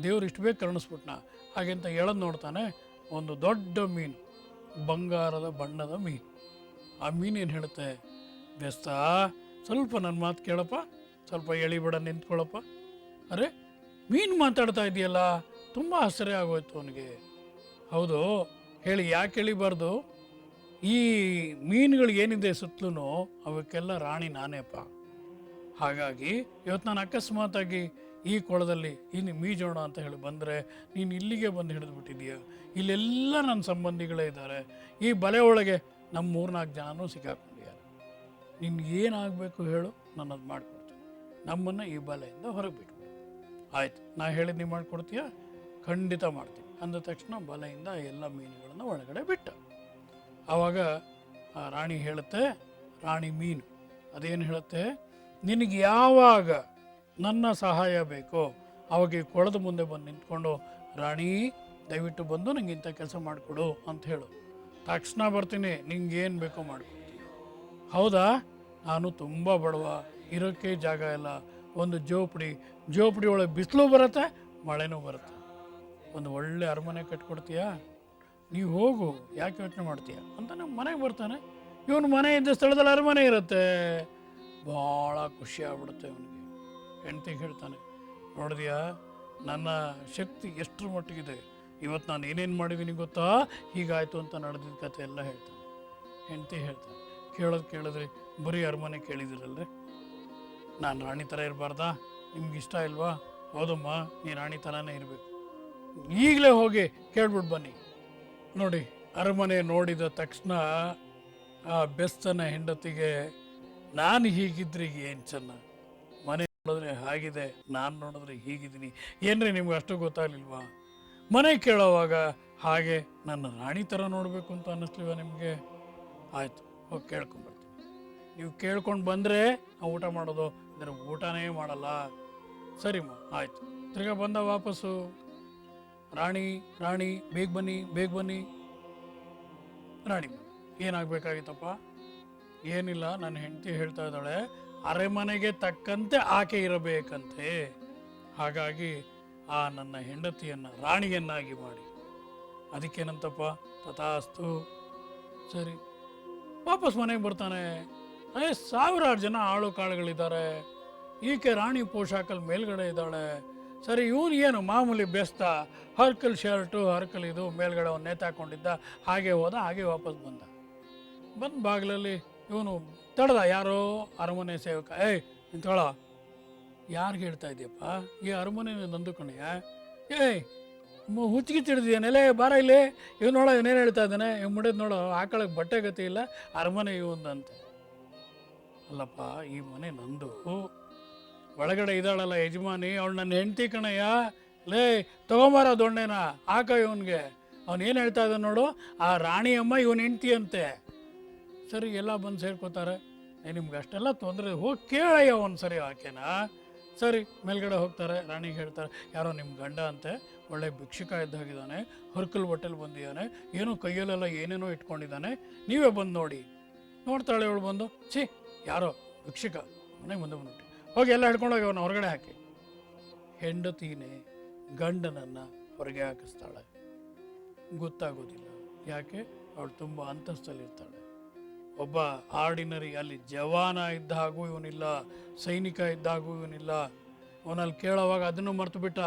ದೇವ್ರು ಇಷ್ಟು ಬೇಗ ಕರುಣಿಸ್ಬಿಟ್ನ ಹಾಗೆಂತ ಎಳೆದು ನೋಡ್ತಾನೆ, ಒಂದು ದೊಡ್ಡ ಮೀನು, ಬಂಗಾರದ ಬಣ್ಣದ ಮೀನು. ಆ ಮೀನು ಏನು ಹೇಳುತ್ತೆ, ಬೆಸ್ತ ಸ್ವಲ್ಪ ನನ್ನ ಮಾತು ಕೇಳಪ್ಪ, ಸ್ವಲ್ಪ ಎಳಿಬೇಡ, ನಿಂತ್ಕೊಳ್ಳಪ್ಪ. ಅರೆ, ಮೀನು ಮಾತಾಡ್ತಾ ಇದೆಯಲ್ಲ, ತುಂಬ ಆಶ್ಚರ್ಯ ಆಗೋಯ್ತು ಅವನಿಗೆ. ಹೌದು ಹೇಳಿ, ಯಾಕೆ ಎಳಿಬಾರ್ದು? ಈ ಮೀನುಗಳು ಏನಿದೆ ಸುತ್ತಲೂ ಅವಕ್ಕೆಲ್ಲ ರಾಣಿ ನಾನೇಪ್ಪ. ಹಾಗಾಗಿ ಇವತ್ತು ನಾನು ಅಕಸ್ಮಾತಾಗಿ ಈ ಕೊಳದಲ್ಲಿ ಇನ್ನು ಮೀಜೋಣ ಅಂತ ಹೇಳಿ ಬಂದರೆ ನೀನು ಇಲ್ಲಿಗೆ ಬಂದು ಹಿಡಿದು ಬಿಟ್ಟಿದೀಯ. ಇಲ್ಲೆಲ್ಲ ನನ್ನ ಸಂಬಂಧಿಗಳೇ ಇದ್ದಾರೆ. ಈ ಬಲೆ ಒಳಗೆ ನಮ್ಮ 3-4 ಜನನೂ ಸಿಕ್ಕಾಕೊಂಡಿದ್ದಾರೆ. ನಿನ್ಗೆ ಏನಾಗಬೇಕು ಹೇಳು, ನಾನು ಅದು ಮಾಡಿಕೊಡ್ತೀನಿ. ನಮ್ಮನ್ನು ಈ ಬಲೆಯಿಂದ ಹೊರಗೆ ಬಿಟ್ಬಿಡು. ಆಯ್ತು, ನಾ ಹೇಳಿದ್ದು ನೀವು ಮಾಡಿಕೊಡ್ತೀಯಾ? ಖಂಡಿತ ಮಾಡ್ತೀನಿ ಅಂದ ತಕ್ಷಣ ಬಲೆಯಿಂದ ಎಲ್ಲ ಮೀನುಗಳನ್ನು ಒಳಗಡೆ ಬಿಟ್ಟ. ಆವಾಗ ಆ ರಾಣಿ ಹೇಳುತ್ತೆ, ರಾಣಿ ಮೀನು ಅದೇನು ಹೇಳುತ್ತೆ, ನಿನಗೆ ಯಾವಾಗ ನನ್ನ ಸಹಾಯ ಬೇಕೋ ಅವಾಗ ಈ ಕೊಳದ ಮುಂದೆ ಬಂದು ನಿಂತ್ಕೊಂಡು, ರಾಣಿ ದಯವಿಟ್ಟು ಬಂದು ನಂಗೆ ಇಂಥ ಕೆಲಸ ಮಾಡಿಕೊಡು ಅಂತ ಹೇಳು. ತಕ್ಷಣ ಬರ್ತೀನಿ, ನಿಂಗೆ ಏನು ಬೇಕೋ ಮಾಡಿಕೊಡ್ತೀನಿ. ಹೌದಾ, ನಾನು ತುಂಬ ಬಡವ, ಇರೋಕ್ಕೆ ಜಾಗ ಇಲ್ಲ, ಒಂದು ಜೋಪಡಿ ಒಳಗೆ ಬಿಸಿಲು ಬರುತ್ತೆ, ಮಳೆನೂ ಬರುತ್ತೆ, ಒಂದು ಒಳ್ಳೆ ಅರಮನೆ ಕಟ್ಕೊಡ್ತೀಯಾ? ನೀವು ಹೋಗು, ಯಾಕೆ ಯೋಚನೆ ಮಾಡ್ತೀಯ ಅಂತ ನಮ್ಮ ಮನೆಗೆ ಬರ್ತಾನೆ. ಇವನು ಮನೆ ಇದ್ದ ಸ್ಥಳದಲ್ಲಿ ಅರಮನೆ ಇರುತ್ತೆ. ಭಾಳ ಖುಷಿ ಆಗ್ಬಿಡುತ್ತೆ ಅವನಿಗೆ. ಹೆಂಡ್ತಿಗೆ ಹೇಳ್ತಾನೆ, ನೋಡಿದ್ಯಾ ನನ್ನ ಶಕ್ತಿ ಎಷ್ಟರ ಮಟ್ಟಿಗಿದೆ, ಇವತ್ತು ನಾನು ಏನೇನು ಮಾಡಿದ್ದೀನಿ ಗೊತ್ತಾ, ಹೀಗಾಯಿತು ಅಂತ ನಡೆದಿದ್ದ ಕತೆ ಎಲ್ಲ ಹೇಳ್ತಾನೆ. ಹೆಂಡ್ತಿ ಹೇಳ್ತಾನೆ, ಕೇಳಿದ್ರಿ ಬರೀ ಅರಮನೆ ಕೇಳಿದಿರಲ್ರಿ, ನಾನು ರಾಣಿ ಥರ ಇರಬಾರ್ದಾ? ನಿಮ್ಗೆ ಇಷ್ಟ ಇಲ್ವಾ? ಹೌದಮ್ಮ, ನೀ ರಾಣಿ ಥರನೇ ಇರಬೇಕು. ಈಗಲೇ ಹೋಗಿ ಕೇಳ್ಬಿಟ್ಟು ಬನ್ನಿ. ನೋಡಿ, ಅರಮನೆ ನೋಡಿದ ತಕ್ಷಣ ಆ ಬೆಸ್ತನ ಹೆಂಡತಿಗೆ, ನಾನು ಹೀಗಿದ್ರೆ ಏನು ಚೆನ್ನ, ಮನೆ ನೋಡಿದ್ರೆ ಹಾಗಿದೆ, ನಾನು ನೋಡಿದ್ರೆ ಹೀಗಿದ್ದೀನಿ, ಏನ್ರಿ ನಿಮ್ಗೆ ಅಷ್ಟು ಗೊತ್ತಾಗಲಿಲ್ವಾ? ಮನೆ ಕೇಳೋವಾಗ ಹಾಗೆ ನನ್ನ ರಾಣಿ ಥರ ನೋಡಬೇಕು ಅಂತ ಅನ್ನಿಸ್ಲಿವ ನಿಮಗೆ? ಆಯಿತು, ಹೋಗಿ ಕೇಳ್ಕೊಂಬರ್ತೀನಿ. ನೀವು ಕೇಳ್ಕೊಂಡು ಬಂದರೆ ನಾವು ಊಟ ಮಾಡೋದು, ಇದರ ಊಟನೇ ಮಾಡಲ್ಲ. ಸರಿಮ್ಮ, ಆಯಿತು. ತಿರ್ಗಾ ಬಂದ ವಾಪಸ್ಸು, ರಾಣಿ ಬೇಗ ಬನ್ನಿ. ರಾಣಿ ಏನಾಗಬೇಕಾಗಿತ್ತಪ್ಪ? ಏನಿಲ್ಲ, ನನ್ನ ಹೆಂಡತಿ ಹೇಳ್ತಾ ಇದ್ದಾಳೆ ಅರಮನೆಗೆ ತಕ್ಕಂತೆ ಆಕೆ ಇರಬೇಕಂತೆ, ಹಾಗಾಗಿ ಆ ನನ್ನ ಹೆಂಡತಿಯನ್ನು ರಾಣಿಯನ್ನಾಗಿ ಮಾಡಿ. ಅದಕ್ಕೇನಂತಪ್ಪ? ತಥಾಸ್ತು. ಸರಿ, ವಾಪಸ್ ಮನೆಗೆ ಬರ್ತಾನೆ. 1000 ಜನ ಆಳು ಕಾಳುಗಳಿದ್ದಾರೆ, ಈಕೆ ರಾಣಿ ಪೋಷಾಕಲ್ಲಿ ಮೇಲ್ಗಡೆ ಇದ್ದಾಳೆ. ಸರಿ, ಇವನು ಏನು ಮಾಮೂಲಿ ಬೆಸ್ತ, ಹರ್ಕಲ್ ಶರ್ಟು, ಹರ್ಕಲ್ ಇದು ಮೇಲ್ಗಡೆ ಒಂದು ನೇತಾಕೊಂಡಿದ್ದ, ಹಾಗೆ ಹೋದ, ಹಾಗೆ ವಾಪಸ್ ಬಂದ ಬಾಗಿಲಲ್ಲಿ ಇವನು ತಡೆದ. ಯಾರೋ ಅರಮನೆ ಸೇವಕ, ನಿಂತ್ಕೊಳ್ಳ, ಯಾರಿಗೆ ಹೇಳ್ತಾ ಇದೆಯಪ್ಪ? ಈ ಅರಮನೆ ನಂದು ಕಣಯ್ಯ. ಹುಚ್ಚಿಗೆ ತಿಳಿದಿದ್ದಾನೆಲೆ, ಬಾರ ಇಲ್ಲಿ, ಇವ್ ನೋಡೋ ಇವನೇನು ಹೇಳ್ತಾ ಇದ್ದಾನೆ, ಇವ್ ಮುಡಿದ್ ನೋಡೋ, ಹಾಕೊಳ್ಳೋಕೆ ಬಟ್ಟೆ ಗತಿ ಇಲ್ಲ, ಅರಮನೆ ಇವಂದಂತೆ. ಅಲ್ಲಪ್ಪ, ಈ ಮನೆ ನಂದು, ಒಳಗಡೆ ಇದ್ದಾಳಲ್ಲ ಯಜಮಾನಿ, ಅವಳು ನನ್ನ ಹೆಂಡತಿ ಕಣಯ್ಯ. ಲೇ ತಗೊಂಬಾರ ದೊಣ್ಣೆನ ಹಾಕ ಇವನಿಗೆ. ಅವನು ಏನು ಹೇಳ್ತಾ ಇದ್ದಾನೆ ನೋಡು, ಆ ರಾಣಿ ಅಮ್ಮ ಇವನ್ ಹೆಂಡತಿ ಅಂತೆ. ಸರಿ, ಎಲ್ಲ ಬಂದು ಸೇರ್ಕೋತಾರೆ. ನಿಮ್ಗೆ ಅಷ್ಟೆಲ್ಲ ತೊಂದರೆ, ಹೋಗಿ ಕೇಳಯ್ಯ ಒಂದು ಸರಿ ಆಕೆನಾ. ಸರಿ, ಮೇಲ್ಗಡೆ ಹೋಗ್ತಾರೆ. ರಾಣಿಗೆ ಹೇಳ್ತಾರೆ, ಯಾರೋ ನಿಮ್ಮ ಗಂಡ ಅಂತೆ, ಒಳ್ಳೆ ಭಿಕ್ಷುಕ ಇದ್ದಾಗಿದ್ದಾನೆ, ಹೊರ್ಕಲ್ ಬಟ್ಟೆಲಿ ಬಂದಿದ್ದಾನೆ, ಏನೋ ಕೈಯಲ್ಲೆಲ್ಲ ಏನೇನೋ ಇಟ್ಕೊಂಡಿದ್ದಾನೆ, ನೀವೇ ಬಂದು ನೋಡಿ. ನೋಡ್ತಾಳೆ ಇವಳು ಬಂದು, ಯಾರೋ ಭಿಕ್ಷುಕ ಮನೆಗೆ ಮುಂದೆ ಬಂದ್ಬಿಟ್ಟು, ಹೋಗಿ ಎಲ್ಲ ಹಿಡ್ಕೊಂಡೋಗಿ ಅವನ್ನ ಹೊರಗಡೆ ಹಾಕಿ. ಹೆಂಡತಿನೇ ಗಂಡನನ್ನು ಹೊರಗೆ ಹಾಕಿಸ್ತಾಳೆ. ಗೊತ್ತಾಗೋದಿಲ್ಲ, ಯಾಕೆ? ಅವಳು ತುಂಬ ಅಂತಸ್ತಲ್ಲಿರ್ತಾಳೆ. ಒಬ್ಬ ಆರ್ಡಿನರಿ, ಅಲ್ಲಿ ಜವಾನ ಇದ್ದ ಹಾಗೂ ಇವನಿಲ್ಲ, ಸೈನಿಕ ಇದ್ದ ಹಾಗೂ ಇವನಿಲ್ಲ. ಅವನಲ್ಲಿ ಕೇಳೋವಾಗ ಅದನ್ನು ಮರ್ತು ಬಿಟ್ಟ.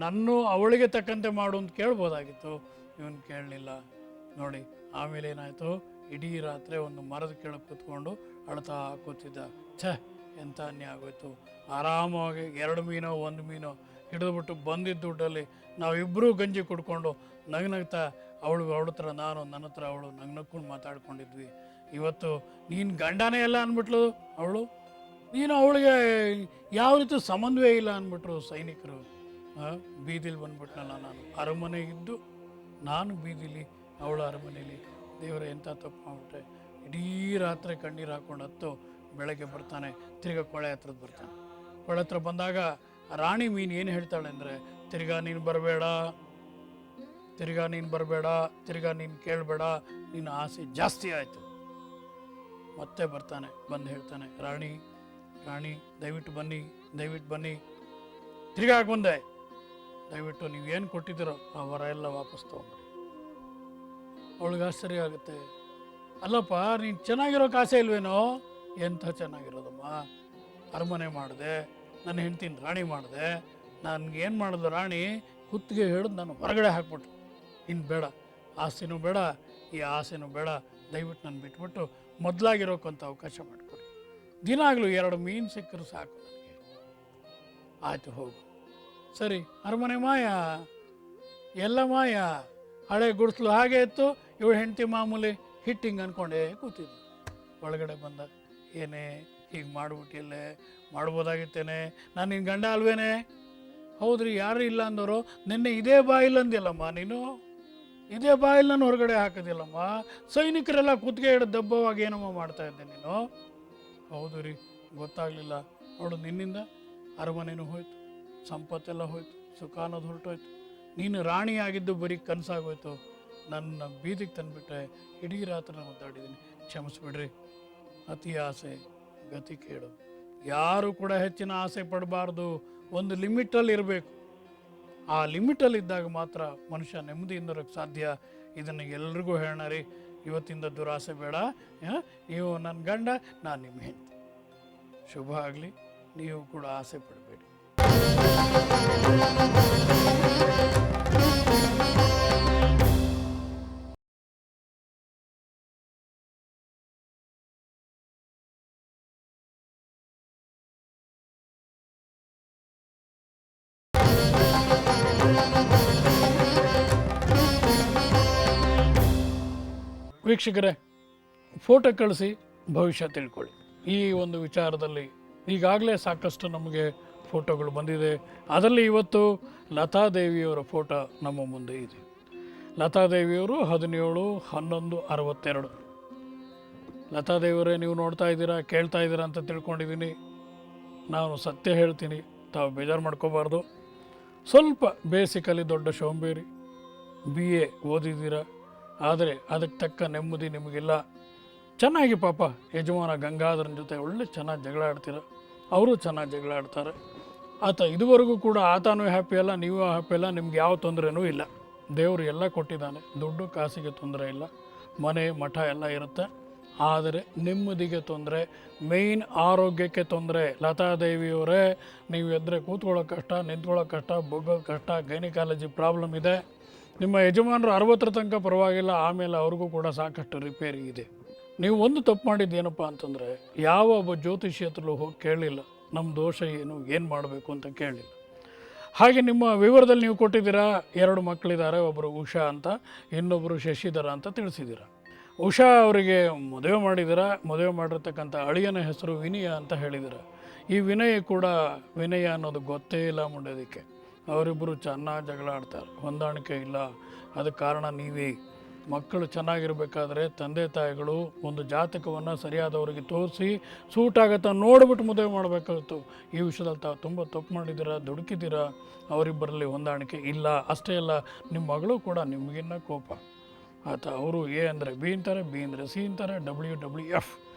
ನನ್ನೂ ಅವಳಿಗೆ ತಕ್ಕಂತೆ ಮಾಡು ಅಂತ ಕೇಳ್ಬೋದಾಗಿತ್ತು, ಇವನು ಕೇಳಲಿಲ್ಲ. ನೋಡಿ ಆಮೇಲೆ ಏನಾಯಿತು, ಇಡೀ ರಾತ್ರಿ ಒಂದು ಮರದ ಕೆಳಗೆ ಕೂತ್ಕೊಂಡು ಅಳ್ತಾ ಕೂತಿದ್ದ. ಎಂಥ ಅನ್ಯಾಯ ಆಗೋಯ್ತು. ಆರಾಮವಾಗಿ 2 ಮೀನೋ 1 ಮೀನೋ ಹಿಡಿದುಬಿಟ್ಟು ಬಂದಿದ್ದ ದುಡ್ಡಲ್ಲಿ ನಾವಿಬ್ಬರೂ ಗಂಜಿ ಕುಡ್ಕೊಂಡು ನಗ್ನಗ್ತಾ, ಅವಳ ಹತ್ರ ನಾನು, ನನ್ನ ಹತ್ರ ಅವಳು ನಗ್ನಕ್ಕೊಂಡು ಮಾತಾಡ್ಕೊಂಡಿದ್ವಿ. ಇವತ್ತು ನೀನು ಗಂಡನೇ ಎಲ್ಲ ಅಂದ್ಬಿಟ್ಲು ಅವಳು, ನೀನು ಅವಳಿಗೆ ಯಾವ ರೀತಿ ಸಂಬಂಧವೇ ಇಲ್ಲ ಅಂದ್ಬಿಟ್ರು ಸೈನಿಕರು. ಬೀದಿಲಿ ಬಂದ್ಬಿಟ್ನಲ್ಲ ನಾನು, ಅರಮನೆಗಿದ್ದು ನಾನು ಬೀದಿಲಿ, ಅವಳ ಅರಮನೆಯಲ್ಲಿ. ದೇವರೇ ಎಂಥ ತಪ್ಪು ಮಾಡಿಬಿಟ್ಟೆ. ಇಡೀ ರಾತ್ರಿ ಕಣ್ಣೀರು ಹಾಕೊಂಡು ಹತ್ತು ಬೆಳಗ್ಗೆ ಬರ್ತಾನೆ, ತಿರ್ಗಾ ಕೊಳೆ ಹತ್ರದ್ದು ಬರ್ತಾನೆ. ಕೊಳೆ ಹತ್ರ ಬಂದಾಗ ರಾಣಿ ಮೀನು ಏನು ಹೇಳ್ತಾಳೆ ಅಂದರೆ, ತಿರ್ಗಾ ನೀನು ಬರಬೇಡ, ತಿರ್ಗಾ ನೀನು ಬರಬೇಡ, ತಿರ್ಗಾ ನೀನು ಕೇಳಬೇಡ, ನಿನ್ನ ಆಸೆ ಜಾಸ್ತಿ ಆಯಿತು. ಮತ್ತೆ ಬರ್ತಾನೆ, ಬಂದು ಹೇಳ್ತಾನೆ, ರಾಣಿ ರಾಣಿ ದಯವಿಟ್ಟು ಬನ್ನಿ, ದಯವಿಟ್ಟು ಬನ್ನಿ. ತಿರ್ಗಾ ಬಂದೆ, ದಯವಿಟ್ಟು ನೀವೇನು ಕೊಟ್ಟಿದ್ದೀರೋ ಆ ವರ ಎಲ್ಲ ವಾಪಸ್ ತೊಗೊಂಡ್ರಿ. ಅವಳಿಗೆ ಆಶ್ಚರ್ಯ ಆಗುತ್ತೆ. ಅಲ್ಲಪ್ಪ, ನೀನು ಚೆನ್ನಾಗಿರೋಕೆ ಆಸೆ ಇಲ್ವೇನೋ? ಎಂಥ ಚೆನ್ನಾಗಿರೋದಮ್ಮ, ಅರಮನೆ ಮಾಡಿದೆ, ನನ್ನ ಹೆಂಡ್ತಿನ ರಾಣಿ ಮಾಡಿದೆ. ನನಗೇನು ಮಾಡಿದ್ರು ರಾಣಿ, ಕುತ್ತಿಗೆ ಹಿಡಿದು ನಾನು ಹೊರಗಡೆ ಹಾಕ್ಬಿಟ್ಟು, ಇನ್ನು ಬೇಡ, ಆಸೆನೂ ಬೇಡ, ಈ ಆಸೆನೂ ಬೇಡ, ದಯವಿಟ್ಟು ನಾನು ಬಿಟ್ಬಿಟ್ಟು ಮೊದಲಾಗಿರೋಕ್ಕಂತ ಅವಕಾಶ ಮಾಡಿಕೊಡಿ. ದಿನಾಗಲೂ 2 ಮೀನು ಸಿಕ್ಕರು ಸಾಕು ನನಗೆ. ಆಯಿತು ಹೋಗು. ಸರಿ, ಅರಮನೆ ಮಾಯ, ಎಲ್ಲ ಮಾಯ. ಹಳೆ ಗುಡಿಸ್ಲು ಹಾಗೆ ಇತ್ತು, ಇವಳು ಹೆಂಡತಿ ಮಾಮೂಲಿ ಹಿಟ್ಟಿಂಗ್ ಅಂದ್ಕೊಂಡೇ ಕೂತಿದ್ದು. ಒಳಗಡೆ ಬಂದ, ಏನೇ ಹೀಗೆ ಮಾಡಿಬಿಟ್ಟಿಲ್ಲೇ, ಮಾಡ್ಬೋದಾಗಿತ್ತೇನೆ, ನಾನು ನಿನ್ನ ಗಂಡ ಅಲ್ವೇನೆ? ಹೌದ್ರಿ, ಯಾರು ಇಲ್ಲ ಅಂದವರು. ನಿನ್ನೆ ಇದೇ ಬಾಯಿಲ್ ಅಂದಿಲ್ಲಮ್ಮ ನೀನು, ಇದೇ ಬಾಯಿಲ್ ನಾನು ಹೊರಗಡೆ ಹಾಕೋದಿಲ್ಲಮ್ಮ. ಸೈನಿಕರೆಲ್ಲ ಕುತ್ತಿಗೆ ಹಿಡಿದು ದಬ್ಬವಾಗಿ ಏನಮ್ಮ ಮಾಡ್ತಾ ಇದ್ದೆ ನೀನು? ಹೌದು ರೀ, ಗೊತ್ತಾಗಲಿಲ್ಲ. ನೋಡು, ನಿನ್ನಿಂದ ಅರಮನೆನೂ ಹೋಯ್ತು, ಸಂಪತ್ತೆಲ್ಲ ಹೋಯ್ತು, ಸುಖ ಅನ್ನೋದು ಹೊರಟೋಯ್ತು. ನೀನು ರಾಣಿಯಾಗಿದ್ದು ಬರೀ ಕನಸಾಗೋಯ್ತು. ನನ್ನ ಬೀದಿಗೆ ತಂದುಬಿಟ್ಟೆ, ಇಡೀ ರಾತ್ರಿ ಮಾತಾಡಿದ್ದೀನಿ, ಕ್ಷಮಿಸ್ಬಿಡ್ರಿ. ಅತಿ ಆಸೆ ಗತಿ ಕೇಳು. ಯಾರು ಕೂಡ ಹೆಚ್ಚಿನ ಆಸೆ ಪಡಬಾರ್ದು, ಒಂದು ಲಿಮಿಟಲ್ಲಿ ಇರಬೇಕು. ಆ ಲಿಮಿಟಲ್ಲಿ ಇದ್ದಾಗ ಮಾತ್ರ ಮನುಷ್ಯ ನೆಮ್ಮದಿಯಿಂದ ಇರೋಕ್ಕೆ ಸಾಧ್ಯ. ಇದನ್ನು ಎಲ್ರಿಗೂ ಹೇಳೋಣ ರೀ, ಇವತ್ತಿಂದ ದುರಾಸೆ ಬೇಡ. ನೀವು ನನ್ನ ಗಂಡ, ನಾನು ನಿಮ್ಮ ಹೆಂಡತಿ. ಶುಭ ಆಗಲಿ. ನೀವು ಕೂಡ ಆಸೆ ಪಡಬೇಡಿ. ವೀಕ್ಷಕರೇ, ಫೋಟೋ ಕಳಿಸಿ ಭವಿಷ್ಯ ತಿಳ್ಕೊಳ್ಳಿ. ಈ ಒಂದು ವಿಚಾರದಲ್ಲಿ ಈಗಾಗಲೇ ಸಾಕಷ್ಟು ನಮಗೆ ಫೋಟೋಗಳು ಬಂದಿದೆ. ಅದರಲ್ಲಿ ಇವತ್ತು ಲತಾದೇವಿಯವರ ಫೋಟೋ ನಮ್ಮ ಮುಂದೆ ಇದೆ. ಲತಾದೇವಿಯವರು 17/11/62. ಲತಾದೇವಿಯವರೇ, ನೀವು ನೋಡ್ತಾ ಇದ್ದೀರಾ, ಕೇಳ್ತಾ ಇದ್ದೀರಾ ಅಂತ ತಿಳ್ಕೊಂಡಿದ್ದೀನಿ. ನಾನು ಸತ್ಯ ಹೇಳ್ತೀನಿ, ತಾವು ಬೇಜಾರು ಮಾಡ್ಕೋಬಾರ್ದು. ಸ್ವಲ್ಪ ಬೇಸಿಕಲಿ ದೊಡ್ಡ ಶೋಂಬೇರಿ, BA ಓದಿದ್ದೀರಾ, ಆದರೆ ಅದಕ್ಕೆ ತಕ್ಕ ನೆಮ್ಮದಿ ನಿಮಗಿಲ್ಲ. ಚೆನ್ನಾಗಿ ಪಾಪ ಯಜಮಾನ ಗಂಗಾಧರನ ಜೊತೆ ಒಳ್ಳೆ ಚೆನ್ನಾಗಿ ಜಗಳ ಆಡ್ತೀರ, ಅವರು ಚೆನ್ನಾಗಿ ಜಗಳ ಆಡ್ತಾರೆ. ಆತ ಇದುವರೆಗೂ ಕೂಡ ಆತನೂ ಹ್ಯಾಪಿ ಅಲ್ಲ, ನೀವು ಹ್ಯಾಪಿ ಅಲ್ಲ, ನಿಮ್ಗೆ ಯಾವ ತೊಂದರೆನೂ ಇಲ್ಲ. ದೇವರು ಎಲ್ಲ ಕೊಟ್ಟಿದ್ದಾನೆ, ದುಡ್ಡು ಕಾಸಿಗೆ ತೊಂದರೆ ಇಲ್ಲ, ಮನೆ ಮಠ ಎಲ್ಲ ಇರುತ್ತೆ. ಆದರೆ ನೆಮ್ಮದಿಗೆ ತೊಂದರೆ, ಮೇಯ್ನ್ ಆರೋಗ್ಯಕ್ಕೆ ತೊಂದರೆ. ಲತಾದೇವಿಯವರೇ, ನೀವು ಎದ್ದರೆ ಕೂತ್ಕೊಳ್ಳೋ ಕಷ್ಟ, ನಿಂತ್ಕೊಳ್ಳೋ ಕಷ್ಟ, ಬೊಗ್ಗೋ ಕಷ್ಟ, ಗೈನಿಕಾಲಜಿ ಪ್ರಾಬ್ಲಮ್ ಇದೆ. ನಿಮ್ಮ ಯಜಮಾನರು 60 ತನಕ ಪರವಾಗಿಲ್ಲ, ಆಮೇಲೆ ಅವ್ರಿಗೂ ಕೂಡ ಸಾಕಷ್ಟು ರಿಪೇರಿ ಇದೆ. ನೀವು ಒಂದು ತಪ್ಪು ಮಾಡಿದ್ದು ಏನಪ್ಪ ಅಂತಂದರೆ, ಯಾವ ಒಬ್ಬ ಜ್ಯೋತಿಷಿ ಹತ್ರಲ್ಲೂ ಹೋಗಿ ಕೇಳಲಿಲ್ಲ, ನಮ್ಮ ದೋಷ ಏನು ಮಾಡಬೇಕು ಅಂತ ಕೇಳಲಿಲ್ಲ. ಹಾಗೆ ನಿಮ್ಮ ವಿವರದಲ್ಲಿ ನೀವು ಕೊಟ್ಟಿದ್ದೀರಾ, 2 ಮಕ್ಕಳಿದ್ದಾರೆ, ಒಬ್ಬರು ಉಷಾ ಅಂತ, ಇನ್ನೊಬ್ಬರು ಶಶಿಧರ ಅಂತ ತಿಳಿಸಿದ್ದೀರ. ಉಷಾ ಅವರಿಗೆ ಮದುವೆ ಮಾಡಿದ್ದೀರ, ಮದುವೆ ಮಾಡಿರ್ತಕ್ಕಂಥ ಅಳಿಯನ ಹೆಸರು ವಿನಯ ಅಂತ ಹೇಳಿದ್ದೀರ. ಈ ವಿನಯ ಕೂಡ ವಿನಯ ಅನ್ನೋದು ಗೊತ್ತೇ ಇಲ್ಲ ಮುಂಡೋದಕ್ಕೆ. ಅವರಿಬ್ಬರು ಚೆನ್ನಾಗಿ ಜಗಳ ಆಡ್ತಾರೆ, ಹೊಂದಾಣಿಕೆ ಇಲ್ಲ. ಅದಕ್ಕೆ ಕಾರಣ ನೀವೇ. ಮಕ್ಕಳು ಚೆನ್ನಾಗಿರ್ಬೇಕಾದ್ರೆ ತಂದೆ ತಾಯಿಗಳು ಒಂದು ಜಾತಕವನ್ನು ಸರಿಯಾದವರಿಗೆ ತೋರಿಸಿ ಸೂಟ್ ಆಗತ್ತಾ ನೋಡಿಬಿಟ್ಟು ಮದುವೆ ಮಾಡಬೇಕಾಗಿತ್ತು. ಈ ವಿಷಯದಲ್ಲಿ ತಾವು ತುಂಬ ತಪ್ಪು ಮಾಡಿದ್ದೀರಾ, ದುಡುಕಿದ್ದೀರಾ. ಅವರಿಬ್ಬರಲ್ಲಿ ಹೊಂದಾಣಿಕೆ ಇಲ್ಲ. ಅಷ್ಟೇ ಅಲ್ಲ, ನಿಮ್ಮ ಮಗಳು ಕೂಡ ನಿಮಗಿನ್ನ ಕೋಪ. ಆತ ಅವರು ಎ ಅಂದರೆ ಬಿ ಅಂತಾರೆ, ಬಿ ಅಂದರೆ ಸಿ ಅಂತಾರೆ, WWF.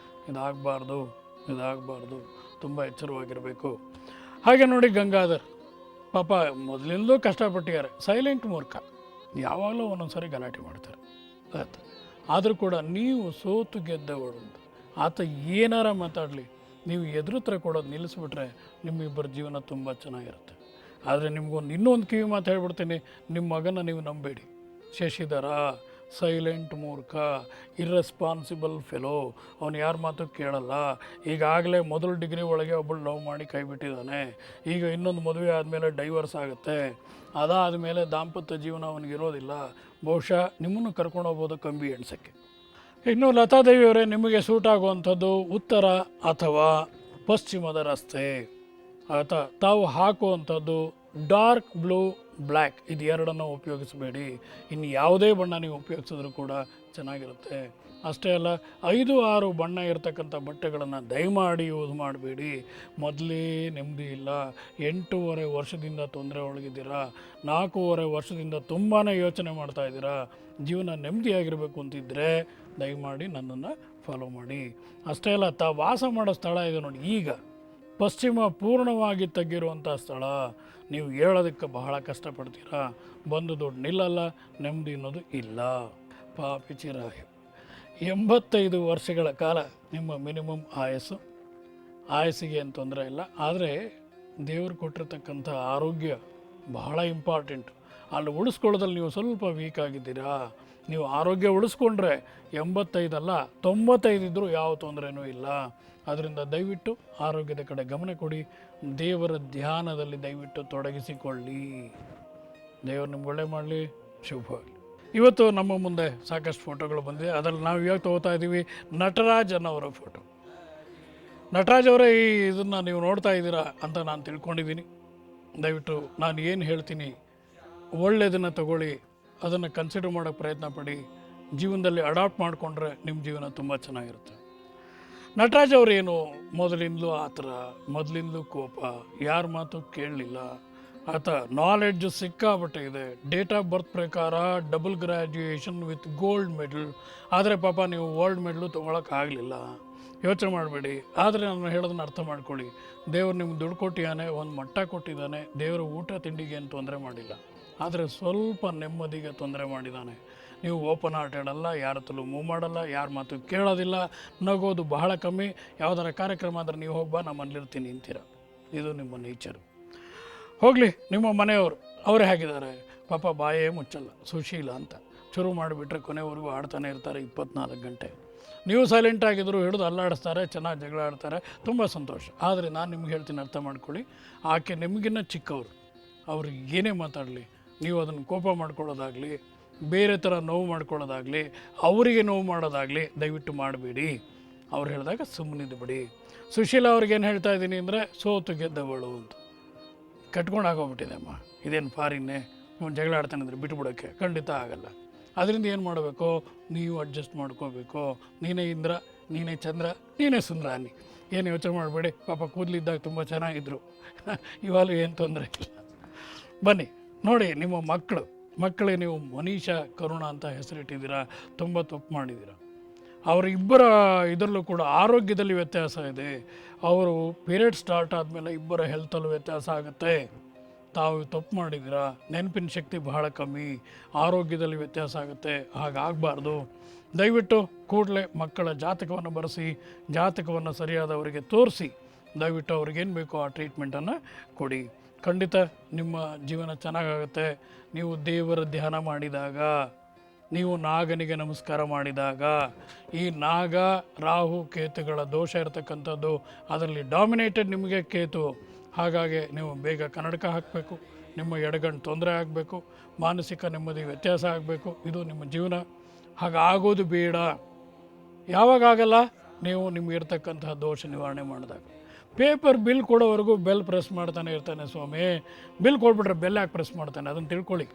ಇದಾಗಬಾರ್ದು. ತುಂಬ ಎಚ್ಚರವಾಗಿರಬೇಕು. ಹಾಗೆ ನೋಡಿ ಗಂಗಾಧರ್ ಪಾಪ ಮೊದಲಿಂದಲೂ ಕಷ್ಟಪಟ್ಟಿದ್ದಾರೆ. ಸೈಲೆಂಟ್ ಮೂರ್ಖ, ಯಾವಾಗಲೂ ಒಂದೊಂದು ಸಾರಿ ಗಲಾಟೆ ಮಾಡ್ತಾರೆ ಆತ. ಆದರೂ ಕೂಡ ನೀವು ಸೋತು ಗೆದ್ದವಳು ಅಂತ ಆತ ಏನಾರ ಮಾತಾಡಲಿ, ನೀವು ಎದುರುತ್ತರ ಕೊಡೋದು ನಿಲ್ಲಿಸ್ಬಿಟ್ರೆ ನಿಮ್ಮಿಬ್ಬರ ಜೀವನ ತುಂಬ ಚೆನ್ನಾಗಿರುತ್ತೆ. ಆದರೆ ನಿಮಗೊಂದು ಇನ್ನೊಂದು ಕಿವಿ ಮಾತು ಹೇಳ್ಬಿಡ್ತೀನಿ, ನಿಮ್ಮ ಮಗನ ನೀವು ನಂಬೇಡಿ. ಶಶಿಧರ ಸೈಲೆಂಟ್ ಮೂರ್ಖ, ಇರ್ರೆಸ್ಪಾನ್ಸಿಬಲ್ ಫೆಲೋ. ಅವನು ಯಾರ ಮಾತು ಕೇಳಲ್ಲ. ಈಗಾಗಲೇ ಮೊದಲು ಡಿಗ್ರಿ ಒಳಗೆ ಒಬ್ಬಳು ಲವ್ ಮಾಡಿ ಕೈ ಬಿಟ್ಟಿದ್ದಾನೆ. ಈಗ ಇನ್ನೊಂದು ಮದುವೆ ಆದಮೇಲೆ ಡೈವರ್ಸ್ ಆಗುತ್ತೆ. ಅದಾದ ಮೇಲೆ ದಾಂಪತ್ಯ ಜೀವನ ಅವನಿಗಿರೋದಿಲ್ಲ. ಬಹುಶಃ ನಿಮ್ಮನ್ನು ಕರ್ಕೊಂಡು ಹೋಗ್ಬೋದು ಕಂಬಿ ಎಣ್ಸೋಕ್ಕೆ. ಇನ್ನು ಲತಾದೇವಿಯವರೇ, ನಿಮಗೆ ಸೂಟ್ ಆಗುವಂಥದ್ದು ಉತ್ತರ ಅಥವಾ ಪಶ್ಚಿಮದ ರಸ್ತೆ. ಆತ ತಾವು ಹಾಕುವಂಥದ್ದು ಡಾರ್ಕ್ ಬ್ಲೂ, ಬ್ಲ್ಯಾಕ್, ಇದು ಎರಡನ್ನು ಉಪಯೋಗಿಸಬೇಡಿ. ಇನ್ನು ಯಾವುದೇ ಬಣ್ಣ ನೀವು ಉಪಯೋಗಿಸಿದ್ರೂ ಕೂಡ ಚೆನ್ನಾಗಿರುತ್ತೆ. ಅಷ್ಟೇ ಅಲ್ಲ, 5-6 ಬಣ್ಣ ಇರತಕ್ಕಂಥ ಬಟ್ಟೆಗಳನ್ನು ದಯಮಾಡಿ ಯೂಸ್ ಮಾಡಬೇಡಿ. ಮೊದಲೇ ನೆಮ್ಮದಿ ಇಲ್ಲ. 8.5 ವರ್ಷದಿಂದ ತೊಂದರೆ ಒಳಗಿದ್ದೀರಾ. 4.5 ವರ್ಷದಿಂದ ತುಂಬಾ ಯೋಚನೆ ಮಾಡ್ತಾ ಇದ್ದೀರಾ. ಜೀವನ ನೆಮ್ಮದಿಯಾಗಿರಬೇಕು ಅಂತಿದ್ದರೆ ದಯಮಾಡಿ ನನ್ನನ್ನು ಫಾಲೋ ಮಾಡಿ. ಅಷ್ಟೇ ಅಲ್ಲ, ವಾಸ ಮಾಡೋ ಸ್ಥಳ ಇದೆ ನೋಡಿ, ಈಗ ಪಶ್ಚಿಮ ಪೂರ್ಣವಾಗಿ ತಗ್ಗಿರುವಂಥ ಸ್ಥಳ. ನೀವು ಹೇಳೋದಕ್ಕೆ ಬಹಳ ಕಷ್ಟಪಡ್ತೀರಾ. ಬಂದು ದುಡ್ಡು ನಿಲ್ಲಲ್ಲ, ನೆಮ್ಮದಿ ಅನ್ನೋದು ಇಲ್ಲ. ಪಾಪಿ ಚಿರಾಯ. 85 ವರ್ಷಗಳ ಕಾಲ ನಿಮ್ಮ ಮಿನಿಮಮ್ ಆಯಸ್ಸಿಗೆ ಏನು ತೊಂದರೆ ಇಲ್ಲ. ಆದರೆ ದೇವರು ಕೊಟ್ಟಿರ್ತಕ್ಕಂಥ ಆರೋಗ್ಯ ಬಹಳ ಇಂಪಾರ್ಟೆಂಟ್. ಅಲ್ಲಿ ಉಳಿಸ್ಕೊಳ್ಳೋದ್ರಲ್ಲಿ ನೀವು ಸ್ವಲ್ಪ ವೀಕ್ ಆಗಿದ್ದೀರಾ. ನೀವು ಆರೋಗ್ಯ ಉಳಿಸ್ಕೊಂಡ್ರೆ 85 ಅಲ್ಲ 95 ಇದ್ದರೂ ಯಾವ ತೊಂದರೆನೂ ಇಲ್ಲ. ಅದರಿಂದ ದಯವಿಟ್ಟು ಆರೋಗ್ಯದ ಕಡೆ ಗಮನ ಕೊಡಿ. ದೇವರ ಧ್ಯಾನದಲ್ಲಿ ದಯವಿಟ್ಟು ತೊಡಗಿಸಿಕೊಳ್ಳಿ. ದೇವರು ನಿಮ್ಗೆ ಒಳ್ಳೆ ಮಾಡಲಿ. ಶುಭವಾಗಲಿ. ಇವತ್ತು ನಮ್ಮ ಮುಂದೆ ಸಾಕಷ್ಟು ಫೋಟೋಗಳು ಬಂದಿದೆ. ಅದರಲ್ಲಿ ನಾವು ಇವಾಗ ತೊಗೋತಾ ಇದ್ದೀವಿ ನಟರಾಜ್ ಅನ್ನೋರ ಫೋಟೋ. ನಟರಾಜ್ ಅವರೇ, ಇದನ್ನು ನೀವು ನೋಡ್ತಾ ಇದ್ದೀರಾ ಅಂತ ನಾನು ತಿಳ್ಕೊಂಡಿದ್ದೀನಿ. ದಯವಿಟ್ಟು ನಾನು ಏನು ಹೇಳ್ತೀನಿ ಒಳ್ಳೆಯದನ್ನು ತಗೊಳ್ಳಿ, ಅದನ್ನು ಕನ್ಸಿಡರ್ ಮಾಡೋಕ್ಕೆ ಪ್ರಯತ್ನ ಪಡಿ. ಜೀವನದಲ್ಲಿ ಅಡಾಪ್ಟ್ ಮಾಡಿಕೊಂಡ್ರೆ ನಿಮ್ಮ ಜೀವನ ತುಂಬ ಚೆನ್ನಾಗಿರುತ್ತೆ. ನಟರಾಜ್ ಅವರೇನು ಮೊದಲಿಂದಲೂ ಆ ಥರ, ಮೊದಲಿಂದಲೂ ಕೋಪ, ಯಾರ ಮಾತು ಕೇಳಲಿಲ್ಲ. ಆತ ನಾಲೆಡ್ಜ್ ಸಿಕ್ಕಾಬಟ್ಟೆ ಇದೆ. ಡೇಟ್ ಆಫ್ ಬರ್ತ್ ಪ್ರಕಾರ double graduation with gold medal. ಆದರೆ ಪಾಪ ನೀವು ಗೋಲ್ಡ್ ಮೆಡಲು ತೊಗೊಳಕ್ಕಾಗಲಿಲ್ಲ. ಯೋಚನೆ ಮಾಡಬೇಡಿ. ಆದರೆ ನಾನು ಹೇಳೋದನ್ನ ಅರ್ಥ ಮಾಡ್ಕೊಳ್ಳಿ. ದೇವರು ನಿಮ್ಗೆ ದುಡ್ಡು ಕೊಟ್ಟಿದ್ದಾನೆ, ಒಂದು ಮಟ್ಟ ಕೊಟ್ಟಿದ್ದಾನೆ. ದೇವರು ಊಟ ತಿಂಡಿಗೆ ಏನು ತೊಂದರೆ ಮಾಡಿಲ್ಲ, ಆದರೆ ಸ್ವಲ್ಪ ನೆಮ್ಮದಿಗೆ ತೊಂದರೆ ಮಾಡಿದ್ದಾನೆ. ನೀವು ಓಪನ್ ಹಾರ್ಟೆಡ್ ಅಲ್ಲ, ಯಾರ ಹತ್ರಲೂ ಮೂವ್ ಮಾಡಲ್ಲ, ಯಾರ ಮಾತು ಕೇಳೋದಿಲ್ಲ, ನಗೋದು ಬಹಳ ಕಮ್ಮಿ. ಯಾವುದಾರ ಕಾರ್ಯಕ್ರಮ ಆದರೆ ನೀವು ಹೋಗ್ಬಾ, ನಾನು ಮನೇಲಿರ್ತೀನಿ ಅಂತೀರ. ಇದು ನಿಮ್ಮ ನೇಚರು. ಹೋಗಲಿ, ನಿಮ್ಮ ಮನೆಯವರು ಅವರೇ ಹಾಕಿದ್ದಾರೆ. ಪಾಪ ಬಾಯೇ ಮುಚ್ಚಲ್ಲ, ಸುಶೀಲ ಅಂತ ಶುರು ಮಾಡಿಬಿಟ್ರೆ ಕೊನೆವರೆಗೂ ಆಡ್ತಾನೆ ಇರ್ತಾರೆ 24 ಗಂಟೆ. ನೀವು ಸೈಲೆಂಟ್ ಆಗಿದ್ರು ಹಿಡಿದು ಅಲ್ಲಾಡಿಸ್ತಾರೆ, ಚೆನ್ನಾಗಿ ಜಗಳ ಆಡ್ತಾರೆ, ತುಂಬ ಸಂತೋಷ. ಆದರೆ ನಾನು ನಿಮ್ಗೆ ಹೇಳ್ತೀನಿ, ಅರ್ಥ ಮಾಡ್ಕೊಳ್ಳಿ, ಆಕೆ ನಿಮಗಿನ್ನ ಚಿಕ್ಕವರು. ಅವ್ರಿಗೆ ಏನೇ ಮಾತಾಡಲಿ, ನೀವು ಅದನ್ನು ಕೋಪ ಮಾಡ್ಕೊಳ್ಳೋದಾಗಲಿ, ಬೇರೆ ಥರ ನೋವು ಮಾಡ್ಕೊಳ್ಳೋದಾಗಲಿ, ಅವರಿಗೆ ನೋವು ಮಾಡೋದಾಗಲಿ ದಯವಿಟ್ಟು ಮಾಡಬೇಡಿ. ಅವ್ರು ಹೇಳಿದಾಗ ಸುಮ್ಮನಿದ್ದು ಬಿಡಿ. ಸುಶೀಲ ಅವ್ರಿಗೇನು ಹೇಳ್ತಾ ಇದ್ದೀನಿ ಅಂದರೆ, ಸೋತು ಗೆದ್ದವಳು ಅಂತ. ಕಟ್ಕೊಂಡು ಆಗೋಗ್ಬಿಟ್ಟಿದೆ ಅಮ್ಮ. ಇದೇನು ಫಾರಿನ್ನೇ, ಇವನು ಜಗಳ ಆಡ್ತಾನೆ ಅಂದರೆ ಬಿಟ್ಬಿಡೋಕ್ಕೆ ಖಂಡಿತ ಆಗಲ್ಲ. ಅದರಿಂದ ಏನು ಮಾಡಬೇಕು, ನೀವು ಅಡ್ಜಸ್ಟ್ ಮಾಡ್ಕೋಬೇಕು. ನೀನೇ ಇಂದ್ರ, ನೀನೇ ಚಂದ್ರ, ನೀನೇ ಸುಂದರ ಅನ್ನಿ. ಏನು ಯೋಚನೆ ಮಾಡಬೇಡಿ. ಪಾಪ ಕೂದಲಿದ್ದಾಗ ತುಂಬ ಚೆನ್ನಾಗಿದ್ದರು, ಇವಾಗಲೂ ಏನು ತೊಂದರೆ ಇಲ್ಲ. ಬನ್ನಿ ನೋಡಿ, ನಿಮ್ಮ ಮಕ್ಕಳಿಗೆ ನೀವು ಮನೀಷಾ ಕರುಣ ಅಂತ ಹೆಸರಿಟ್ಟಿದ್ದೀರಾ. ತುಂಬ ತಪ್ಪು ಮಾಡಿದ್ದೀರಾ. ಅವರಿಬ್ಬರ ಇದರಲ್ಲೂ ಕೂಡ ಆರೋಗ್ಯದಲ್ಲಿ ವ್ಯತ್ಯಾಸ ಇದೆ. ಅವರು ಪೀರಿಯಡ್ ಸ್ಟಾರ್ಟ್ ಆದಮೇಲೆ ಇಬ್ಬರ ಹೆಲ್ತಲ್ಲೂ ವ್ಯತ್ಯಾಸ ಆಗುತ್ತೆ. ತಾವು ತಪ್ಪು ಮಾಡಿದ್ದೀರಾ. ನೆನಪಿನ ಶಕ್ತಿ ಬಹಳ ಕಮ್ಮಿ, ಆರೋಗ್ಯದಲ್ಲಿ ವ್ಯತ್ಯಾಸ ಆಗುತ್ತೆ. ಹಾಗಾಗಬಾರ್ದು. ದಯವಿಟ್ಟು ಕೂಡಲೇ ಮಕ್ಕಳ ಜಾತಕವನ್ನು ಬರೆಸಿ, ಜಾತಕವನ್ನು ಸರಿಯಾದವರಿಗೆ ತೋರಿಸಿ, ದಯವಿಟ್ಟು ಅವ್ರಿಗೇನು ಬೇಕೋ ಆ ಟ್ರೀಟ್ಮೆಂಟನ್ನು ಕೊಡಿ. ಖಂಡಿತ ನಿಮ್ಮ ಜೀವನ ಚೆನ್ನಾಗಾಗುತ್ತೆ. ನೀವು ದೇವರ ಧ್ಯಾನ ಮಾಡಿದಾಗ, ನೀವು ನಾಗನಿಗೆ ನಮಸ್ಕಾರ ಮಾಡಿದಾಗ, ಈ ನಾಗ ರಾಹು ಕೇತುಗಳ ದೋಷ ಇರತಕ್ಕಂಥದ್ದು, ಅದರಲ್ಲಿ ಡಾಮಿನೇಟೆಡ್ ನಿಮಗೆ ಕೇತು. ಹಾಗಾಗಿ ನೀವು ಬೇಗ ಕನ್ನಡಕ ಹಾಕಬೇಕು. ನಿಮ್ಮ ಎಡಗಣ್ಣು ತೊಂದರೆ ಆಗಬೇಕು, ಮಾನಸಿಕ ನೆಮ್ಮದಿ ವ್ಯತ್ಯಾಸ ಆಗಬೇಕು. ಇದು ನಿಮ್ಮ ಜೀವನ. ಹಾಗಾಗೋದು ಬೇಡ. ಯಾವಾಗಲ್ಲ ನೀವು ನಿಮ್ಗೆ ಇರ್ತಕ್ಕಂತಹ ದೋಷ ನಿವಾರಣೆ ಮಾಡಿದಾಗ. ಪೇಪರ್ ಬಿಲ್ ಕೊಡೋವರೆಗೂ ಬೆಲ್ ಪ್ರೆಸ್ ಮಾಡ್ತಾನೆ ಇರ್ತಾನೆ ಸ್ವಾಮಿ. ಬಿಲ್ ಕೊಟ್ಬಿಟ್ರೆ ಬೆಲ್ ಯಾಕೆ ಪ್ರೆಸ್ ಮಾಡ್ತಾನೆ ಅದನ್ನು ತಿಳ್ಕೊಳ್ಳಿ.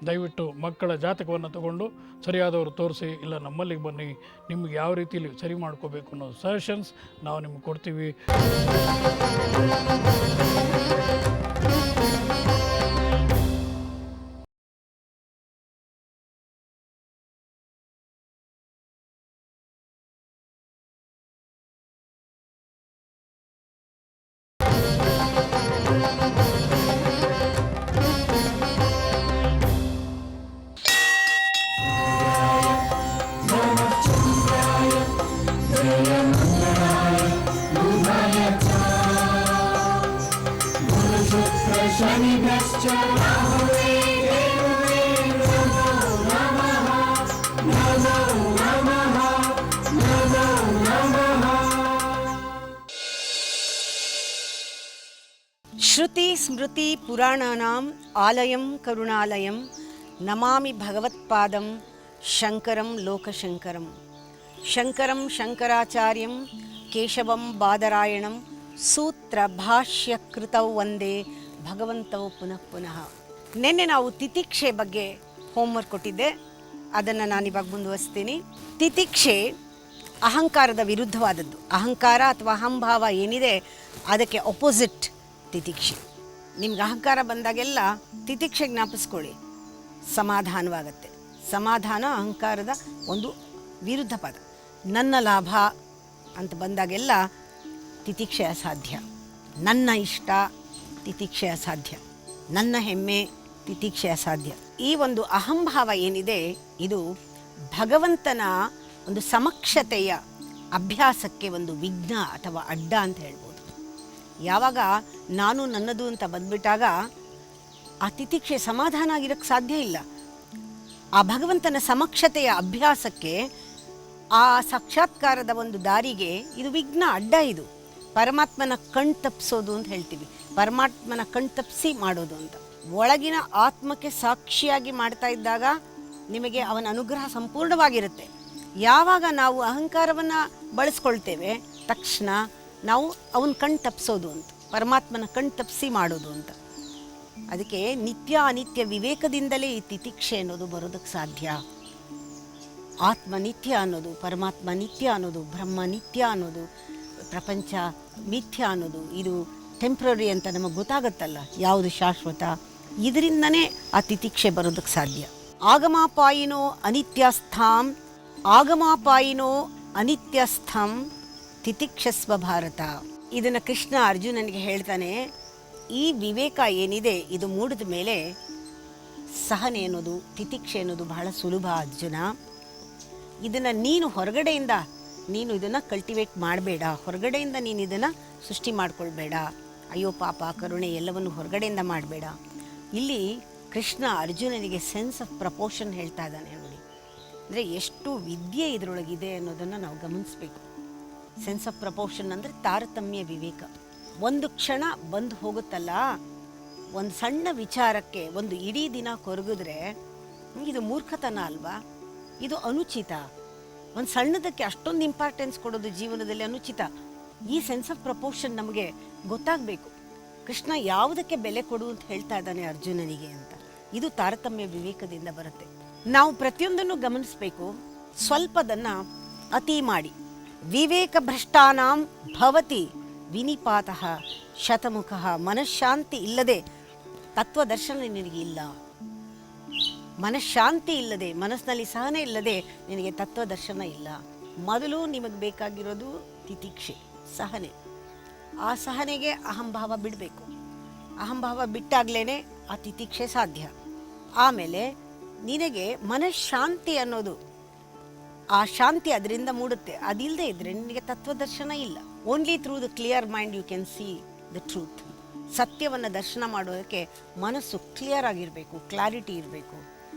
ದಯವಿಟ್ಟು ಮಕ್ಕಳ ಜಾತಕವನ್ನು ತಗೊಂಡು ಸರಿಯಾದವರು ತೋರಿಸಿ, ಇಲ್ಲ ನಮ್ಮಲ್ಲಿಗೆ ಬನ್ನಿ, ನಿಮ್ಗೆ ಯಾವ ರೀತಿಯಲ್ಲಿ ಸರಿ ಮಾಡ್ಕೋಬೇಕು ಅನ್ನೋ ಸಜೆಷನ್ಸ್ ನಾವು ನಿಮ್ಗೆ ಕೊಡ್ತೀವಿ.
ಶ್ರುತಿ ಸ್ಮೃತಿ ಪುರಾಣಾನಾಂ ಆಲಯಂ ಕರುಣಾಲಯಂ ನಮಾಮಿ ಭಗವತ್ಪಾದಂ ಶಂಕರಂ ಲೋಕಶಂಕರಂ. ಶಂಕರಂ ಶಂಕರಾಚಾರ್ಯಂ ಕೇಶವಂ ಬಾದರಾಯಣಂ ಸೂತ್ರ ಭಾಷ್ಯ ಕೃತೌ ವಂದೇ ಭಗವಂತೌ ಪುನಃ ಪುನಃ. ನಿನ್ನೆ ನಾವು ತಿತಿಕ್ಷೆ ಬಗ್ಗೆ ಹೋಮ್ವರ್ಕ್ ಕೊಟ್ಟಿದ್ದೆ, ಅದನ್ನು ನಾನಿವಾಗ ಮುಂದುವರಿಸ್ತೀನಿ. ತಿತಿಕ್ಷೆ ಅಹಂಕಾರದ ವಿರುದ್ಧವಾದದ್ದು. ಅಹಂಕಾರ ಅಥವಾ ಅಹಂಭಾವ ಏನಿದೆ ಅದಕ್ಕೆ ಅಪೋಸಿಟ್ ತಿತಿಕ್ಷೆ. ನಿಮ್ಗೆ ಅಹಂಕಾರ ಬಂದಾಗೆಲ್ಲ ತಿತಿಕ್ಷೆ ಜ್ಞಾಪಿಸ್ಕೊಳ್ಳಿ, ಸಮಾಧಾನವಾಗತ್ತೆ. ಸಮಾಧಾನ ಅಹಂಕಾರದ ಒಂದು ವಿರುದ್ಧ ಪದ. ನನ್ನ ಲಾಭ ಅಂತ ಬಂದಾಗೆಲ್ಲ ತಿತಿಕ್ಷೆ ಅಸಾಧ್ಯ. ನನ್ನ ಇಷ್ಟ ತಿತಿಕ್ಷೆ ಅಸಾಧ್ಯ. ನನ್ನ ಹೆಮ್ಮೆ ತಿತಿಕ್ಷೆ ಅಸಾಧ್ಯ. ಈ ಒಂದು ಅಹಂಭಾವ ಏನಿದೆ ಇದು ಭಗವಂತನ ಒಂದು ಸಮಕ್ಷತೆಯ ಅಭ್ಯಾಸಕ್ಕೆ ಒಂದು ವಿಘ್ನ ಅಥವಾ ಅಡ್ಡ ಅಂತ ಹೇಳ್ಬೋದು. ಯಾವಾಗ ನಾನು ನನ್ನದು ಅಂತ ಬಂದ್ಬಿಟ್ಟಾಗ ಆ ತಿತಿಕ್ಷೆ ಸಮಾಧಾನ ಆಗಿರೋಕ್ಕೆ ಸಾಧ್ಯ ಇಲ್ಲ. ಆ ಭಗವಂತನ ಸಮಕ್ಷತೆಯ ಅಭ್ಯಾಸಕ್ಕೆ, ಆ ಸಾಕ್ಷಾತ್ಕಾರದ ಒಂದು ದಾರಿಗೆ ಇದು ವಿಘ್ನ, ಅಡ್ಡ. ಇದು ಪರಮಾತ್ಮನ ಕಣ್ ತಪ್ಪಿಸೋದು ಅಂತ ಹೇಳ್ತೀವಿ. ಪರಮಾತ್ಮನ ಕಣ್ ತಪ್ಪಿಸಿ ಮಾಡೋದು ಅಂತ. ಒಳಗಿನ ಆತ್ಮಕ್ಕೆ ಸಾಕ್ಷಿಯಾಗಿ ಮಾಡ್ತಾ ಇದ್ದಾಗ ನಿಮಗೆ ಅವನ ಅನುಗ್ರಹ ಸಂಪೂರ್ಣವಾಗಿರುತ್ತೆ. ಯಾವಾಗ ನಾವು ಅಹಂಕಾರವನ್ನು ಬಳಸ್ಕೊಳ್ತೇವೆ ತಕ್ಷಣ ನಾವು ಅವನ ಕಣ್ ತಪ್ಪಿಸೋದು ಅಂತ, ಪರಮಾತ್ಮನ ಕಣ್ ತಪ್ಪಿಸಿ ಮಾಡೋದು ಅಂತ. ಅದಕ್ಕೆ ನಿತ್ಯ ಅನಿತ್ಯ ವಿವೇಕದಿಂದಲೇ ಈ ತಿತಿಕ್ಷೆ ಅನ್ನೋದು ಬರೋದಕ್ಕೆ ಸಾಧ್ಯ. ಆತ್ಮ ನಿತ್ಯ ಅನ್ನೋದು, ಪರಮಾತ್ಮ ನಿತ್ಯ ಅನ್ನೋದು, ಬ್ರಹ್ಮ ನಿತ್ಯ ಅನ್ನೋದು, ಪ್ರಪಂಚ ಮಿಥ್ಯ ಅನ್ನೋದು, ಇದು ಟೆಂಪ್ರರಿ ಅಂತ ನಮಗೆ ಗೊತ್ತಾಗುತ್ತಲ್ಲ, ಯಾವುದು ಶಾಶ್ವತ. ಇದರಿಂದನೇ ಆ ತಿತಿಕ್ಷೆ ಬರೋದಕ್ಕೆ ಸಾಧ್ಯ. ಆಗಮಾಪಾಯಿನೋ ಅನಿತ್ಯಸ್ಥಾಂ ಆಗಮಾಪಾಯಿನೋ ಅನಿತ್ಯಸ್ಥಂ ತಿತಿಕ್ಷಸ್ವ ಭಾರತ. ಇದನ್ನು ಕೃಷ್ಣ ಅರ್ಜುನನಿಗೆ ಹೇಳ್ತಾನೆ. ಈ ವಿವೇಕ ಏನಿದೆ ಇದು ಮೂಡಿದ ಮೇಲೆ ಸಹನೆ ಅನ್ನೋದು, ತಿತಿಕ್ಷೆ ಅನ್ನೋದು ಬಹಳ ಸುಲಭ ಅರ್ಜುನ. ಇದನ್ನು ನೀನು ಹೊರಗಡೆಯಿಂದ ನೀನು ಇದನ್ನು ಕಲ್ಟಿವೇಟ್ ಮಾಡಬೇಡ, ಹೊರಗಡೆಯಿಂದ ನೀನು ಇದನ್ನು ಸೃಷ್ಟಿ ಮಾಡ್ಕೊಳ್ಬೇಡ. ಅಯ್ಯೋ ಪಾಪ ಕರುಣೆ ಎಲ್ಲವನ್ನು ಹೊರಗಡೆಯಿಂದ ಮಾಡಬೇಡ. ಇಲ್ಲಿ ಕೃಷ್ಣ ಅರ್ಜುನನಿಗೆ ಸೆನ್ಸ್ ಆಫ್ ಪ್ರಪೋರ್ಷನ್ ಹೇಳ್ತಾ ಇದ್ದಾನೆ ನೋಡಿ. ಅಂದರೆ ಎಷ್ಟು ವಿದ್ಯೆ ಇದರೊಳಗಿದೆ ಅನ್ನೋದನ್ನು ನಾವು ಗಮನಿಸಬೇಕು. ಸೆನ್ಸ್ ಆಫ್ ಪ್ರಪೋರ್ಷನ್ ಅಂದರೆ ತಾರತಮ್ಯ ವಿವೇಕ. ಒಂದು ಕ್ಷಣ ಬಂದು ಹೋಗುತ್ತಲ್ಲ, ಒಂದು ಸಣ್ಣ ವಿಚಾರಕ್ಕೆ ಒಂದು ಇಡೀ ದಿನ ಕೊರಗಿದ್ರೆ ಇದು ಮೂರ್ಖತನ ಅಲ್ವಾ? ಇದು ಅನುಚಿತ. ಒಂದು ಸಣ್ಣದಕ್ಕೆ ಅಷ್ಟೊಂದು ಇಂಪಾರ್ಟೆನ್ಸ್ ಕೊಡೋದು ಜೀವನದಲ್ಲಿ ಅನುಚಿತ. ಈ ಸೆನ್ಸ್ ಆಫ್ ಪ್ರಪೋರ್ಷನ್ ನಮಗೆ ಗೊತ್ತಾಗಬೇಕು. ಕೃಷ್ಣ ಯಾವುದಕ್ಕೆ ಬೆಲೆ ಕೊಡು ಅಂತ ಹೇಳ್ತಾ ಇದ್ದಾನೆ ಅರ್ಜುನನಿಗೆ ಅಂತ. ಇದು ತಾರತಮ್ಯ ವಿವೇಕದಿಂದ ಬರುತ್ತೆ. ನಾವು ಪ್ರತಿಯೊಂದನ್ನು ಗಮನಿಸಬೇಕು, ಸ್ವಲ್ಪದನ್ನು ಅತಿ ಮಾಡಿ. ವಿವೇಕ ಭ್ರಷ್ಟಾನಾಂ ಭವತಿ ವಿನಿಪಾತಃ ಶತಮುಖಃ. ಮನಃಶಾಂತಿ ಇಲ್ಲದೆ ತತ್ವದರ್ಶನ ನಿನಗೆ ಇಲ್ಲ. ಮನಃಶಾಂತಿ ಇಲ್ಲದೆ, ಮನಸ್ಸಿನಲ್ಲಿ ಸಹನೆ ಇಲ್ಲದೆ ನಿನಗೆ ತತ್ವದರ್ಶನ ಇಲ್ಲ. ಮೊದಲು ನಿಮಗೆ ಬೇಕಾಗಿರೋದು ತಿತಿಕ್ಷೆ, ಸಹನೆ. ಆ ಸಹನೆಗೆ ಅಹಂಭಾವ ಬಿಡಬೇಕು. ಅಹಂಭಾವ ಬಿಟ್ಟಾಗ್ಲೇ ಆ ತಿತಿಕ್ಷೆ ಸಾಧ್ಯ. ಆಮೇಲೆ ನಿನಗೆ ಮನಃಶಾಂತಿ ಅನ್ನೋದು, ಆ ಶಾಂತಿ ಅದರಿಂದ ಮೂಡುತ್ತೆ. ಅದಿಲ್ಲದೆ ಇದ್ದರೆ ನಿನಗೆ ತತ್ವದರ್ಶನ ಇಲ್ಲ. Only through the clear mind you can see the truth. ಸತ್ಯವನ್ನು ದರ್ಶನ ಮಾಡೋದಕ್ಕೆ ಮನಸ್ಸು ಕ್ಲಿಯರ್ ಆಗಿರಬೇಕು, ಕ್ಲಾರಿಟಿ ಇರಬೇಕು.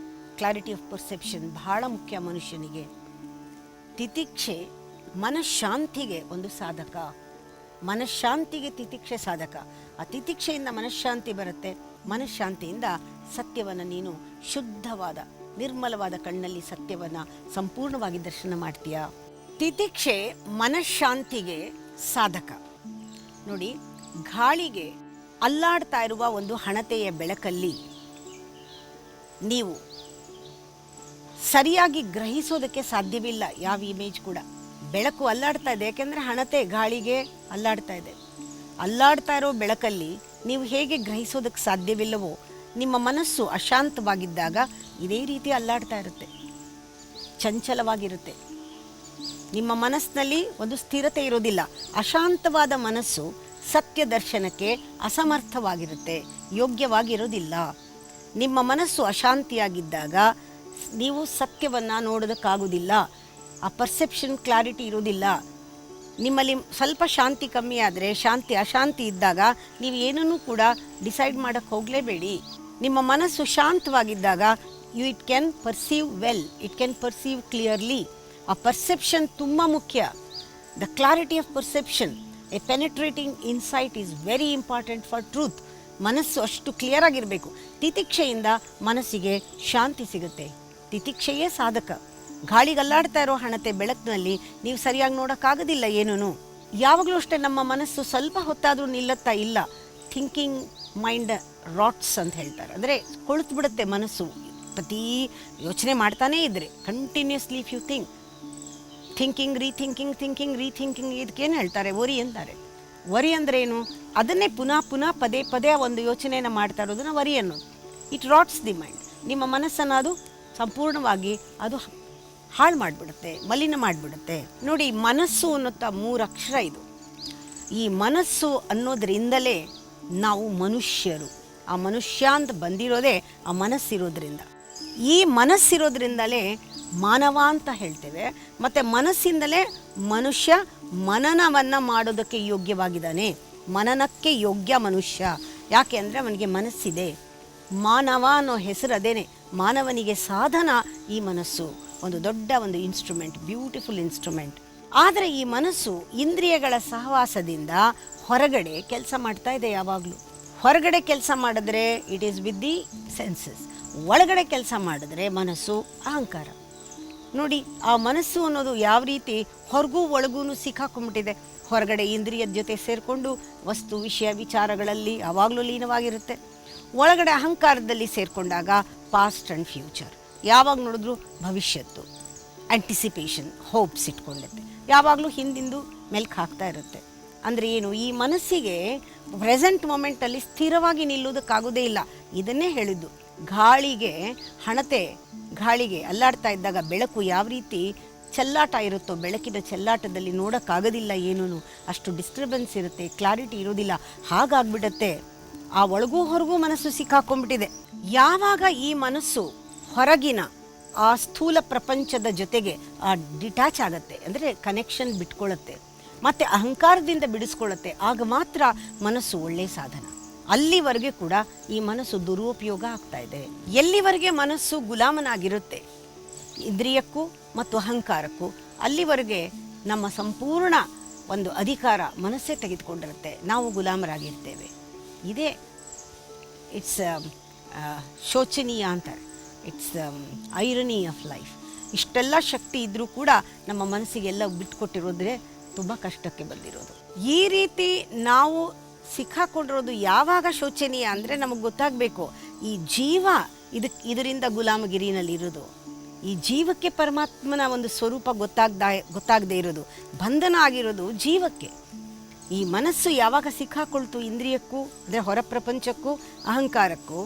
ಕ್ಲಾರಿಟಿ ಆಫ್ ಪರ್ಸೆಪ್ಷನ್ ಬಹಳ ಮುಖ್ಯ ಮನುಷ್ಯನಿಗೆ. ತಿತಿಕ್ಷೆ ಮನಃಶಾಂತಿಗೆ ಒಂದು ಸಾಧಕ. ಮನಃಶಾಂತಿಗೆ ತಿತಿಕ್ಷೆ ಸಾಧಕ. ಆ ತಿತಿಕ್ಷೆಯಿಂದ ಮನಃಶಾಂತಿ ಬರುತ್ತೆ. ಮನಃಶಾಂತಿಯಿಂದ ಸತ್ಯವನ್ನು ನೀನು ಶುದ್ಧವಾದ ನಿರ್ಮಲವಾದ ಕಣ್ಣಲ್ಲಿ ಸತ್ಯವನ್ನು ಸಂಪೂರ್ಣವಾಗಿ ದರ್ಶನ ಮಾಡ್ತೀಯ. ತಿತಿಕ್ಷೆ ಮನಃಶಾಂತಿಗೆ ಸಾಧಕ. ನೋಡಿ, ಗಾಳಿಗೆ ಅಲ್ಲಾಡ್ತಾ ಇರುವ ಒಂದು ಹಣತೆಯ ಬೆಳಕಲ್ಲಿ ನೀವು ಸರಿಯಾಗಿ ಗ್ರಹಿಸೋದಕ್ಕೆ ಸಾಧ್ಯವಿಲ್ಲ ಯಾವ ಇಮೇಜ್ ಕೂಡ. ಬೆಳಕು ಅಲ್ಲಾಡ್ತಾ ಇದೆ, ಯಾಕೆಂದರೆ ಹಣತೆ ಗಾಳಿಗೆ ಅಲ್ಲಾಡ್ತಾ ಇದೆ. ಅಲ್ಲಾಡ್ತಾ ಇರೋ ಬೆಳಕಲ್ಲಿ ನೀವು ಹೇಗೆ ಗ್ರಹಿಸೋದಕ್ಕೆ ಸಾಧ್ಯವಿಲ್ಲವೋ, ನಿಮ್ಮ ಮನಸ್ಸು ಅಶಾಂತವಾಗಿದ್ದಾಗ ಇದೇ ರೀತಿ ಅಲ್ಲಾಡ್ತಾ ಇರುತ್ತೆ, ಚಂಚಲವಾಗಿರುತ್ತೆ. ನಿಮ್ಮ ಮನಸ್ಸಿನಲ್ಲಿ ಒಂದು ಸ್ಥಿರತೆ ಇರೋದಿಲ್ಲ. ಅಶಾಂತವಾದ ಮನಸ್ಸು ಸತ್ಯ ದರ್ಶನಕ್ಕೆ ಅಸಮರ್ಥವಾಗಿರುತ್ತೆ, ಯೋಗ್ಯವಾಗಿರೋದಿಲ್ಲ. ನಿಮ್ಮ ಮನಸ್ಸು ಅಶಾಂತಿಯಾಗಿದ್ದಾಗ ನೀವು ಸತ್ಯವನ್ನು ನೋಡೋದಕ್ಕಾಗೋದಿಲ್ಲ. ಆ ಪರ್ಸೆಪ್ಷನ್ ಕ್ಲಾರಿಟಿ ಇರೋದಿಲ್ಲ. ನಿಮ್ಮಲ್ಲಿ ಸ್ವಲ್ಪ ಶಾಂತಿ ಕಮ್ಮಿ ಆದರೆ, ಅಶಾಂತಿ ಇದ್ದಾಗ ನೀವು ಏನನ್ನೂ ಕೂಡ ಡಿಸೈಡ್ ಮಾಡೋಕ್ಕೆ ಹೋಗಲೇಬೇಡಿ. ನಿಮ್ಮ ಮನಸ್ಸು ಶಾಂತವಾಗಿದ್ದಾಗ it can perceive well, it can perceive clearly. ಆ ಪರ್ಸೆಪ್ಷನ್ ತುಂಬ ಮುಖ್ಯ. The clarity of perception, a penetrating insight is very important for truth. ಮನಸ್ಸು ಅಷ್ಟು ಕ್ಲಿಯರ್ ಆಗಿರಬೇಕು. ತಿತಿಕ್ಷೆಯಿಂದ ಮನಸ್ಸಿಗೆ ಶಾಂತಿ ಸಿಗುತ್ತೆ. ತಿತಿಕ್ಷೆಯೇ ಸಾಧಕ. ಗಾಳಿಗೆ ಅಲ್ಲಾಡ್ತಾ ಇರೋ ಹಣತೆ ಬೆಳಕಿನಲ್ಲಿ ನೀವು ಸರಿಯಾಗಿ ನೋಡೋಕ್ಕಾಗೋದಿಲ್ಲ ಏನೂ. ಯಾವಾಗಲೂ ಅಷ್ಟೇ ನಮ್ಮ ಮನಸ್ಸು ಸ್ವಲ್ಪ ಹೊತ್ತಾದರೂ ನಿಲ್ಲುತ್ತಾ ಇಲ್ಲ. ಥಿಂಕಿಂಗ್ ಮೈಂಡ್ ರಾಟ್ಸ್ ಅಂತ ಹೇಳ್ತಾರೆ, ಅಂದರೆ ಕೊಳುತು ಬಿಡುತ್ತೆ ಮನಸ್ಸು. ಪ್ರತಿ ಯೋಚನೆ ಮಾಡ್ತಾನೇ ಇದ್ದರೆ continuously if you thinking rethinking ಇದಕ್ಕೇನು ಹೇಳ್ತಾರೆ? ವರಿ ಅಂತಾರೆ. ವರಿ ಅಂದರೆ ಏನು? ಅದನ್ನೇ ಪುನಃ ಪದೇ ಪದೇ ಒಂದು ಯೋಚನೆಯನ್ನು ಮಾಡ್ತಾ ಇರೋದನ್ನ ವರಿ ಅನ್ನೋದು. It rots the mind. ನಿಮ್ಮ ಮನಸ್ಸನ್ನು ಅದು ಸಂಪೂರ್ಣವಾಗಿ ಅದು ಹಾಳು ಮಾಡಿಬಿಡುತ್ತೆ, ಮಲಿನ ಮಾಡಿಬಿಡುತ್ತೆ. ನೋಡಿ, ಮನಸ್ಸು ಅನ್ನುತ್ತಾ 3 ಅಕ್ಷರ ಇದು. ಈ ಮನಸ್ಸು ಅನ್ನೋದ್ರಿಂದಲೇ ನಾವು ಮನುಷ್ಯರು. ಆ ಮನುಷ್ಯ ಅಂತ ಬಂದಿರೋದೇ ಆ ಮನಸ್ಸಿರೋದ್ರಿಂದ. ಈ ಮನಸ್ಸಿರೋದ್ರಿಂದಲೇ ಮಾನವ ಅಂತ ಹೇಳ್ತೇವೆ. ಮತ್ತು ಮನಸ್ಸಿಂದಲೇ ಮನುಷ್ಯ ಮನನವನ್ನು ಮಾಡೋದಕ್ಕೆ ಯೋಗ್ಯವಾಗಿದ್ದಾನೆ. ಮನನಕ್ಕೆ ಯೋಗ್ಯ ಮನುಷ್ಯ. ಯಾಕೆ ಅಂದರೆ ಅವನಿಗೆ ಮನಸ್ಸಿದೆ. ಮಾನವ ಅನ್ನೋ ಹೆಸರು ಅದೇನೆ. ಮಾನವನಿಗೆ ಸಾಧನ ಈ ಮನಸ್ಸು. ಒಂದು ದೊಡ್ಡ ಒಂದು ಇನ್ಸ್ಟ್ರೂಮೆಂಟ್, ಬ್ಯೂಟಿಫುಲ್ ಇನ್ಸ್ಟ್ರೂಮೆಂಟ್. ಆದರೆ ಈ ಮನಸ್ಸು ಇಂದ್ರಿಯಗಳ ಸಹವಾಸದಿಂದ ಹೊರಗಡೆ ಕೆಲಸ ಮಾಡ್ತಾ ಇದೆ. ಯಾವಾಗಲೂ ಹೊರಗಡೆ ಕೆಲಸ ಮಾಡಿದ್ರೆ it is with the senses, ಒಳಗಡೆ ಕೆಲಸ ಮಾಡಿದ್ರೆ ಮನಸ್ಸು ಅಹಂಕಾರ. ನೋಡಿ, ಆ ಮನಸ್ಸು ಅನ್ನೋದು ಯಾವ ರೀತಿ ಹೊರಗೂ ಒಳಗೂ ಸಿಕ್ಕಾಕೊಂಡ್ಬಿಟ್ಟಿದೆ. ಹೊರಗಡೆ ಇಂದ್ರಿಯದ ಜೊತೆ ಸೇರಿಕೊಂಡು ವಸ್ತು ವಿಷಯ ವಿಚಾರಗಳಲ್ಲಿ ಯಾವಾಗಲೂ ಲೀನವಾಗಿರುತ್ತೆ. ಒಳಗಡೆ ಅಹಂಕಾರದಲ್ಲಿ ಸೇರಿಕೊಂಡಾಗ ಪಾಸ್ಟ್ ಆ್ಯಂಡ್ ಫ್ಯೂಚರ್, ಯಾವಾಗ ನೋಡಿದ್ರು ಭವಿಷ್ಯತ್ತು, ಆ್ಯಂಟಿಸಿಪೇಷನ್, ಹೋಪ್ಸ್ ಇಟ್ಕೊಂಡಿರುತ್ತೆ. ಯಾವಾಗಲೂ ಹಿಂದಿಂದು ಮೆಲ್ಕು ಹಾಕ್ತಾ ಇರುತ್ತೆ. ಅಂದರೆ ಏನು? ಈ ಮನಸ್ಸಿಗೆ ಪ್ರೆಸೆಂಟ್ ಮೊಮೆಂಟಲ್ಲಿ ಸ್ಥಿರವಾಗಿ ನಿಲ್ಲೋದಕ್ಕಾಗೋದೇ ಇಲ್ಲ. ಇದನ್ನೇ ಹೇಳಿದ್ದು, ಗಾಳಿಗೆ ಹಣತೆ, ಗಾಳಿಗೆ ಅಲ್ಲಾಡ್ತಾ ಇದ್ದಾಗ ಬೆಳಕು ಯಾವ ರೀತಿ ಚೆಲ್ಲಾಟ ಇರುತ್ತೋ, ಬೆಳಕಿನ ಚೆಲ್ಲಾಟದಲ್ಲಿ ನೋಡೋಕ್ಕಾಗೋದಿಲ್ಲ ಏನೂ. ಅಷ್ಟು ಡಿಸ್ಟರ್ಬೆನ್ಸ್ ಇರುತ್ತೆ, ಕ್ಲಾರಿಟಿ ಇರೋದಿಲ್ಲ. ಹಾಗಾಗ್ಬಿಡತ್ತೆ. ಆ ಒಳಗೂ ಹೊರಗೂ ಮನಸ್ಸು ಸಿಕ್ಕಾಕೊಂಡ್ಬಿಟ್ಟಿದೆ. ಯಾವಾಗ ಈ ಮನಸ್ಸು ಹೊರಗಿನ ಆ ಸ್ಥೂಲ ಪ್ರಪಂಚದ ಜೊತೆಗೆ ಡಿಟ್ಯಾಚ್ ಆಗುತ್ತೆ, ಅಂದರೆ ಕನೆಕ್ಷನ್ ಬಿಟ್ಕೊಳ್ಳುತ್ತೆ, ಮತ್ತು ಅಹಂಕಾರದಿಂದ ಬಿಡಿಸ್ಕೊಳ್ಳುತ್ತೆ, ಆಗ ಮಾತ್ರ ಮನಸ್ಸು ಒಳ್ಳೆಯ ಸಾಧನ. ಅಲ್ಲಿವರೆಗೆ ಕೂಡ ಈ ಮನಸ್ಸು ದುರುಪಯೋಗ ಆಗ್ತಾ ಇದೆ. ಎಲ್ಲಿವರೆಗೆ ಮನಸ್ಸು ಗುಲಾಮನಾಗಿರುತ್ತೆ ಇಂದ್ರಿಯಕ್ಕೂ ಮತ್ತು ಅಹಂಕಾರಕ್ಕೂ, ಅಲ್ಲಿವರೆಗೆ ನಮ್ಮ ಸಂಪೂರ್ಣ ಒಂದು ಅಧಿಕಾರ ಮನಸ್ಸೇ ತೆಗೆದುಕೊಂಡಿರುತ್ತೆ. ನಾವು ಗುಲಾಮರಾಗಿರ್ತೇವೆ. ಇದೇ ಇಟ್ಸ್ ಶೋಚನೀಯ ಅಂತಾರೆ. It's irony of life. ಇಷ್ಟೆಲ್ಲ ಶಕ್ತಿ ಇದ್ದರೂ ಕೂಡ ನಮ್ಮ ಮನಸ್ಸಿಗೆಲ್ಲ ಬಿಟ್ಕೊಟ್ಟಿರೋದ್ರೆ ತುಂಬ ಕಷ್ಟಕ್ಕೆ ಬಂದಿರೋದು. ಈ ರೀತಿ ನಾವು ಸಿಕ್ಕಾಕೊಂಡಿರೋದು ಯಾವಾಗ ಶೋಚನೀಯ ಅಂದರೆ, ನಮಗೆ ಗೊತ್ತಾಗಬೇಕು ಈ ಜೀವ ಇದರಿಂದ ಗುಲಾಮಗಿರಿನಲ್ಲಿರೋದು. ಈ ಜೀವಕ್ಕೆ ಪರಮಾತ್ಮನ ಒಂದು ಸ್ವರೂಪ ಗೊತ್ತಾಗದೇ ಇರೋದು, ಬಂಧನ ಆಗಿರೋದು ಜೀವಕ್ಕೆ. ಈ ಮನಸ್ಸು ಯಾವಾಗ ಸಿಕ್ಕಾಕೊಳ್ತು ಇಂದ್ರಿಯಕ್ಕೂ, ಅಂದರೆ ಹೊರ ಪ್ರಪಂಚಕ್ಕೂ ಅಹಂಕಾರಕ್ಕೂ,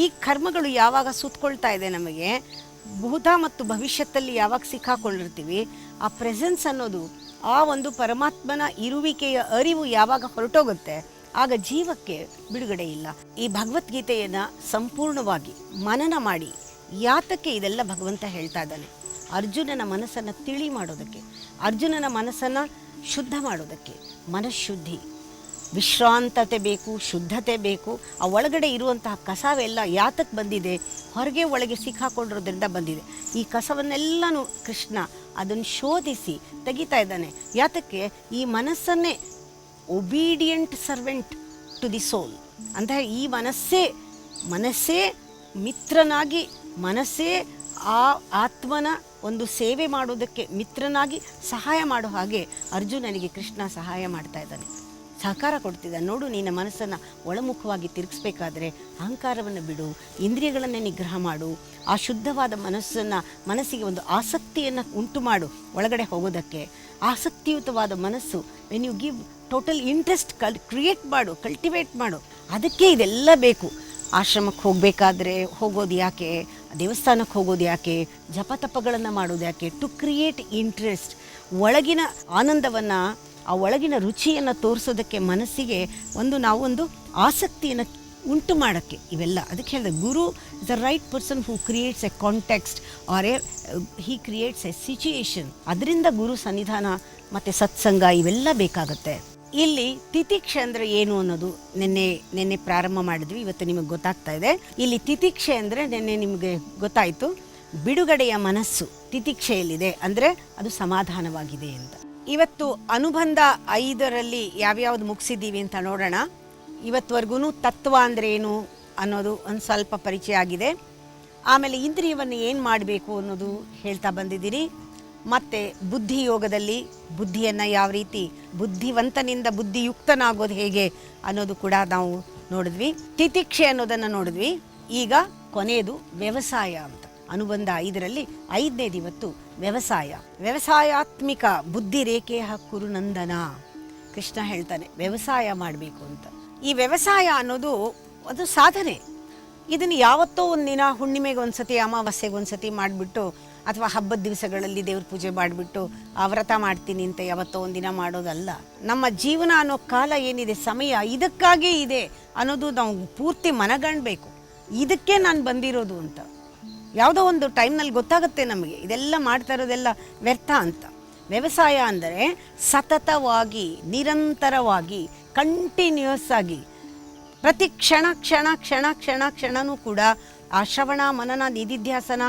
ಈ ಕರ್ಮಗಳು ಯಾವಾಗ ಸುತ್ತಕೊಳ್ತಾ ಇದೆ ನಮಗೆ, ಭೂತ ಮತ್ತು ಭವಿಷ್ಯತ್ತಲ್ಲಿ ಯಾವಾಗ ಸಿಕ್ಕಾಕೊಂಡಿರ್ತೀವಿ, ಆ ಪ್ರೆಸೆನ್ಸ್ ಅನ್ನೋದು, ಆ ಒಂದು ಪರಮಾತ್ಮನ ಇರುವಿಕೆಯ ಅರಿವು ಯಾವಾಗ ಹೊರಟೋಗುತ್ತೆ, ಆಗ ಜೀವಕ್ಕೆ ಬಿಡುಗಡೆ ಇಲ್ಲ. ಈ ಭಗವದ್ಗೀತೆಯನ್ನು ಸಂಪೂರ್ಣವಾಗಿ ಮನನ ಮಾಡಿ, ಯಾತಕ್ಕೆ ಇದೆಲ್ಲ ಭಗವಂತ ಹೇಳ್ತಾ ಇದ್ದಾನೆ? ಅರ್ಜುನನ ಮನಸ್ಸನ್ನು ತಿಳಿ ಮಾಡೋದಕ್ಕೆ, ಅರ್ಜುನನ ಮನಸ್ಸನ್ನು ಶುದ್ಧ ಮಾಡೋದಕ್ಕೆ. ಮನಃಶುದ್ಧಿ, ವಿಶ್ರಾಂತತೆ ಬೇಕು, ಶುದ್ಧತೆ ಬೇಕು. ಆ ಒಳಗಡೆ ಇರುವಂತಹ ಕಸವೆಲ್ಲ ಯಾತಕ್ಕೆ ಬಂದಿದೆ? ಹೊರಗೆ ಒಳಗೆ ಸಿಕ್ಕಾಕೊಂಡಿರೋದ್ರಿಂದ ಬಂದಿದೆ. ಈ ಕಸವನ್ನೆಲ್ಲನೂ ಕೃಷ್ಣ ಅದನ್ನು ಶೋಧಿಸಿ ತೆಗಿತಾ ಇದ್ದಾನೆ. ಯಾತಕ್ಕೆ? ಈ ಮನಸ್ಸನ್ನೇ ಒಬೀಡಿಯಂಟ್ ಸರ್ವೆಂಟ್ ಟು ದಿ ಸೋಲ್. ಅಂದರೆ ಈ ಮನಸ್ಸೇ ಮಿತ್ರನಾಗಿ, ಮನಸ್ಸೇ ಆ ಆತ್ಮನ ಒಂದು ಸೇವೆ ಮಾಡೋದಕ್ಕೆ ಮಿತ್ರನಾಗಿ ಸಹಾಯ ಮಾಡೋ ಹಾಗೆ ಅರ್ಜುನನಿಗೆ ಕೃಷ್ಣ ಸಹಾಯ ಮಾಡ್ತಾ ಇದ್ದಾನೆ, ಸಹಕಾರ ಕೊಡ್ತಿದ್ದಾನೆ. ನೋಡು, ನಿನ್ನ ಮನಸ್ಸನ್ನು ಒಳಮುಖವಾಗಿ ತಿರುಗಿಸ್ಬೇಕಾದ್ರೆ ಅಹಂಕಾರವನ್ನು ಬಿಡು, ಇಂದ್ರಿಯಗಳನ್ನು ನಿಗ್ರಹ ಮಾಡು, ಆ ಶುದ್ಧವಾದ ಮನಸ್ಸಿಗೆ ಒಂದು ಆಸಕ್ತಿಯನ್ನು ಉಂಟು ಮಾಡು. ಒಳಗಡೆ ಹೋಗೋದಕ್ಕೆ ಆಸಕ್ತಿಯುತವಾದ ಮನಸ್ಸು, when you give total interest create ಮಾಡು, ಕಲ್ಟಿವೇಟ್ ಮಾಡು. ಅದಕ್ಕೆ ಇದೆಲ್ಲ ಬೇಕು. ಆಶ್ರಮಕ್ಕೆ ಹೋಗಬೇಕಾದ್ರೆ ಹೋಗೋದು ಯಾಕೆ, ದೇವಸ್ಥಾನಕ್ಕೆ ಹೋಗೋದು ಯಾಕೆ, ಜಪತಪಗಳನ್ನು ಮಾಡೋದು ಯಾಕೆ? ಟು ಕ್ರಿಯೇಟ್ ಇಂಟ್ರೆಸ್ಟ್, ಒಳಗಿನ ಆನಂದವನ್ನು, ಆ ಒಳಗಿನ ರುಚಿಯನ್ನು ತೋರಿಸೋದಕ್ಕೆ ಮನಸ್ಸಿಗೆ ನಾವು ಒಂದು ಆಸಕ್ತಿಯನ್ನು ಉಂಟು ಮಾಡೋಕ್ಕೆ ಇವೆಲ್ಲ. ಅದಕ್ಕೆ ಹೇಳಿದೆ, guru is the right person who creates a context or he creates a situation. ಅದರಿಂದ ಗುರು ಸನ್ನಿಧಾನ ಮತ್ತು ಸತ್ಸಂಗ ಇವೆಲ್ಲ ಬೇಕಾಗುತ್ತೆ. ಇಲ್ಲಿ ತಿತಿಕ್ಷೆ ಅಂದರೆ ಏನು ಅನ್ನೋದು ನಿನ್ನೆ ಪ್ರಾರಂಭ ಮಾಡಿದ್ವಿ, ಇವತ್ತು ನಿಮಗೆ ಗೊತ್ತಾಗ್ತಾ ಇದೆ. ಇಲ್ಲಿ ತಿತಿಕ್ಷೆ ಅಂದರೆ ನಿನ್ನೆ ನಿಮಗೆ ಗೊತ್ತಾಯಿತು, ಬಿಡುಗಡೆಯ ಮನಸ್ಸು ತಿತಿಕ್ಷೆಯಲ್ಲಿದೆ, ಅಂದರೆ ಅದು ಸಮಾಧಾನವಾಗಿದೆ ಅಂತ. ಇವತ್ತು ಅನುಬಂಧ 5ರಲ್ಲಿ ಯಾವ್ಯಾವ್ದು ಮುಗಿಸಿದ್ದೀವಿ ಅಂತ ನೋಡೋಣ. ಇವತ್ತುವರೆಗೂ ತತ್ವ ಅಂದರೆ ಏನು ಅನ್ನೋದು ಒಂದು ಸ್ವಲ್ಪ ಪರಿಚಯ ಆಗಿದೆ. ಆಮೇಲೆ ಇಂದ್ರಿಯವನ್ನು ಏನು ಮಾಡಬೇಕು ಅನ್ನೋದು ಹೇಳ್ತಾ ಬಂದಿದ್ದೀನಿ. ಮತ್ತು ಬುದ್ಧಿಯೋಗದಲ್ಲಿ ಬುದ್ಧಿಯನ್ನು ಯಾವ ರೀತಿ, ಬುದ್ಧಿವಂತನಿಂದ ಬುದ್ಧಿಯುಕ್ತನಾಗೋದು ಹೇಗೆ ಅನ್ನೋದು ಕೂಡ ನಾವು ನೋಡಿದ್ವಿ. ತಿತಿಕ್ಷೆ ಅನ್ನೋದನ್ನು ನೋಡಿದ್ವಿ. ಈಗ ಕೊನೆಯದು ವ್ಯವಸಾಯ ಅಂತ. ಅನುಬಂಧ 5ರಲ್ಲಿ 5ನೇದು ಇವತ್ತು ವ್ಯವಸಾಯ. ವ್ಯವಸಾಯಾತ್ಮಿಕ ಬುದ್ಧಿ ರೇಖೆ ಕುರು ನಂದನ. ಕೃಷ್ಣ ಹೇಳ್ತಾನೆ ವ್ಯವಸಾಯ ಮಾಡಬೇಕು ಅಂತ. ಈ ವ್ಯವಸಾಯ ಅನ್ನೋದು ಅದು ಸಾಧನೆ. ಇದನ್ನು ಯಾವತ್ತೋ ಒಂದಿನ ಹುಣ್ಣಿಮೆಗೆ ಒಂದ್ಸತಿ, ಅಮಾವಾಸ್ಯೆಗೆ ಒಂದ್ಸತಿ ಮಾಡಿಬಿಟ್ಟು, ಅಥವಾ ಹಬ್ಬದ ದಿವಸಗಳಲ್ಲಿ ದೇವ್ರ ಪೂಜೆ ಮಾಡಿಬಿಟ್ಟು ಆ ವ್ರತ ಮಾಡ್ತೀನಿ ಅಂತ ಯಾವತ್ತೋ ಒಂದಿನ ಮಾಡೋದಲ್ಲ. ನಮ್ಮ ಜೀವನ ಅನ್ನೋ ಕಾಲ ಏನಿದೆ, ಸಮಯ ಇದಕ್ಕಾಗೇ ಇದೆ ಅನ್ನೋದು ನಾವು ಪೂರ್ತಿ ಮನಗಂಡಬೇಕು. ಇದಕ್ಕೆ ನಾನು ಬಂದಿರೋದು ಅಂತ ಯಾವುದೋ ಒಂದು ಟೈಮ್ನಲ್ಲಿ ಗೊತ್ತಾಗುತ್ತೆ ನಮಗೆ, ಇದೆಲ್ಲ ಮಾಡ್ತಾ ಇರೋದೆಲ್ಲ ವ್ಯರ್ಥ ಅಂತ. ವ್ಯವಸಾಯ ಅಂದರೆ ಸತತವಾಗಿ, ನಿರಂತರವಾಗಿ, ಕಂಟಿನ್ಯೂಸ್ ಆಗಿ ಪ್ರತಿ ಕ್ಷಣನೂ ಕೂಡ ಆ ಶ್ರವಣ ಮನನ ನಿಧಿಧ್ಯಾಸನ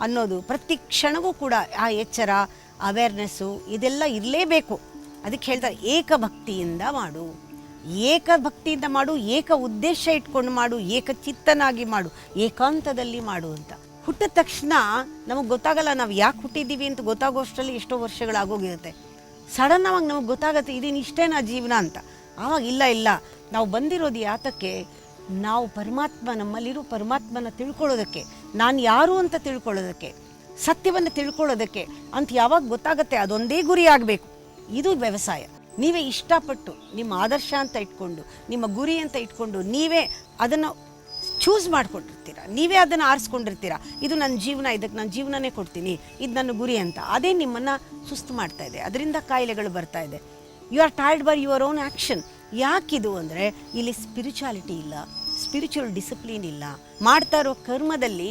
ಅನ್ನೋದು ಪ್ರತಿ ಕ್ಷಣವೂ ಕೂಡ ಆ ಎಚ್ಚರ, ಅವೇರ್ನೆಸ್ಸು ಇದೆಲ್ಲ ಇರಲೇಬೇಕು. ಅದಕ್ಕೆ ಹೇಳ್ತಾರೆ ಏಕಭಕ್ತಿಯಿಂದ ಮಾಡು, ಏಕಭಕ್ತಿಯಿಂದ ಮಾಡು, ಏಕ ಉದ್ದೇಶ ಇಟ್ಕೊಂಡು ಮಾಡು, ಏಕಚಿತ್ತನಾಗಿ ಮಾಡು, ಏಕಾಂತದಲ್ಲಿ ಮಾಡು ಅಂತ. ಹುಟ್ಟಿದ ತಕ್ಷಣ ನಮಗೆ ಗೊತ್ತಾಗಲ್ಲ ನಾವು ಯಾಕೆ ಹುಟ್ಟಿದ್ದೀವಿ ಅಂತ. ಗೊತ್ತಾಗೋಷ್ಟರಲ್ಲಿ ಎಷ್ಟೋ ವರ್ಷಗಳಾಗೋಗಿರುತ್ತೆ. ಸಡನ್ನಾಗಿ ನಮಗೆ ಗೊತ್ತಾಗುತ್ತೆ ಇದೇನು ಇಷ್ಟೇನಾ ಜೀವನ ಅಂತ. ಆವಾಗ ಇಲ್ಲ ನಾವು ಬಂದಿರೋದು ಯಾತಕ್ಕೆ, ನಾವು ಪರಮಾತ್ಮ, ನಮ್ಮಲ್ಲಿರೋ ಪರಮಾತ್ಮನ ತಿಳ್ಕೊಳ್ಳೋದಕ್ಕೆ, ನಾನು ಯಾರು ಅಂತ ತಿಳ್ಕೊಳ್ಳೋದಕ್ಕೆ, ಸತ್ಯವನ್ನು ತಿಳ್ಕೊಳ್ಳೋದಕ್ಕೆ ಅಂತ ಯಾವಾಗ ಗೊತ್ತಾಗುತ್ತೆ ಅದೊಂದೇ ಗುರಿ ಆಗಬೇಕು. ಇದು ವ್ಯವಸಾಯ. ನೀವೇ ಇಷ್ಟಪಟ್ಟು ನಿಮ್ಮ ಆದರ್ಶ ಅಂತ ಇಟ್ಕೊಂಡು, ನಿಮ್ಮ ಗುರಿ ಅಂತ ಇಟ್ಕೊಂಡು ನೀವೇ ಅದನ್ನು ಚೂಸ್ ಮಾಡ್ಕೊಂಡಿರ್ತೀರ, ನೀವೇ ಅದನ್ನು ಆರಿಸ್ಕೊಂಡಿರ್ತೀರ. ಇದು ನನ್ನ ಜೀವನ, ಇದಕ್ಕೆ ನಾನು ಜೀವನನೇ ಕೊಡ್ತೀನಿ, ಇದು ನನ್ನ ಗುರಿ ಅಂತ. ಅದೇ ನಿಮ್ಮನ್ನು ಸುಸ್ತು ಮಾಡ್ತಾ ಇದೆ, ಅದರಿಂದ ಕಾಯಿಲೆಗಳು ಬರ್ತಾ ಇದೆ. You are tired by your own action. ಯಾಕಿದು ಅಂದರೆ ಇಲ್ಲಿ ಸ್ಪಿರಿಚುಯಾಲಿಟಿ ಇಲ್ಲ, ಸ್ಪಿರಿಚುವಲ್ ಡಿಸಿಪ್ಲಿನ್ ಇಲ್ಲ. ಮಾಡ್ತಾ ಇರೋ ಕರ್ಮದಲ್ಲಿ